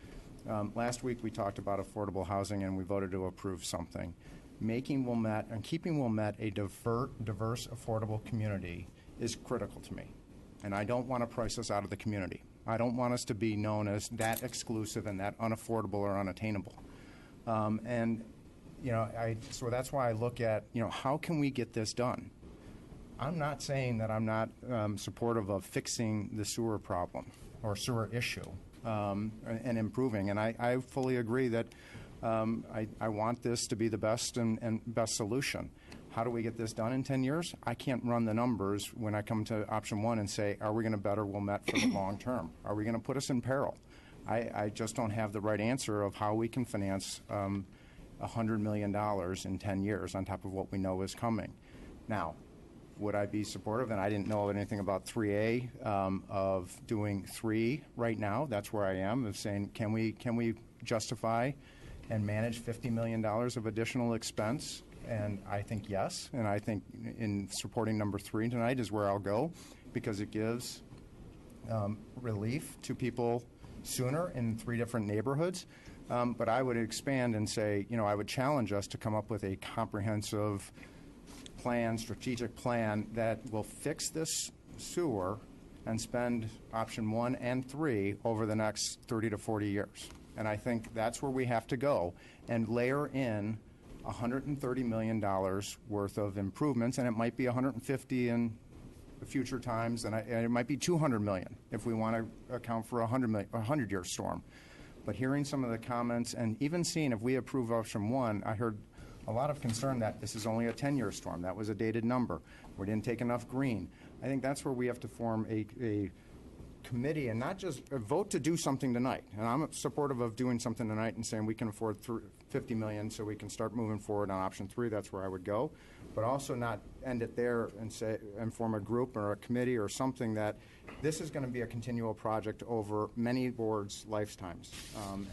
S17: last week we talked about affordable housing and we voted to approve something. Making Wilmette and keeping Wilmette a diverse, affordable community is critical to me. And I don't want to price us out of the community. I don't want us to be known as that exclusive and that unaffordable or unattainable. And, you know, so that's why I look at, you know, how can we get this done? I'm not saying that I'm not supportive of fixing the sewer problem or sewer issue and improving. And I fully agree that I want this to be the best and best solution. How do we get this done in 10 years? I can't run the numbers when I come to option 1 and say, are we going to better Wilmette for the long term? Are we going to put us in peril? I just don't have the right answer of how we can finance $100 million in 10 years on top of what we know is coming. Now, would I be supportive? And I didn't know anything about 3A of doing 3 right now. That's where I am, of saying, can we justify and manage $50 million of additional expense? And I think yes. And I think in supporting number 3 tonight is where I'll go, because it gives relief to people sooner in 3 different neighborhoods. But I would expand and say, you know, I would challenge us to come up with a comprehensive plan, strategic plan that will fix this sewer and spend option 1 and 3 over the next 30 to 40 years. And I think that's where we have to go and layer in $130 million worth of improvements, and it might be 150 in the future times, and it might be 200 million if we want to account for a 100-year storm. But hearing some of the comments and even seeing if we approve option 1, I heard a lot of concern that this is only a 10-year storm. That was a dated number. We didn't take enough green. I think that's where we have to form a committee and not just vote to do something tonight. And I'm supportive of doing something tonight and saying we can afford $50 million so we can start moving forward on option 3. That's where I would go. But also not end it there and form a group or a committee or something that this is going to be a continual project over many boards' lifetimes.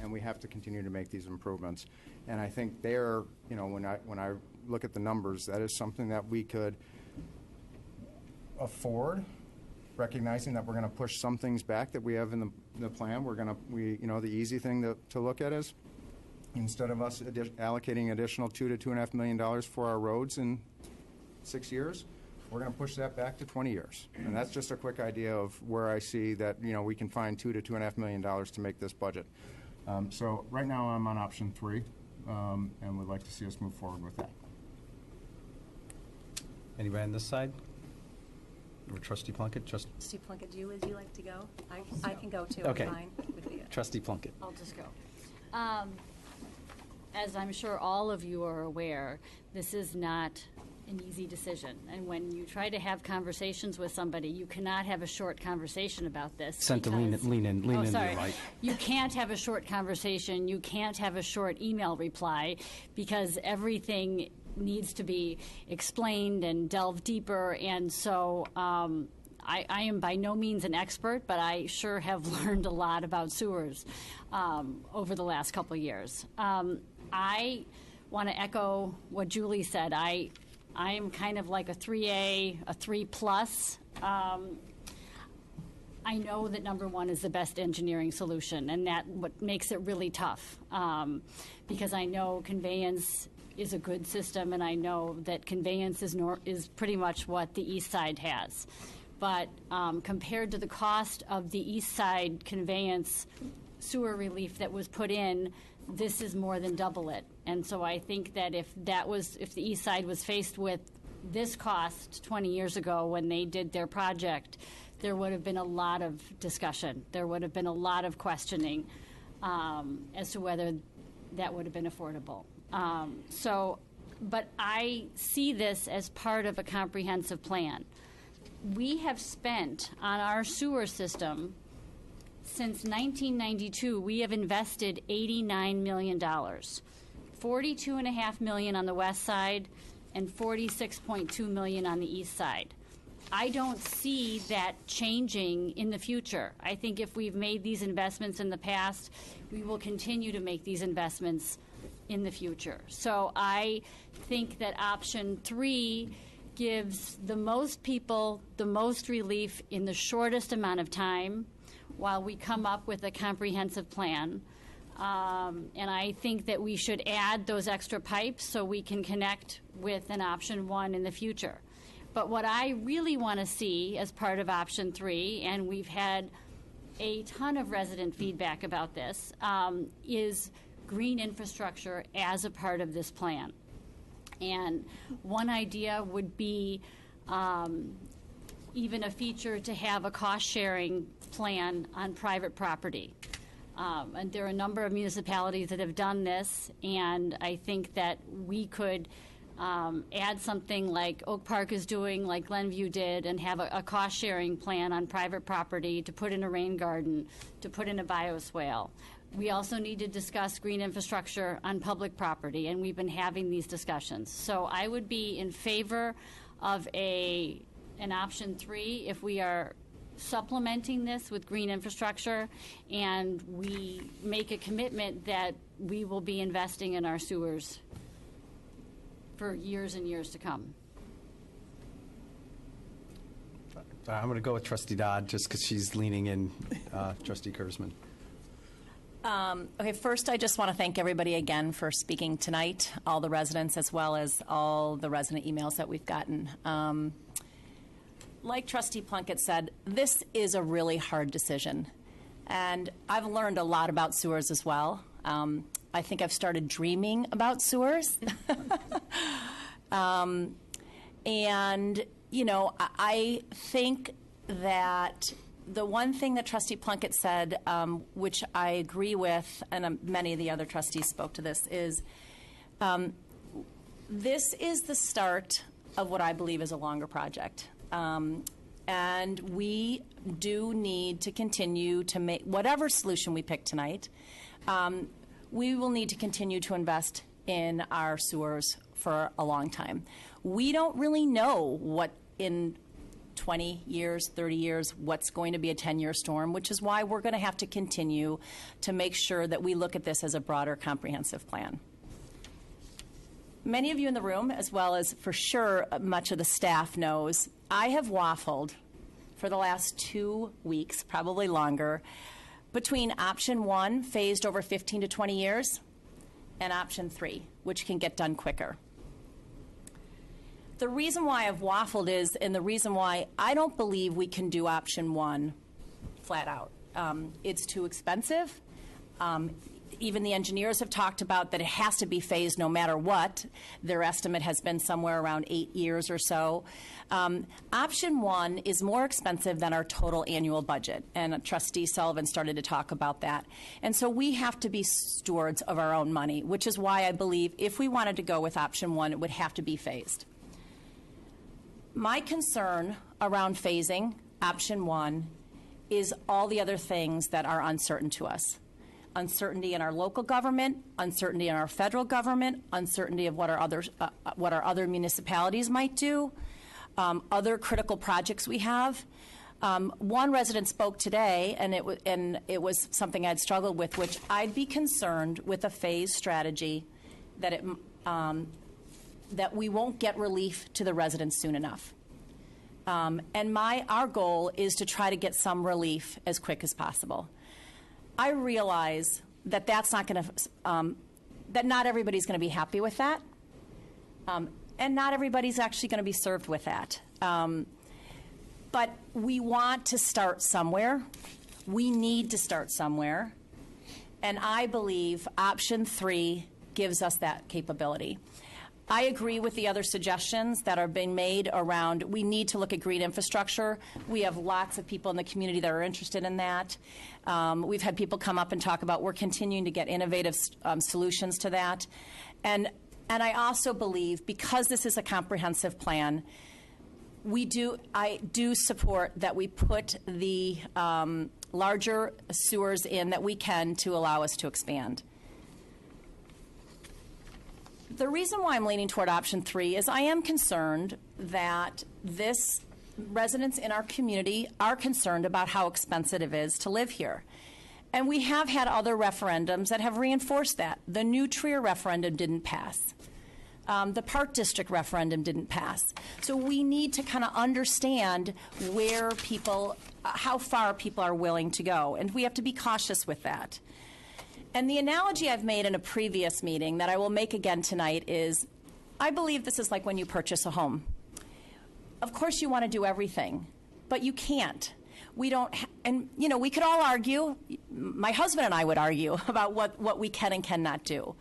S17: And we have to continue to make these improvements. And I think when I look at the numbers, that is something that we could afford, recognizing that we're going to push some things back that we have in the plan. The easy thing to look at is, instead of us allocating additional $2 to $2.5 million for our roads in 6 years, we're going to push that back to 20 years. And that's just a quick idea of where I see that we can find $2 to $2.5 million to make this budget. So right now I'm on option 3, and would like to see us move forward with that.
S4: Anybody on this side? Or Trustee Plunkett?
S21: Trustee Plunkett, would you like to go? I can go too.
S4: Okay.
S21: I'm fine with you.
S4: Trustee Plunkett.
S15: I'll just go. As I'm sure all of you are aware, this is not an easy decision. And when you try to have conversations with somebody, you cannot have a short conversation about this.
S4: Sent to lean in
S15: sorry.
S4: there, right?
S15: You can't have a short conversation. You can't have a short email reply because everything needs to be explained and delve deeper. And so I am by no means an expert, but I sure have learned a lot about sewers over the last couple of years. I want to echo what Julie said. I am kind of like a 3A, a 3+. I know that number one is the best engineering solution, and that what makes it really tough because I know conveyance is a good system, and I know that conveyance is pretty much what the east side has. But compared to the cost of the east side conveyance sewer relief that was put in, this is more than double it. And so I think that if the east side was faced with this cost 20 years ago when they did their project, there would have been a lot of discussion. There would have been a lot of questioning as to whether that would have been affordable. But I see this as part of a comprehensive plan. We have spent on our sewer system since 1992, we have invested $89 million, $42.5 million on the west side and $46.2 million on the east side. I don't see that changing in the future. I think if we've made these investments in the past, we will continue to make these investments in the future. So I think that option 3 gives the most people the most relief in the shortest amount of time while we come up with a comprehensive plan. And I think that we should add those extra pipes so we can connect with an option 1 in the future. But what I really want to see as part of option 3, and we've had a ton of resident feedback about this, is green infrastructure as a part of this plan. And one idea would be even a feature to have a cost-sharing plan on private property. And there are a number of municipalities that have done this, and I think that we could add something like Oak Park is doing, like Glenview did, and have a cost-sharing plan on private property to put in a rain garden, to put in a bioswale. We also need to discuss green infrastructure on public property, and we've been having these discussions. So I would be in favor of an option 3 if we are supplementing this with green infrastructure and we make a commitment that we will be investing in our sewers for years and years to come.
S4: I'm going to go with Trustee Dodd just because she's leaning in. Trustee Kurzman.
S18: Okay, first I just want to thank everybody again for speaking tonight, all the residents as well as all the resident emails that we've gotten. Like Trustee Plunkett said, this is a really hard decision. And I've learned a lot about sewers as well. I think I've started dreaming about sewers. And, you know, I think that the one thing that Trustee Plunkett said, which I agree with, and many of the other trustees spoke to this, is this is the start of what I believe is a longer project. And we do need to continue to make, whatever solution we pick tonight, we will need to continue to invest in our sewers for a long time. We don't really know what in 20 years, 30 years, what's going to be a 10-year storm, which is why we're going to have to continue to make sure that we look at this as a broader, comprehensive plan. Many of you in the room, as well as for sure much of the staff knows, I have waffled for the last 2 weeks, probably longer, between option 1, phased over 15 to 20 years, and option 3, which can get done quicker. The reason why I've waffled is, and the reason why I don't believe we can do option 1 flat out. It's too expensive. Even the engineers have talked about that it has to be phased no matter what. Their estimate has been somewhere around 8 years or so. Option 1 is more expensive than our total annual budget, and Trustee Sullivan started to talk about that. And so we have to be stewards of our own money, which is why I believe if we wanted to go with option 1, it would have to be phased. My concern around phasing option 1 is all the other things that are uncertain to us. Uncertainty in our local government, uncertainty in our federal government, uncertainty of what our other municipalities might do, other critical projects we have. One resident spoke today, and it was something I'd struggled with, which I'd be concerned with a phase strategy that that we won't get relief to the residents soon enough. And our goal is to try to get some relief as quick as possible. I realize that that's not going to, that not everybody's going to be happy with that, and not everybody's actually going to be served with that. But we want to start somewhere. We need to start somewhere. And I believe option 3 gives us that capability. I agree with the other suggestions that are being made around we need to look at green infrastructure. We have lots of people in the community that are interested in that. We've had people come up and talk about we're continuing to get innovative solutions to that. And I also believe because this is a comprehensive plan, I do support that we put the larger sewers in that we can to allow us to expand. The reason why I'm leaning toward option 3 is I am concerned that residents in our community are concerned about how expensive it is to live here. And we have had other referendums that have reinforced that. The New Trier referendum didn't pass. The Park District referendum didn't pass. So we need to kind of understand how far people are willing to go. And we have to be cautious with that. And the analogy I've made in a previous meeting that I will make again tonight is I believe this is like when you purchase a home. Of course you want to do everything, but you can't. We don't, and we could all argue, my husband and I would argue about what we can and cannot do.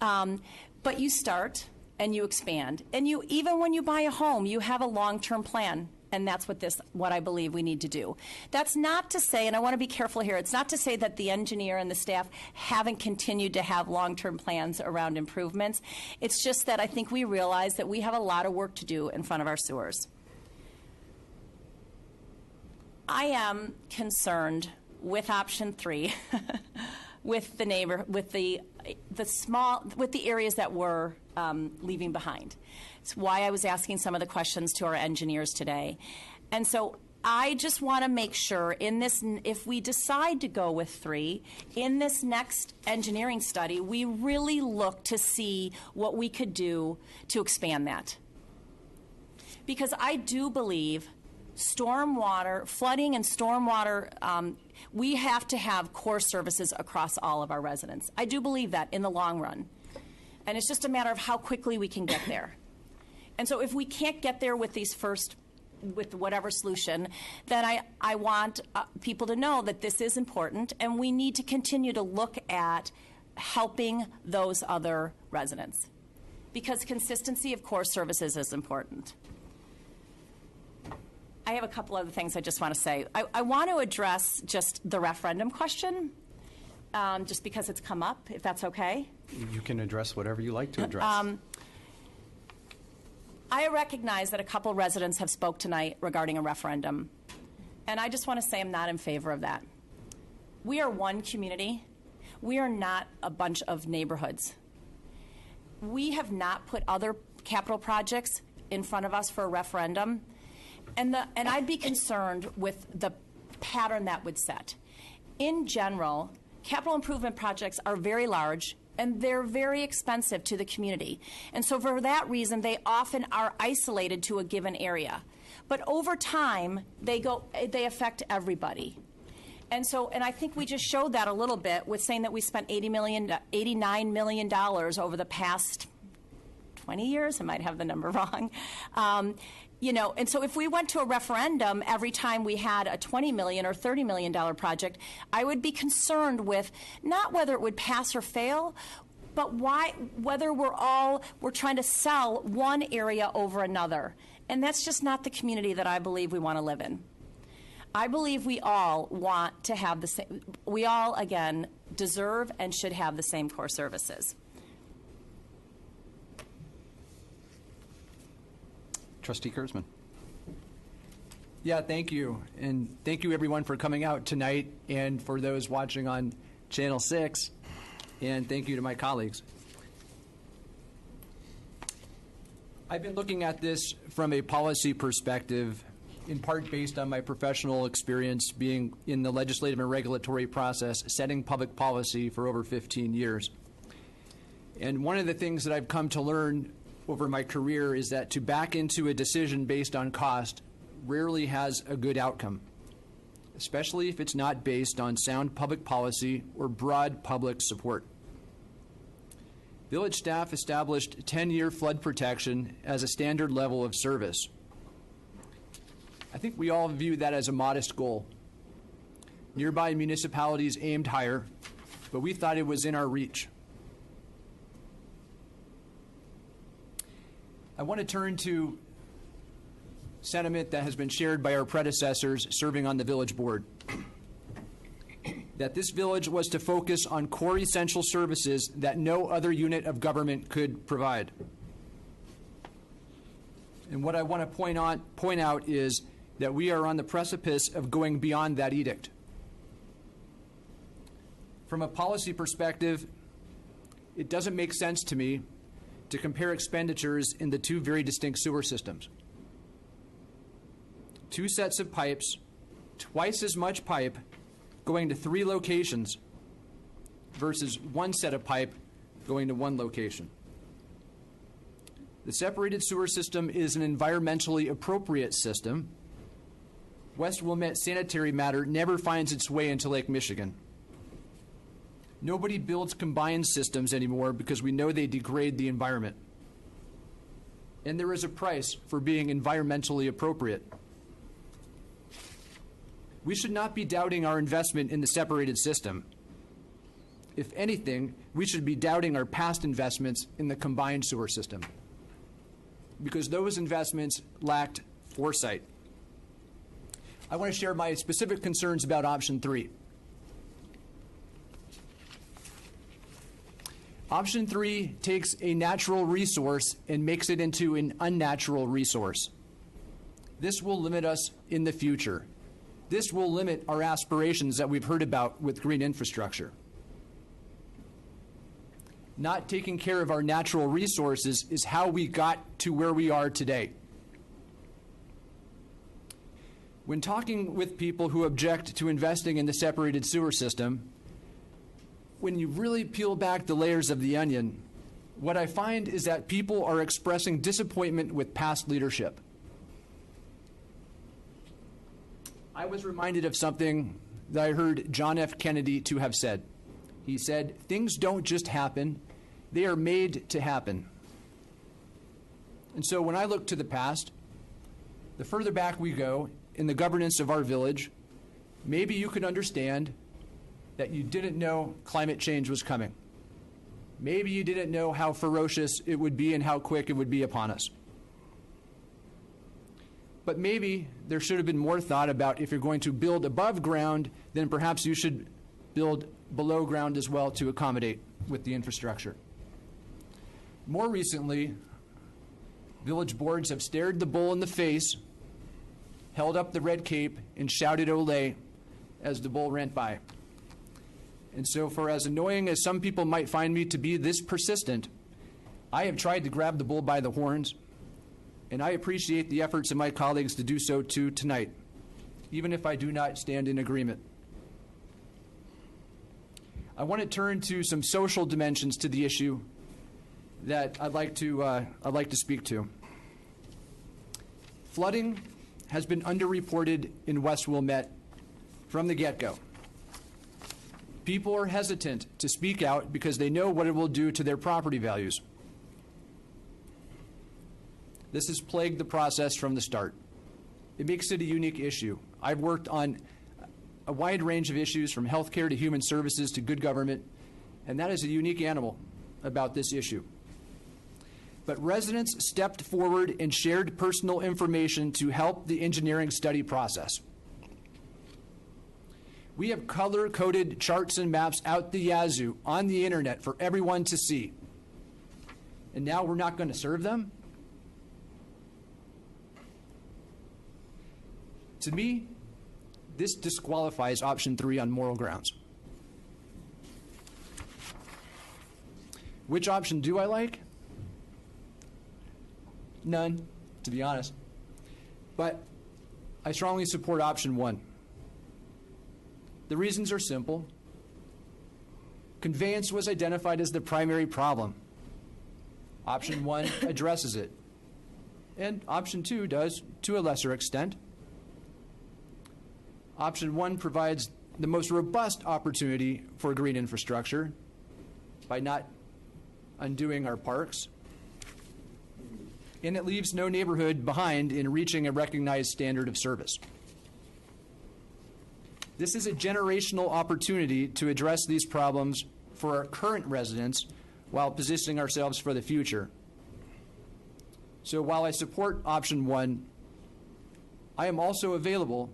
S18: But you start and you expand. And even when you buy a home, you have a long-term plan. And that's what I believe we need to do. That's not to say, and I want to be careful here, it's not to say that the engineer and the staff haven't continued to have long-term plans around improvements. It's just that I think we realize that we have a lot of work to do in front of our sewers. I am concerned with option 3, with the areas that we're leaving behind. It's why I was asking some of the questions to our engineers today. And so I just want to make sure if we decide to go with 3, in this next engineering study, we really look to see what we could do to expand that. Because I do believe stormwater, flooding and stormwater, we have to have core services across all of our residents. I do believe that in the long run. And it's just a matter of how quickly we can get there. And so if we can't get there with with whatever solution, then I want people to know that this is important and we need to continue to look at helping those other residents. Because consistency of core services is important. I have a couple other things I just want to say. I want to address just the referendum question, just because it's come up, if that's okay.
S4: You can address whatever you like to address.
S18: I recognize that a couple residents have spoke tonight regarding a referendum, and I just want to say I'm not in favor of that. We are one community. We are not a bunch of neighborhoods. We have not put other capital projects in front of us for a referendum, and I'd be concerned with the pattern that would set. In general, capital improvement projects are very large and they're very expensive to the community. And so for that reason, they often are isolated to a given area. But over time, they affect everybody. And I think we just showed that a little bit with saying that we spent $89 million over the past 20 years. I might have the number wrong. And so if we went to a referendum every time we had a $20 million or $30 million project, I would be concerned with not whether it would pass or fail, but whether we're trying to sell one area over another. And that's just not the community that I believe we want to live in. I believe we all want to have the same, we all, again, deserve and should have the same core services.
S4: Trustee Kurzman.
S14: Yeah, thank you. And thank you, everyone, for coming out tonight, and for those watching on Channel 6. And thank you to my colleagues. I've been looking at this from a policy perspective, in part based on my professional experience being in the legislative and regulatory process, setting public policy for over 15 years. And one of the things that I've come to learn over my career is that to back into a decision based on cost rarely has a good outcome, especially if it's not based on sound public policy or broad public support. Village staff established 10-year flood protection as a standard level of service. I think we all view that as a modest goal. Nearby municipalities aimed higher, but we thought it was in our reach. I want to turn to sentiment that has been shared by our predecessors serving on the village board, that this village was to focus on core essential services that no other unit of government could provide. And what I want to point out is that we are on the precipice of going beyond that edict. From a policy perspective, it doesn't make sense to me to compare expenditures in the two very distinct sewer systems. Two sets of pipes, twice as much pipe going to 3 locations versus one set of pipe going to 1 location. The separated sewer system is an environmentally appropriate system. West Wilmette sanitary matter never finds its way into Lake Michigan. Nobody builds combined systems anymore because we know they degrade the environment. And there is a price for being environmentally appropriate. We should not be doubting our investment in the separated system. If anything, we should be doubting our past investments in the combined sewer system, because those investments lacked foresight. I want to share my specific concerns about option 3. Option 3 takes a natural resource and makes it into an unnatural resource. This will limit us in the future. This will limit our aspirations that we've heard about with green infrastructure. Not taking care of our natural resources is how we got to where we are today. When talking with people who object to investing in the separated sewer system, when you really peel back the layers of the onion, what I find is that people are expressing disappointment with past leadership. I was reminded of something that I heard John F. Kennedy to have said. He said, "Things don't just happen, they are made to happen." And so when I look to the past, the further back we go in the governance of our village, maybe you could understand that you didn't know climate change was coming. Maybe you didn't know how ferocious it would be and how quick it would be upon us. But maybe there should have been more thought about, if you're going to build above ground, then perhaps you should build below ground as well to accommodate with the infrastructure. More recently, village boards have stared the bull in the face, held up the red cape, and shouted "Olay" as the bull ran by. And so, for as annoying as some people might find me to be this persistent, I have tried to grab the bull by the horns, and I appreciate the efforts of my colleagues to do so too tonight, even if I do not stand in agreement. I want to turn to some social dimensions to the issue that I'd like to speak to. Flooding has been underreported in West Wilmette from the get-go. People are hesitant to speak out because they know what it will do to their property values. This has plagued the process from the start. It makes it a unique issue. I've worked on a wide range of issues from healthcare to human services to good government, and that is a unique animal about this issue. But residents stepped forward and shared personal information to help the engineering study process. We have color-coded charts and maps out the yazoo on the internet for everyone to see. And now we're not going to serve them? To me, this disqualifies option 3 on moral grounds. Which option do I like? None, to be honest. But I strongly support option 1. The reasons are simple. Conveyance was identified as the primary problem. Option 1 addresses it. And option 2 does to a lesser extent. Option 1 provides the most robust opportunity for green infrastructure by not undoing our parks. And it leaves no neighborhood behind in reaching a recognized standard of service. This is a generational opportunity to address these problems for our current residents while positioning ourselves for the future. So while I support option 1, I am also available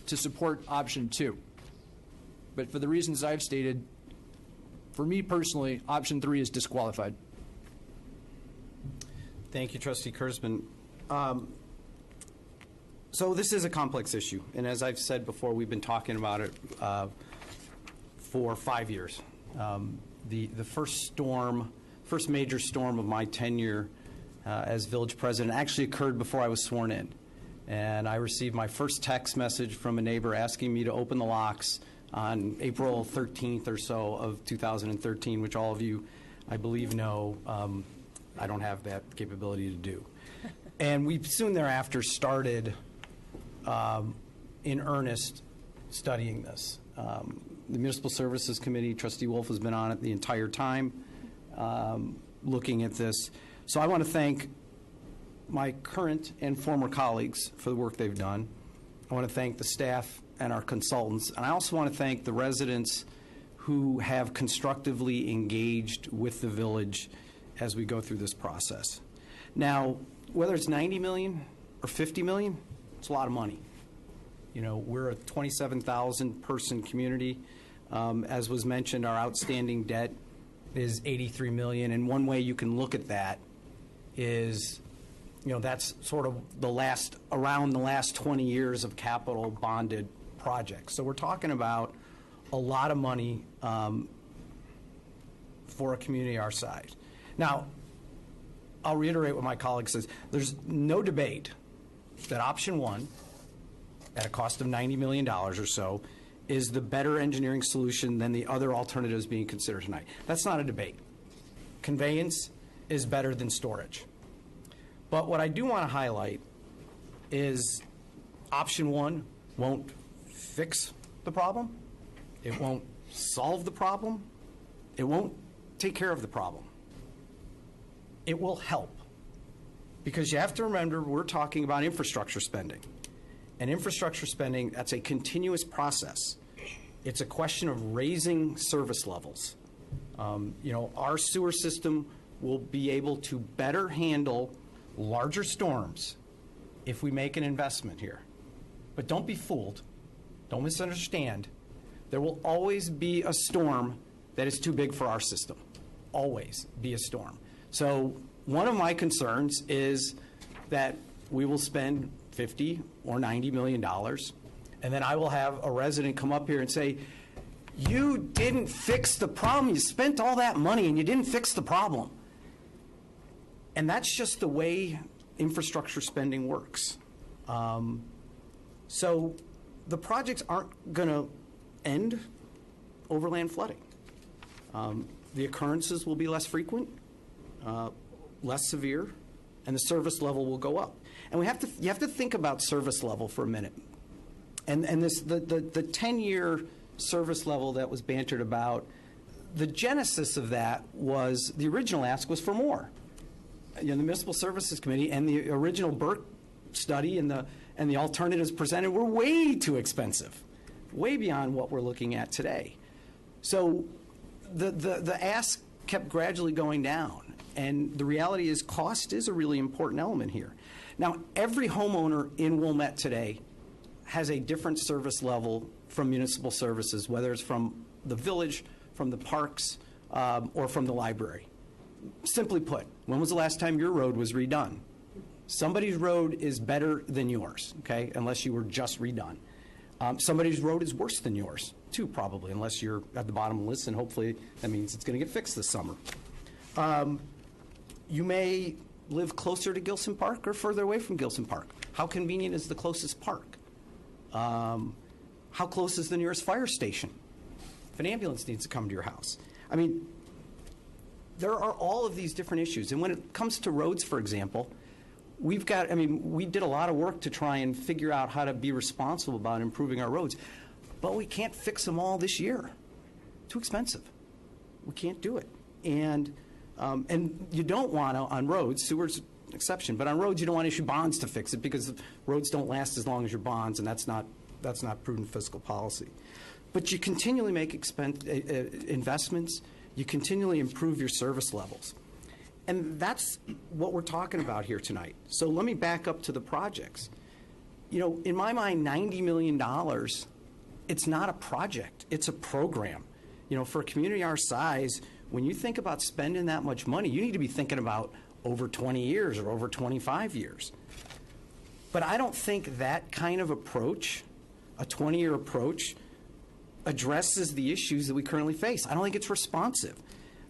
S14: to support option 2. But for the reasons I've stated, for me personally, option 3 is disqualified.
S2: Thank you, Trustee Kurzban. So this is a complex issue, and as I've said before, we've been talking about it for 5 years. The first major storm of my tenure as village president actually occurred before I was sworn in. And I received my first text message from a neighbor asking me to open the locks on April 13th or so of 2013, which all of you, I believe, know I don't have that capability to do. And we soon thereafter started in earnest studying this. The Municipal Services Committee, Trustee Wolf has been on it the entire time looking at this. So I want to thank my current and former colleagues for the work they've done. I want to thank the staff and our consultants. And I also want to thank the residents who have constructively engaged with the village as we go through this process. Now, whether it's 90 million or 50 million, it's a lot of money. You know, we're a 27,000 person community. As was mentioned, our outstanding debt is 83 million. And one way you can look at that is, you know, that's sort of around the last 20 years of capital bonded projects. So we're talking about a lot of money for a community our size. Now, I'll reiterate what my colleague says. There's no debate that option 1, at a cost of $90 million or so, is the better engineering solution than the other alternatives being considered tonight. That's not a debate. Conveyance is better than storage. But what I do want to highlight is option 1 won't fix the problem. It won't solve the problem. It won't take care of the problem. It will help. Because you have to remember, we're talking about infrastructure spending. And infrastructure spending, that's a continuous process. It's a question of raising service levels. You know, our sewer system will be able to better handle larger storms if we make an investment here. But don't be fooled. Don't misunderstand. There will always be a storm that is too big for our system. Always be a storm. So one of my concerns is that we will spend $50 or $90 million, and then I will have a resident come up here and say, you didn't fix the problem. You spent all that money and you didn't fix the problem. And that's just the way infrastructure spending works. So the projects aren't going to end overland flooding. The occurrences will be less frequent, less severe, and the service level will go up. And you have to think about service level for a minute. And the 10-year service level that was bantered about, the genesis of that was, the original ask was for more. You know, the Municipal Services Committee and the original Burke study and the alternatives presented were way too expensive, way beyond what we're looking at today. So the ask kept gradually going down, and the reality is cost is a really important element here. Now, every homeowner in Wilmette today has a different service level from municipal services, whether it's from the village, from the parks, or from the library. Simply put, when was the last time your road was redone? Somebody's road is better than yours, okay, unless you were just redone. Somebody's road is worse than yours, too, probably, unless you're at the bottom of the list, and hopefully that means it's going to get fixed this summer. You may live closer to Gilson Park or further away from Gilson Park. How convenient is the closest park? How close is the nearest fire station if an ambulance needs to come to your house? I mean, there are all of these different issues. And when it comes to roads, for example, we did a lot of work to try and figure out how to be responsible about improving our roads. But we can't fix them all this year. Too expensive. We can't do it. And you don't want to, on roads, sewer's an exception, but on roads you don't want to issue bonds to fix it because roads don't last as long as your bonds, and that's not prudent fiscal policy. But you continually make investments. You continually improve your service levels. And that's what we're talking about here tonight. So let me back up to the projects. You know, in my mind, $90 million, it's not a project, it's a program. You know, for a community our size, when you think about spending that much money, you need to be thinking about over 20 years or over 25 years. But I don't think that kind of approach, a 20-year approach, addresses the issues that we currently face. I don't think it's responsive,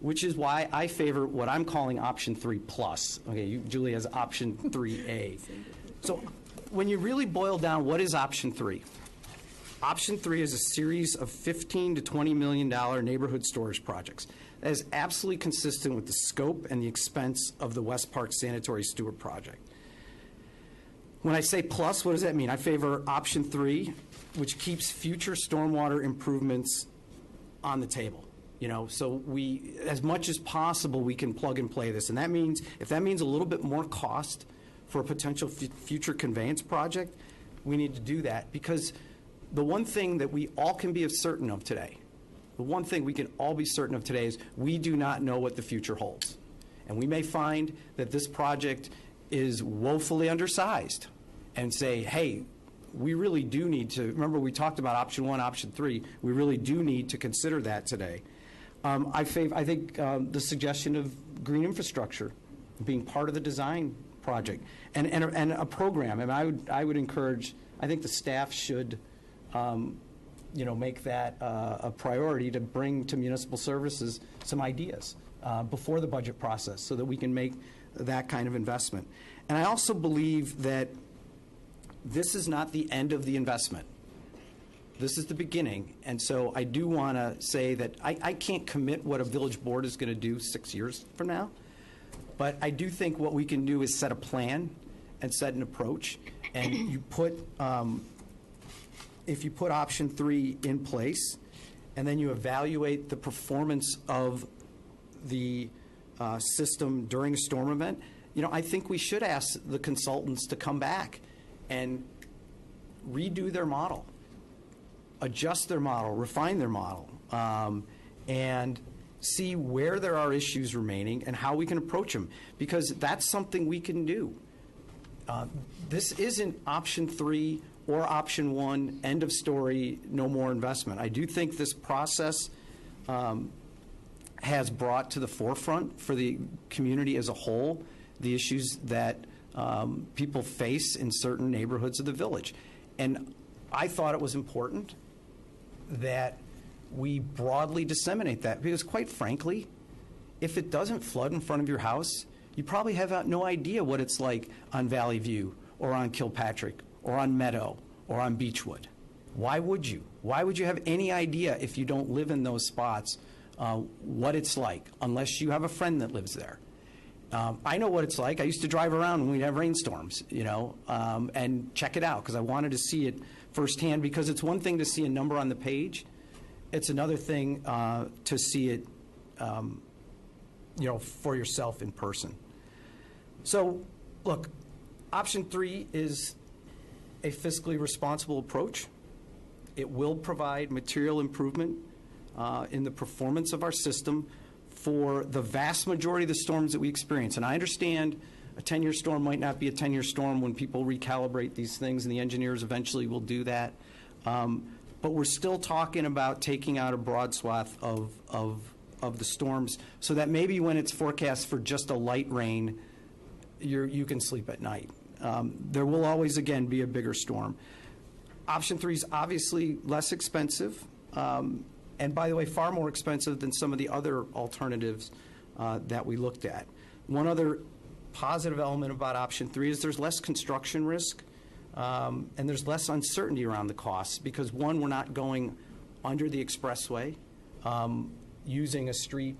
S2: which is why I favor what I'm calling option 3 plus. Okay, Julie has option 3A. So when you really boil down, what is option 3? Option 3 is a series of $15 to $20 million neighborhood storage projects. That is absolutely consistent with the scope and the expense of the West Park Sanitary Sewer Project. When I say plus, what does that mean? I favor option 3, which keeps future stormwater improvements on the table. You know, so we, as much as possible, we can plug and play this. And that means, if that means a little bit more cost for a potential future conveyance project, we need to do that. Because the one thing that we all can be certain of today, the one thing we can all be certain of today is we do not know what the future holds. And we may find that this project is woefully undersized and say, hey, we really do need to, remember we talked about option 1, option 3, we really do need to consider that today. I think the suggestion of green infrastructure being part of the design project and a program, and I would encourage, I think the staff should make that a priority to bring to municipal services some ideas before the budget process so that we can make that kind of investment. And I also believe that this is not the end of the investment. This is the beginning. And so I do want to say that I can't commit what a village board is going to do 6 years from now, but I do think what we can do is set a plan and set an approach. And you put, if you put option 3 in place, and then you evaluate the performance of the system during a storm event, you know, I think we should ask the consultants to come back and redo their model, adjust their model, refine their model, and see where there are issues remaining and how we can approach them, because that's something we can do. This isn't option 3 or option 1, end of story, no more investment. I do think this process
S4: has brought to the forefront for the community as a whole the issues that people face in certain neighborhoods of the village. And I thought it was important that we broadly disseminate that, because quite frankly, if it doesn't flood in front of your house, you probably have no idea what it's like on Valley View or on Kilpatrick or on Meadow or on Beechwood. Why would you? Why would you have any idea if you don't live in those spots what it's like, unless you have a friend that lives there? I know what it's like. I used to drive around when we'd have rainstorms, and check it out, because I wanted to see it firsthand, because it's one thing to see a number on the page. It's another thing to see it, for yourself in person. So, look, option 3 is a fiscally responsible approach. It will provide material improvement in the performance of our system for the vast majority of the storms that we experience. And I understand a 10-year storm might not be a 10-year storm when people recalibrate these things, and the engineers eventually will do that. But we're still talking about taking out a broad swath of the storms, so that maybe when it's forecast for just a light rain, you can sleep at night. There will always, again, be a bigger storm. Option 3 is obviously less expensive, and by the way, far more expensive than some of the other alternatives that we looked at. One other positive element about option 3 is there's less construction risk, and there's less uncertainty around the costs, because one, we're not going under the expressway, using a street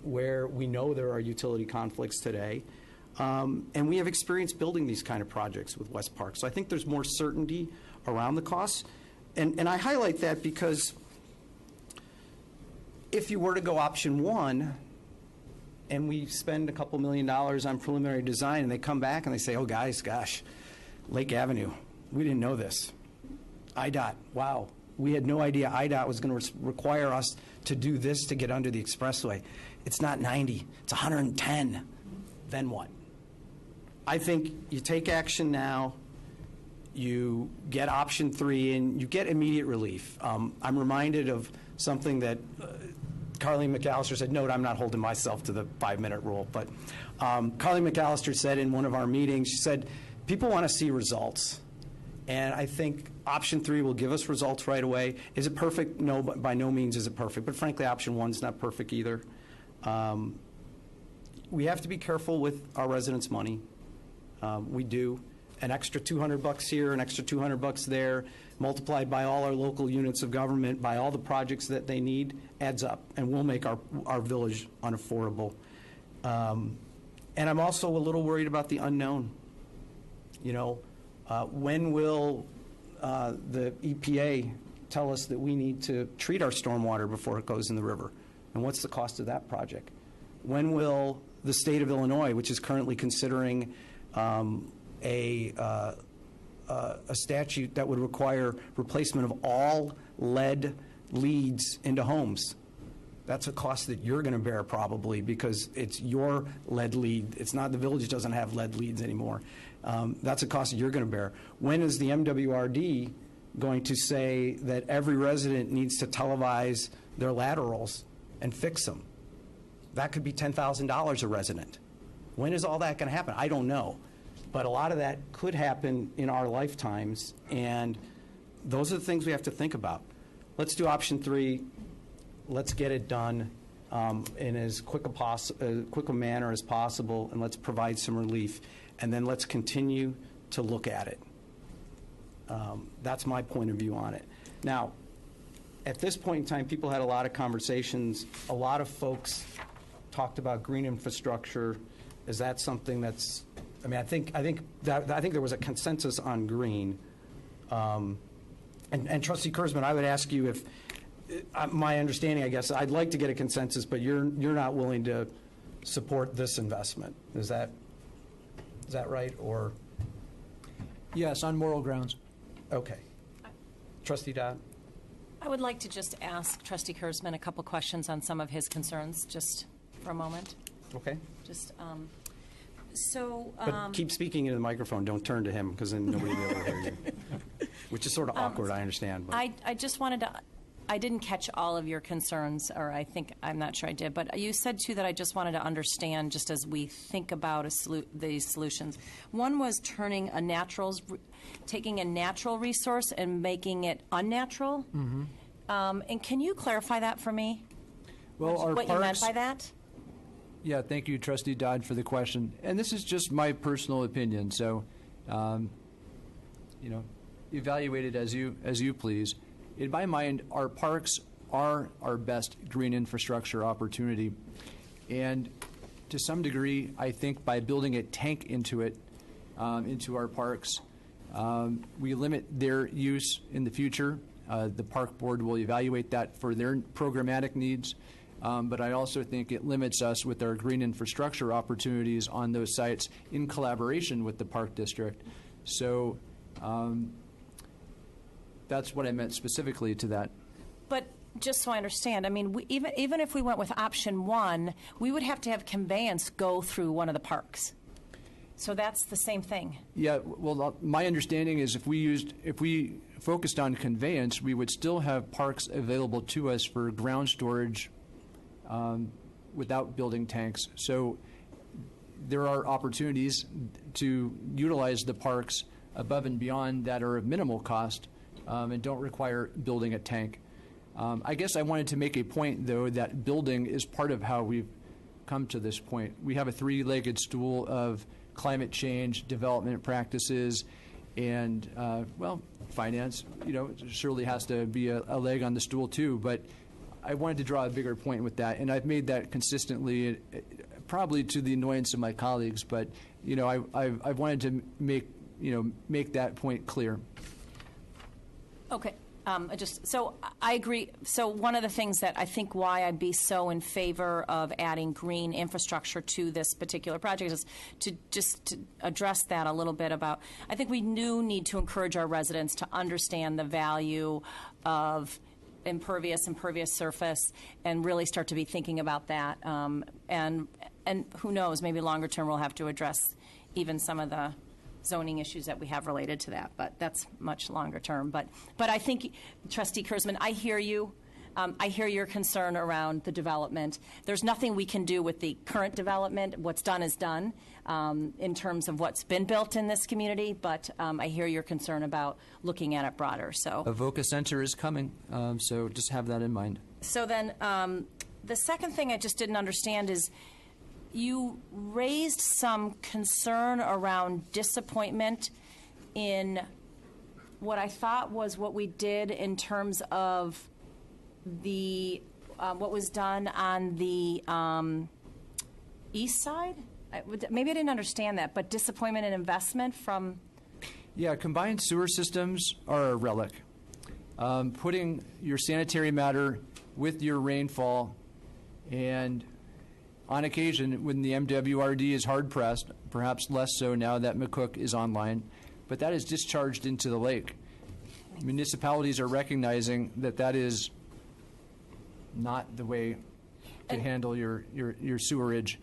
S4: where we know there are utility conflicts today. And we have experience building these kind of projects with West Park. So I think there's more certainty around the costs. And I highlight that because if you were to go option 1 and we spend a couple $1 million on preliminary design, and they come back and they say, oh, guys, gosh, Lake Avenue, we didn't know this. IDOT, wow, we had no idea IDOT was going to require us to do this to get under the expressway. It's not 90, it's 110. Then what? I think you take action now, you get option 3, and you get immediate relief. I'm reminded of something that Carleen McAllister said. Note, I'm not holding myself to the 5-minute rule, but Carleen McAllister said in one of our meetings, she said, people want to see results. And I think option 3 will give us results right away. Is it perfect? No, but by no means is it perfect. But frankly, option 1 is not perfect either. We have to be careful with our residents' money. We do. An extra $200 here, an extra $200 there, multiplied by all our local units of government, by all the projects that they need, adds up, and will make our village unaffordable. And I'm also a little worried about the unknown. When will the EPA tell us that we need to treat our stormwater before it goes in the river? And what's the cost of that project? When will the state of Illinois, which is currently considering a statute that would require replacement of all lead leads into homes? That's a cost that you're going to bear probably, because it's your lead lead. It's not, the village doesn't have lead leads anymore. That's a cost that you're going to bear. When is the MWRD going to say that every resident needs to televise their laterals and fix them? That could be $10,000 a resident. When is all that going to happen? I don't know. But a lot of that could happen in our lifetimes, and those are the things we have to think about. Let's do option 3. Let's get it done in as quick a manner as possible, and let's provide some relief. And then let's continue to look at it. That's my point of view on it. Now, at this point in time, people had a lot of conversations. A lot of folks talked about green infrastructure. Is that something that's, I think there was a consensus on green. And Trustee Kurzman, I would ask you if, my understanding, I guess, I'd like to get a consensus, but you're not willing to support this investment. Is that right, or?
S14: Yes, on moral grounds.
S4: Okay. Trustee Dodd?
S18: I would like to just ask Trustee Kurzman a couple questions on some of his concerns, just for a moment.
S4: Okay.
S18: Just,
S4: but keep speaking into the microphone. Don't turn to him, because then nobody will be able to hear you. Which is sort of awkward, I understand. But.
S18: I just wanted to I didn't catch all of your concerns, or I'm not sure I did, but you said too that I just wanted to understand, just as we think about these solutions. One was taking a natural resource and making it unnatural.
S14: Mm-hmm.
S18: And can you clarify that for me?
S14: Well, our
S18: what you meant
S14: parks-
S18: by that?
S14: Yeah, thank you, Trustee Dodd, for the question. And this is just my personal opinion, so, evaluate it as you please. In my mind, our parks are our best green infrastructure opportunity. And to some degree, I think by building a tank into it, into our parks, we limit their use in the future. The park board will evaluate that for their programmatic needs. But I also think it limits us with our green infrastructure opportunities on those sites in collaboration with the park district. So that's what I meant specifically to that.
S18: But just so I understand, I mean, even if we went with option one, we would have to have conveyance go through one of the parks. So that's the same thing.
S14: Yeah, well, my understanding is if we focused on conveyance, we would still have parks available to us for ground storage without building tanks. So there are opportunities to utilize the parks above and beyond that are of minimal cost and don't require building a tank. I guess I wanted to make a point, though, that building is part of how we've come to this point. We have a three-legged stool of climate change, development practices, and, finance. Surely has to be a leg on the stool, too. But I wanted to draw a bigger point with that, and I've made that consistently, probably to the annoyance of my colleagues. But I've wanted to make that point clear.
S18: Okay. So I agree. So one of the things that I think why I'd be so in favor of adding green infrastructure to this particular project is to address that a little bit about, I think we do need to encourage our residents to understand the value of impervious surface and really start to be thinking about that. And who knows, maybe longer term we'll have to address even some of the zoning issues that we have related to that, but that's much longer term. But I think, Trustee Kurzman, I hear you. I hear your concern around the development. There's nothing we can do with the current development. What's done is done in terms of what's been built in this community, but I hear your concern about looking at it broader. So
S14: Avoca Center is coming, so just have that in mind.
S18: So then the second thing I just didn't understand is you raised some concern around disappointment in what I thought was what we did in terms of the what was done on the east side. Maybe I didn't understand that, but disappointment in investment from.
S14: Yeah, combined sewer systems are a relic. Putting your sanitary matter with your rainfall, and on occasion, when the MWRD is hard-pressed, perhaps less so now that McCook is online, but that is discharged into the lake. Municipalities are recognizing that that is not the way to handle your sewerage.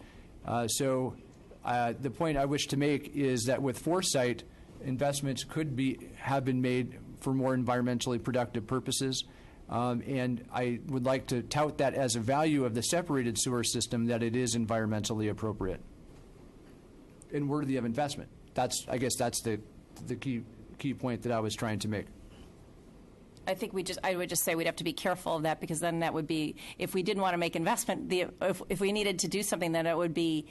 S14: So the point I wish to make is that with foresight, investments could have been made for more environmentally productive purposes. And I would like to tout that as a value of the separated sewer system, that it is environmentally appropriate and worthy of investment. I guess that's the key point that I was trying to make.
S18: I think I would just say we'd have to be careful of that, because then that would be, if we didn't want to make investment, if we needed to do something, then it would be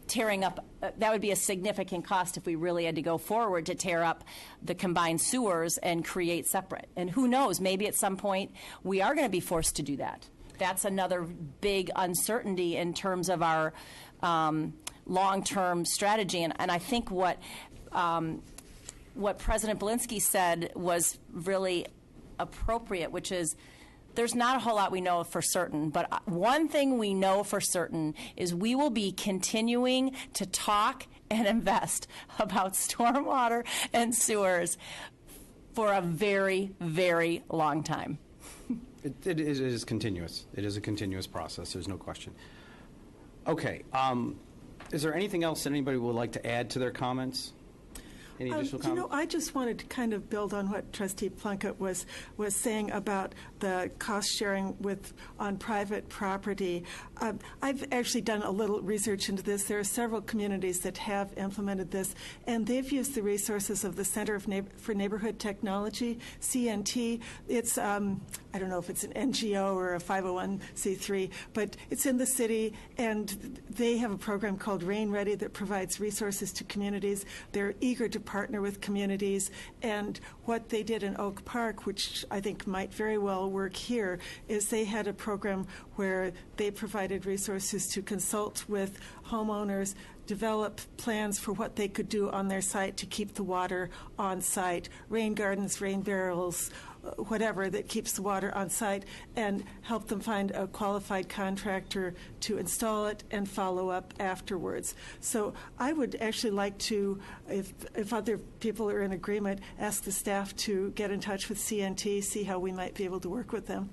S18: tearing up, that would be a significant cost if we really had to go forward to tear up the combined sewers and create separate. And who knows, maybe at some point we are going to be forced to do that. That's another big uncertainty in terms of our long-term strategy. And I think what President Belinsky said was really appropriate, which is there's not a whole lot we know for certain, but one thing we know for certain is we will be continuing to talk and invest about stormwater and sewers for a very, very long time.
S2: It is continuous. It is a continuous process. There's no question. Okay. Is there anything else that anybody would like to add to their comments? Any additional
S16: You know,
S2: comments?
S16: I just wanted to kind of build on what Trustee Plunkett was saying about the cost sharing on private property. I've actually done a little research into this. There are several communities that have implemented this, and they've used the resources of the Center for Neighborhood Technology, CNT. It's I don't know if it's an NGO or a 501c3, but it's in the city, and they have a program called Rain Ready that provides resources to communities. They're eager to partner with communities, and what they did in Oak Park, which I think might very well work here, is they had a program where they provided resources to consult with homeowners, develop plans for what they could do on their site to keep the water on site, rain gardens, rain barrels, whatever that keeps the water on site, and help them find a qualified contractor to install it and follow up afterwards. So I would actually like to, if other people are in agreement, ask the staff to get in touch with CNT, see how we might be able to work with them.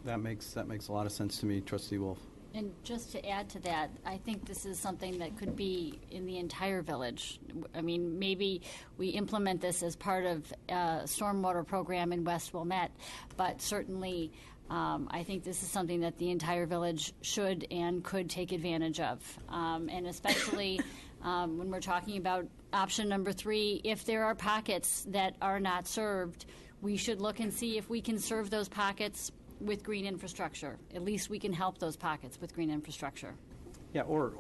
S4: That makes a lot of sense to me, Trustee Wolf.
S15: And just to add to that, I think this is something that could be in the entire village. I mean, maybe we implement this as part of a stormwater program in West Wilmette, but certainly I think this is something that the entire village should and could take advantage of. And especially when we're talking about option number 3, if there are pockets that are not served, we should look and see if we can serve those pockets with green infrastructure. At least we can help those pockets with green infrastructure.
S2: Yeah, or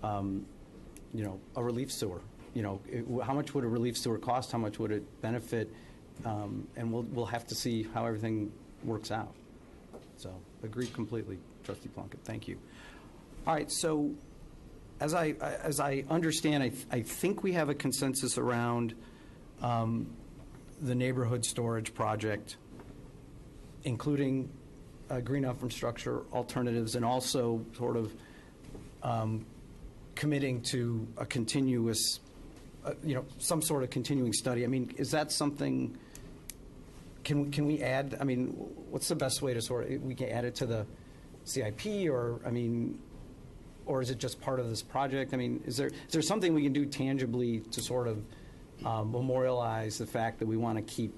S2: a relief sewer. How much would a relief sewer cost? How much would it benefit? And we'll have to see how everything works out. So, agreed completely, Trustee Plunkett. Thank you. All right. So, as I understand, I think we have a consensus around the neighborhood storage project, including green infrastructure alternatives, and also sort of committing to a continuous, some sort of continuing study. I mean, is that something? Can we add? I mean, what's the best way to we can add it to the CIP, or is it just part of this project? I mean, is there something we can do tangibly to sort of memorialize the fact that we want to keep?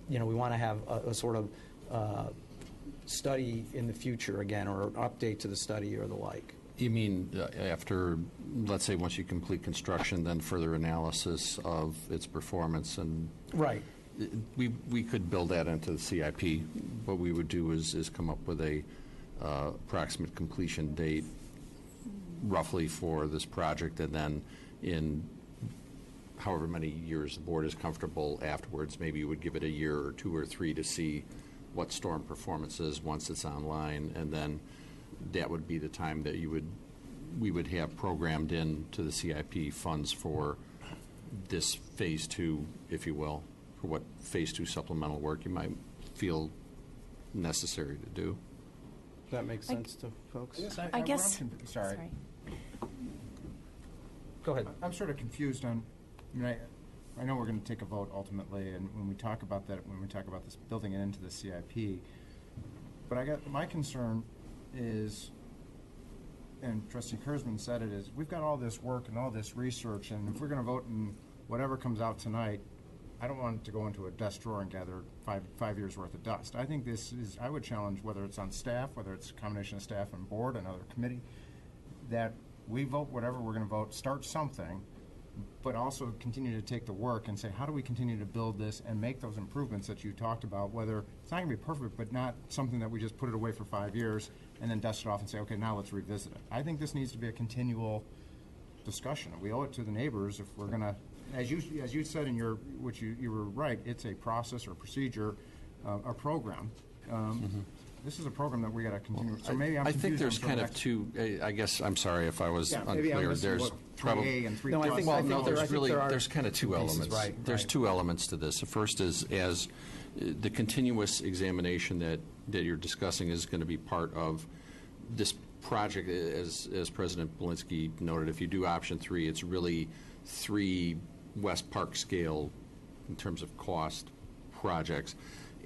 S2: We want to have a sort of study in the future again, or an update to the study or the like.
S3: You mean after, let's say, once you complete construction, then further analysis of its performance? And
S2: right.
S3: We could build that into the CIP. What we would do is come up with a approximate completion date roughly for this project, and then in however many years the board is comfortable afterwards, maybe you would give it a year or 2 or 3 to see what storm performance is once it's online, and then that would be the time that we would have programmed into the CIP funds for this phase 2, if you will, for what phase 2 supplemental work you might feel necessary to do.
S2: Does that make sense to folks?
S17: Yes,
S18: I guess.
S17: Sorry.
S2: Go ahead.
S17: I'm sort of confused on. I know we're going to take a vote ultimately, and when we talk about that, when we talk about this building it into the CIP, but my concern is, and Trustee Kurzman said it, is we've got all this work and all this research, and if we're going to vote and whatever comes out tonight, I don't want it to go into a dust drawer and gather five years worth of dust. I think I would challenge, whether it's on staff, whether it's a combination of staff and board, another committee, that we vote whatever we're going to vote, start something, but also continue to take the work and say, how do we continue to build this and make those improvements that you talked about, whether it's not going to be perfect, but not something that we just put it away for 5 years and then dust it off and say, okay, now let's revisit it. I think this needs to be a continual discussion. We owe it to the neighbors if we're going to, as you said in your, which you were right, it's a process or procedure, a program. This is a program that we got to continue. So maybe I'm
S3: I think
S17: confused
S3: there's
S17: on
S3: kind of two. I guess I'm sorry if I was
S17: maybe I'm
S3: unclear.
S17: missing
S3: There's
S17: 3A and 3+.
S3: No, I think,
S2: there
S3: there's kind of two elements.
S2: Right,
S3: there's two elements to this. The first is as the continuous examination that you're discussing is going to be part of this project. As President Belinsky noted, if you do option 3, it's really 3 West Park scale in terms of cost projects.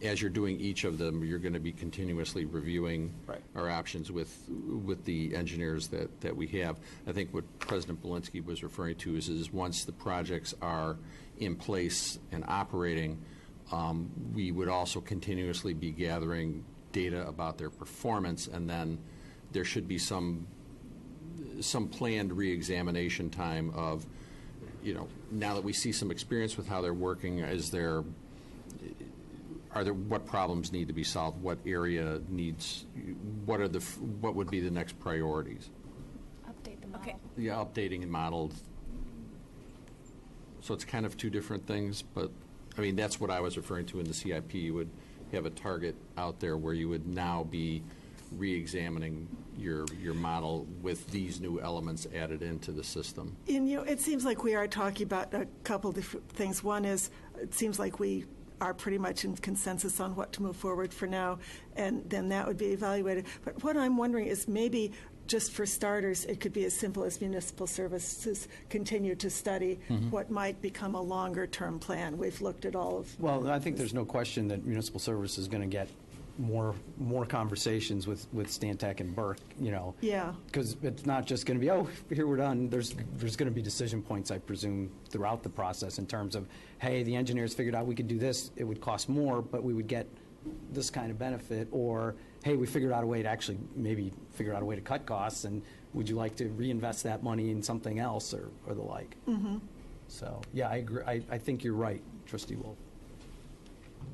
S3: as you're doing each of them, you're going to be continuously reviewing our options with the engineers that we have. I think what President Belinsky was referring to is once the projects are in place and operating, we would also continuously be gathering data about their performance, and then there should be some planned re-examination time of, now that we see some experience with how they're working, what problems need to be solved, what area needs, what would be the next priorities?
S18: Update the model.
S3: Yeah, updating and modeled. So it's kind of two different things, but I mean, that's what I was referring to in the CIP. You would have a target out there where you would now be re-examining your model with these new elements added into the system.
S16: And, it seems like we are talking about a couple different things. One is, it seems like we are pretty much in consensus on what to move forward for now, and then that would be evaluated. But what I'm wondering is maybe just for starters, it could be as simple as municipal services continue to study what might become a longer-term plan. We've looked at all of.
S4: Well, I think there's no question that municipal service is going to get more conversations with Stantec and Burke,
S16: Yeah.
S4: Because it's not just going to be, oh, here we're done. There's going to be decision points, I presume, throughout the process in terms of, hey, the engineers figured out we could do this. It would cost more, but we would get this kind of benefit. Or, hey, we figured out a way to actually maybe figure out a way to cut costs, and would you like to reinvest that money in something else or the like? So, yeah, I agree. I think you're right, Trustee Wolf.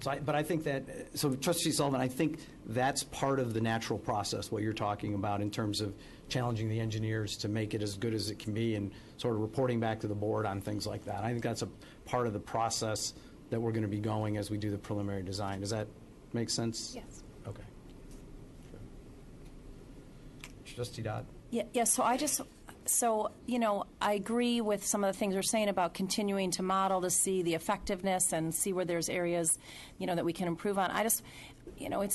S4: But I think that, so Trustee Sullivan, I think that's part of the natural process, what you're talking about in terms of challenging the engineers to make it as good as it can be and sort of reporting back to the board on things like that. I think that's a part of the process that we're going to be going as we do the preliminary design. Does that make sense?
S18: Yes.
S4: Okay. Trustee Dodd?
S18: Yeah, so I agree with some of the things we're saying about continuing to model to see the effectiveness and see where there's areas, that we can improve on. It's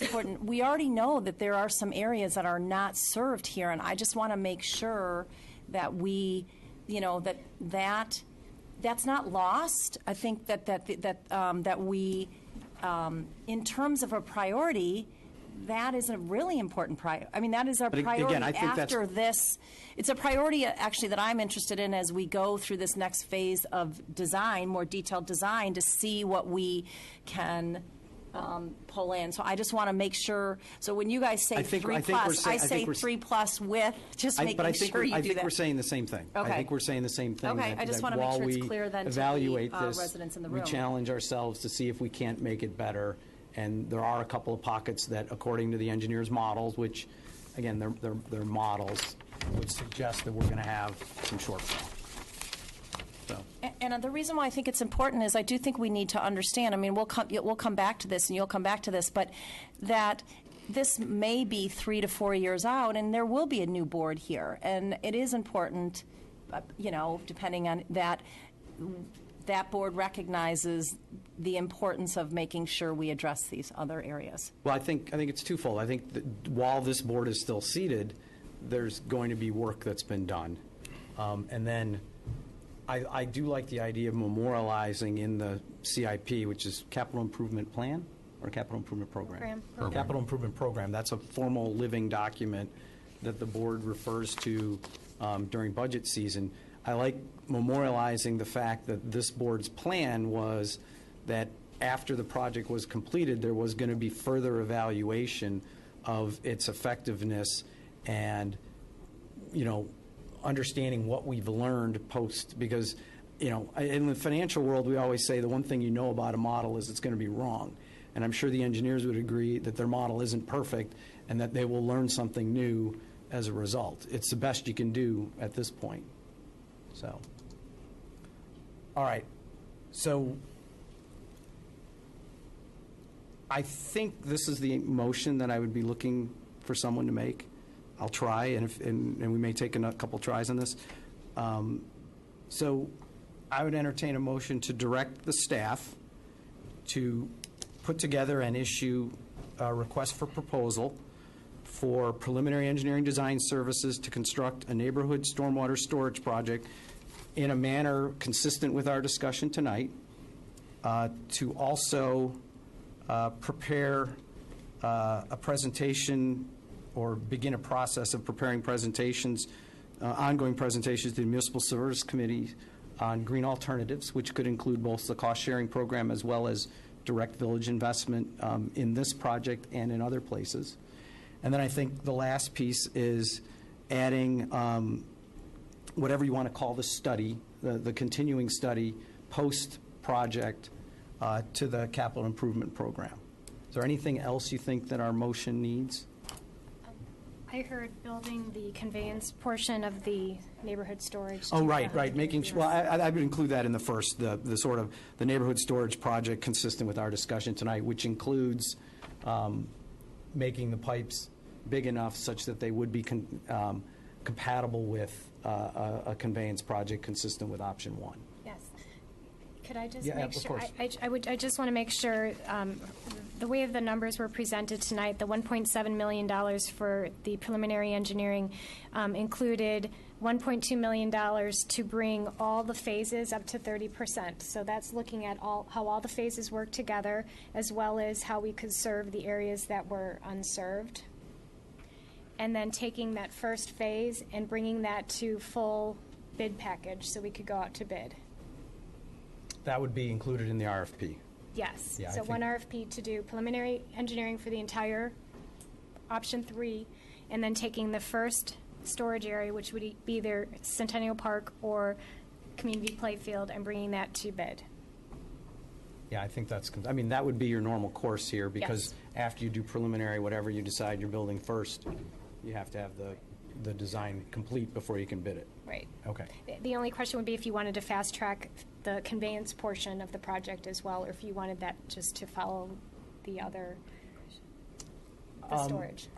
S18: important. We already know that there are some areas that are not served here, and I just want to make sure that we, that's not lost. I think that we, in terms of a priority, that is a really important priority. I mean, that is our priority
S4: again, I think
S18: after this. It's a priority, actually, that I'm interested in as we go through this next phase of design, more detailed design, to see what we can pull in. So I just want to make sure. So when you guys say 3+, I say 3+ with just making sure you do that.
S4: I think we're saying the same thing.
S18: Okay.
S4: I think we're saying the same thing.
S18: Okay, I just want to make sure it's clear then to
S4: evaluate
S18: the
S4: this,
S18: residents in the room.
S4: we challenge ourselves to see if we can't make it better. And there are a couple of pockets that, according to the engineers' models, which, again, they're models, would suggest that we're going to have some shortfall. So.
S18: And the reason why I think it's important is I do think we need to understand. I mean, we'll come back to this, and you'll come back to this, but that this may be 3 to 4 years out, and there will be a new board here, and it is important, depending on that. That board recognizes the importance of making sure we address these other areas.
S4: Well, I think it's twofold. I think that while this board is still seated, there's going to be work that's been done. And then I do like the idea of memorializing in the CIP, which is Capital Improvement Plan or Capital Improvement Program? Capital Improvement Program. That's a formal living document that the board refers to during budget season. I like memorializing the fact that this board's plan was that after the project was completed, there was going to be further evaluation of its effectiveness and, understanding what we've learned post, because, in the financial world, we always say the one thing you know about a model is it's going to be wrong. And I'm sure the engineers would agree that their model isn't perfect and that they will learn something new as a result. It's the best you can do at this point. So, all right. So, I think this is the motion that I would be looking for someone to make. I'll try, and we may take a couple tries on this. So, I would entertain a motion to direct the staff to put together and issue a request for proposal for preliminary engineering design services to construct a neighborhood stormwater storage project in a manner consistent with our discussion tonight, to also
S2: prepare a presentation or begin a process of preparing presentations, ongoing presentations to the Municipal Service Committee on green alternatives, which could include both the cost-sharing program as well as direct village investment in this project and in other places. And then I think the last piece is adding whatever you want to call the study, the continuing study, post-project to the capital improvement program. Is there anything else you think that our motion needs?
S9: I heard building the conveyance portion of the neighborhood storage.
S2: Oh, right. Making sure. Well, I would include that in the first, the sort of the neighborhood storage project consistent with our discussion tonight, which includes making the pipes big enough such that they would be compatible with a conveyance project consistent with option 1.
S9: Yes. Could I just
S2: Yeah,
S9: make
S2: of
S9: sure?
S2: course.
S9: I just want to make sure the way the numbers were presented tonight, the $1.7 million for the preliminary engineering included $1.2 million to bring all the phases up to 30%. So that's looking at how all the phases work together, as well as how we could serve the areas that were unserved. And then taking that first phase and bringing that to full bid package so we could go out to bid.
S2: That would be included in the RFP.
S9: Yes.
S2: Yeah, I
S9: So
S2: think-
S9: one RFP to do preliminary engineering for the entire option 3, and then taking the first storage area, which would be either Centennial Park or Community Playfield, and bringing that to bid.
S2: Yeah, I think that's, I mean, that would be your normal course here, because after you do preliminary, whatever you decide you're building first, you have to have the design complete before you can bid it.
S9: Right.
S2: Okay.
S9: The only question would be if you wanted to fast track the conveyance portion of the project as well, or if you wanted that just to follow the other, the storage.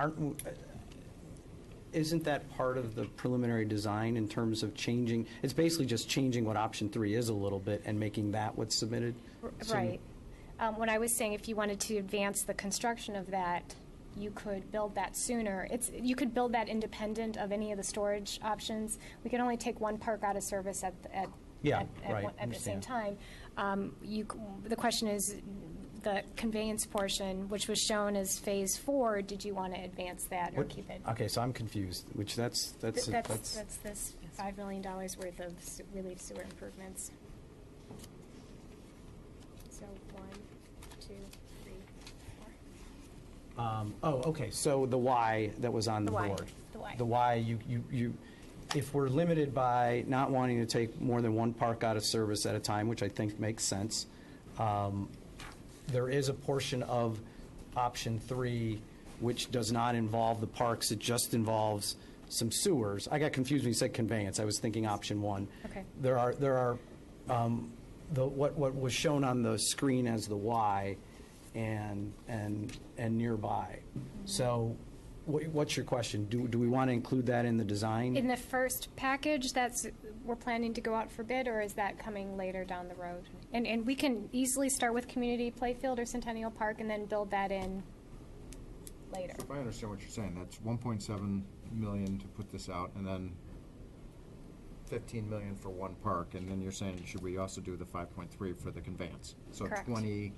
S2: Isn't that part of the preliminary design in terms of changing? It's basically just changing what option 3 is a little bit and making that what's submitted? So-
S9: Right. When I was saying if you wanted to advance the construction of that, you could build that sooner. You could build that independent of any of the storage options. We can only take one park out of service at the same time. The question is, the conveyance portion, which was shown as phase 4, did you want to advance that or keep it?
S2: Okay, so I'm confused, which that's
S9: That's this $5 million worth of relief sewer improvements. So 1, 2, 3, 4.
S2: Okay, so the why that was on the
S9: The why,
S2: board.
S9: the why.
S2: The why, you, if we're limited by not wanting to take more than one park out of service at a time, which I think makes sense, there is a portion of option 3 which does not involve the parks, it just involves some sewers. I got confused when you said conveyance, I was thinking option 1.
S9: Okay.
S2: There are what was shown on the screen as the why and nearby. So what's your question? Do we want to include that in the design?
S9: In the first package, we're planning to go out for bid, or is that coming later down the road? And we can easily start with Community Playfield or Centennial Park and then build that in later.
S17: If I understand what you're saying, that's $1.7 million to put this out, and then $15 million for one park, and then you're saying, should we also do the 5.3 for the conveyance? So
S9: Correct.
S17: 20.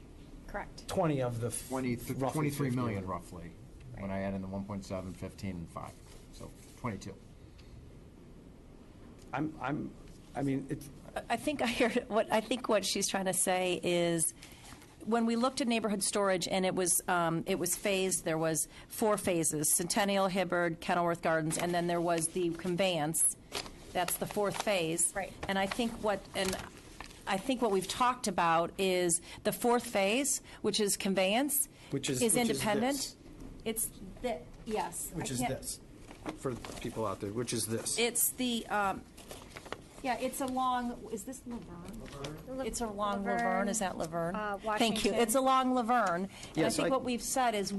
S9: Correct.
S2: 20 of the
S17: 23 million roughly, when I add in the 1.7, 15, and 5, so 22.
S18: I think I heard I think what she's trying to say is, when we looked at neighborhood storage and it was phased, there was 4 phases: Centennial, Hibbard, Kenilworth Gardens, and then there was the conveyance. That's the 4th phase.
S9: Right.
S18: And I think what we've talked about is the 4th phase, which is conveyance,
S2: Which is
S18: independent.
S2: this.
S18: It's yes.
S2: Which is this, for the people out there, which is this.
S18: It's the, it's along, is this Laverne? It's along Laverne, is that Laverne? Thank you.
S9: Washington.
S18: It's along Laverne. And I
S2: Yes,
S18: think what we've said is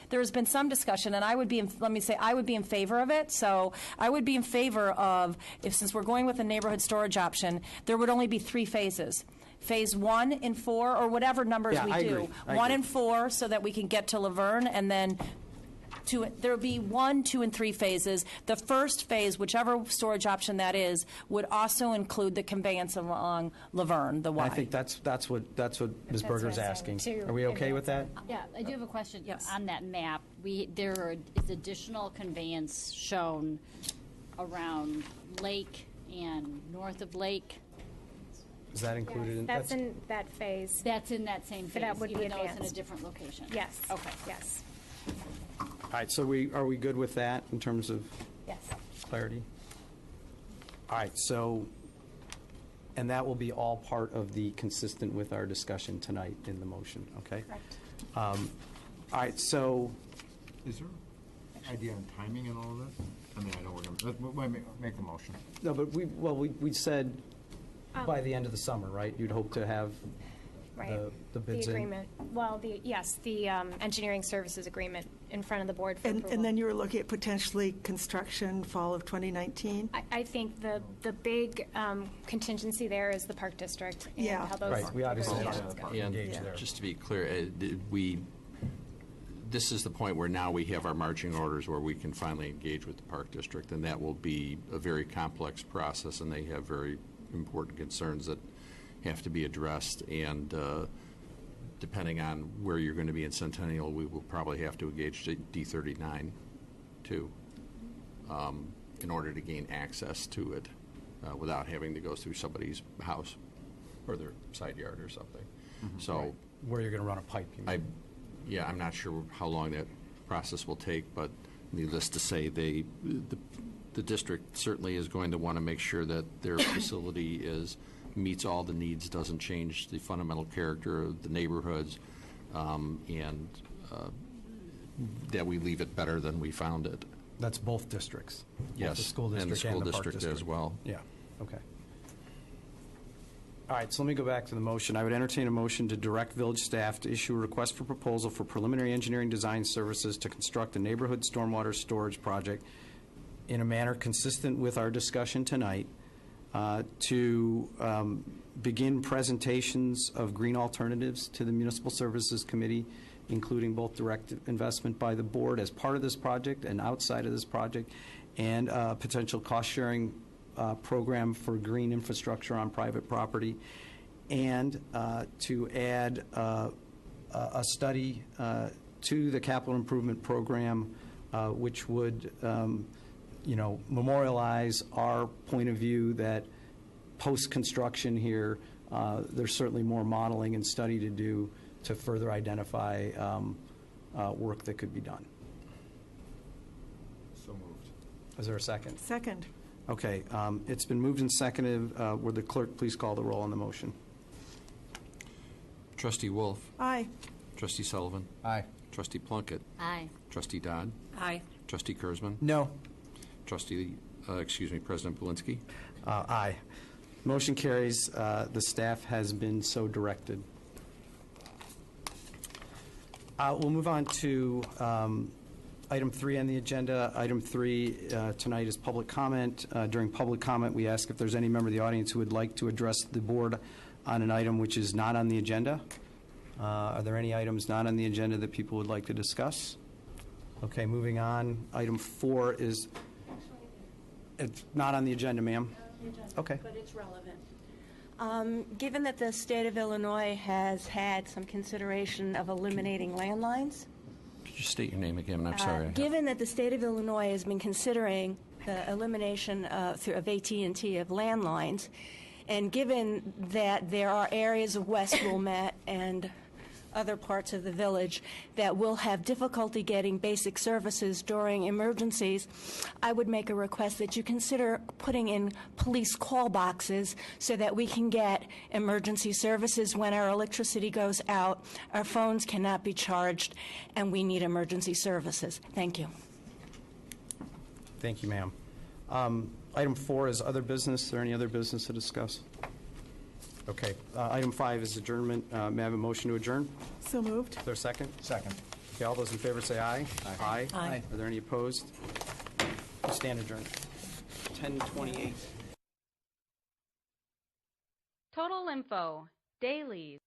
S18: there has been some discussion, and I would be in favor of it. So I would be in favor of, since we're going with a neighborhood storage option, there would only be 3 phases. Phase 1 and 4, or whatever numbers
S2: Yeah,
S18: we
S2: I
S18: do.
S2: agree. I
S18: 1
S2: agree.
S18: and 4, so that we can get to Laverne, and then there will be 1, 2, and 3 phases. The first phase, whichever storage option that is, would also include the conveyance along Laverne, the Y.
S4: I think that's what Ms. Berger's asking. Are we okay with that?
S15: Yeah, I do have a question. On that map, there is additional conveyance shown around Lake and north of Lake.
S4: Is that included in?
S9: That's in that phase.
S15: That's in that same phase,
S9: That would be
S15: even though it's in a
S9: advanced.
S15: different location.
S9: Yes.
S15: Okay.
S9: Yes.
S4: All right, so are we good with that in terms of
S9: Yes.
S4: clarity? All right, so, and that will be all part of the consistent with our discussion tonight in the motion, okay?
S9: Correct.
S4: All right, so,
S3: Is there an idea on timing and all of this? I mean, I know we're going to make the motion.
S4: no, but we said by the end of the summer, right? You'd hope to have
S9: Right.
S4: the bids
S9: The
S4: in?
S9: agreement, well, the engineering services agreement in front of the board for approval.
S16: And then you were looking at potentially construction fall of 2019?
S9: I think the big contingency there is the Park District and
S16: Yeah.
S9: how those
S4: Right, we obviously
S9: negotiations
S4: have
S9: go.
S4: to
S3: And
S4: engage there.
S3: just to be clear, this is the point where now we have our marching orders where we can finally engage with the Park District, and that will be a very complex process, and they have very important concerns that have to be addressed, and depending on where you're going to be in Centennial, we will probably have to engage D39 too, in order to gain access to it without having to go through somebody's house or their side yard or something. So
S4: where you're going to run a pipe, you mean?
S3: I'm not sure how long that process will take, but needless to say, the district certainly is going to want to make sure that their facility meets all the needs, doesn't change the fundamental character of the neighborhoods, and that we leave it better than we found it.
S4: That's both districts? Both
S3: Yes,
S4: the school
S3: and the
S4: district
S3: school
S4: and the Park
S3: district as well.
S4: Yeah, okay. All right, so let me go back to the motion. I would entertain a motion to direct village staff to issue a request for proposal for preliminary engineering design services to construct a neighborhood stormwater storage project in a manner consistent with our discussion tonight, to begin presentations of green alternatives to the Municipal Services Committee, including both direct investment by the board as part of this project and outside of this project, and potential cost-sharing program for green infrastructure on private property, and to add a study to the capital improvement program, which would memorialize our point of view that post-construction here, there's certainly more modeling and study to do to further identify work that could be done.
S3: So moved.
S4: Is there a second?
S16: Second.
S4: Okay, it's been moved and seconded. Would the clerk please call the roll on the motion?
S3: Trustee Wolf.
S16: Aye.
S3: Trustee Sullivan.
S17: Aye.
S3: Trustee Plunkett.
S15: Aye.
S3: Trustee Dodd.
S18: Aye.
S3: Trustee Kurzman.
S4: No.
S3: President Belinsky.
S4: Aye. Motion carries. The staff has been so directed. We'll move on to item 3 on the agenda. Item 3 tonight is public comment. During public comment, we ask if there's any member of the audience who would like to address the board on an item which is not on the agenda. Are there any items not on the agenda that people would like to discuss? Okay, moving on. Item 4 is, it's not on the agenda, ma'am. Okay.
S21: But it's relevant. Given that the state of Illinois has had some consideration of eliminating landlines,
S3: Could you state your name again? I'm sorry.
S21: given that the state of Illinois has been considering the elimination of AT&T of landlines, and given that there are areas of West Wilmette and other parts of the village that will have difficulty getting basic services during emergencies, I would make a request that you consider putting in police call boxes so that we can get emergency services when our electricity goes out, our phones cannot be charged, and we need emergency services. Thank you.
S4: Thank you, ma'am. Item 4 is other business. Is there any other business to discuss? Okay. Item 5 is adjournment. May I have a motion to adjourn?
S16: So moved.
S4: Is there a second?
S17: Second.
S4: Okay, all those in favor say aye. Aye.
S21: Aye.
S4: Are there any opposed? We stand adjourned. 10:28.
S10: Total Info, dailies.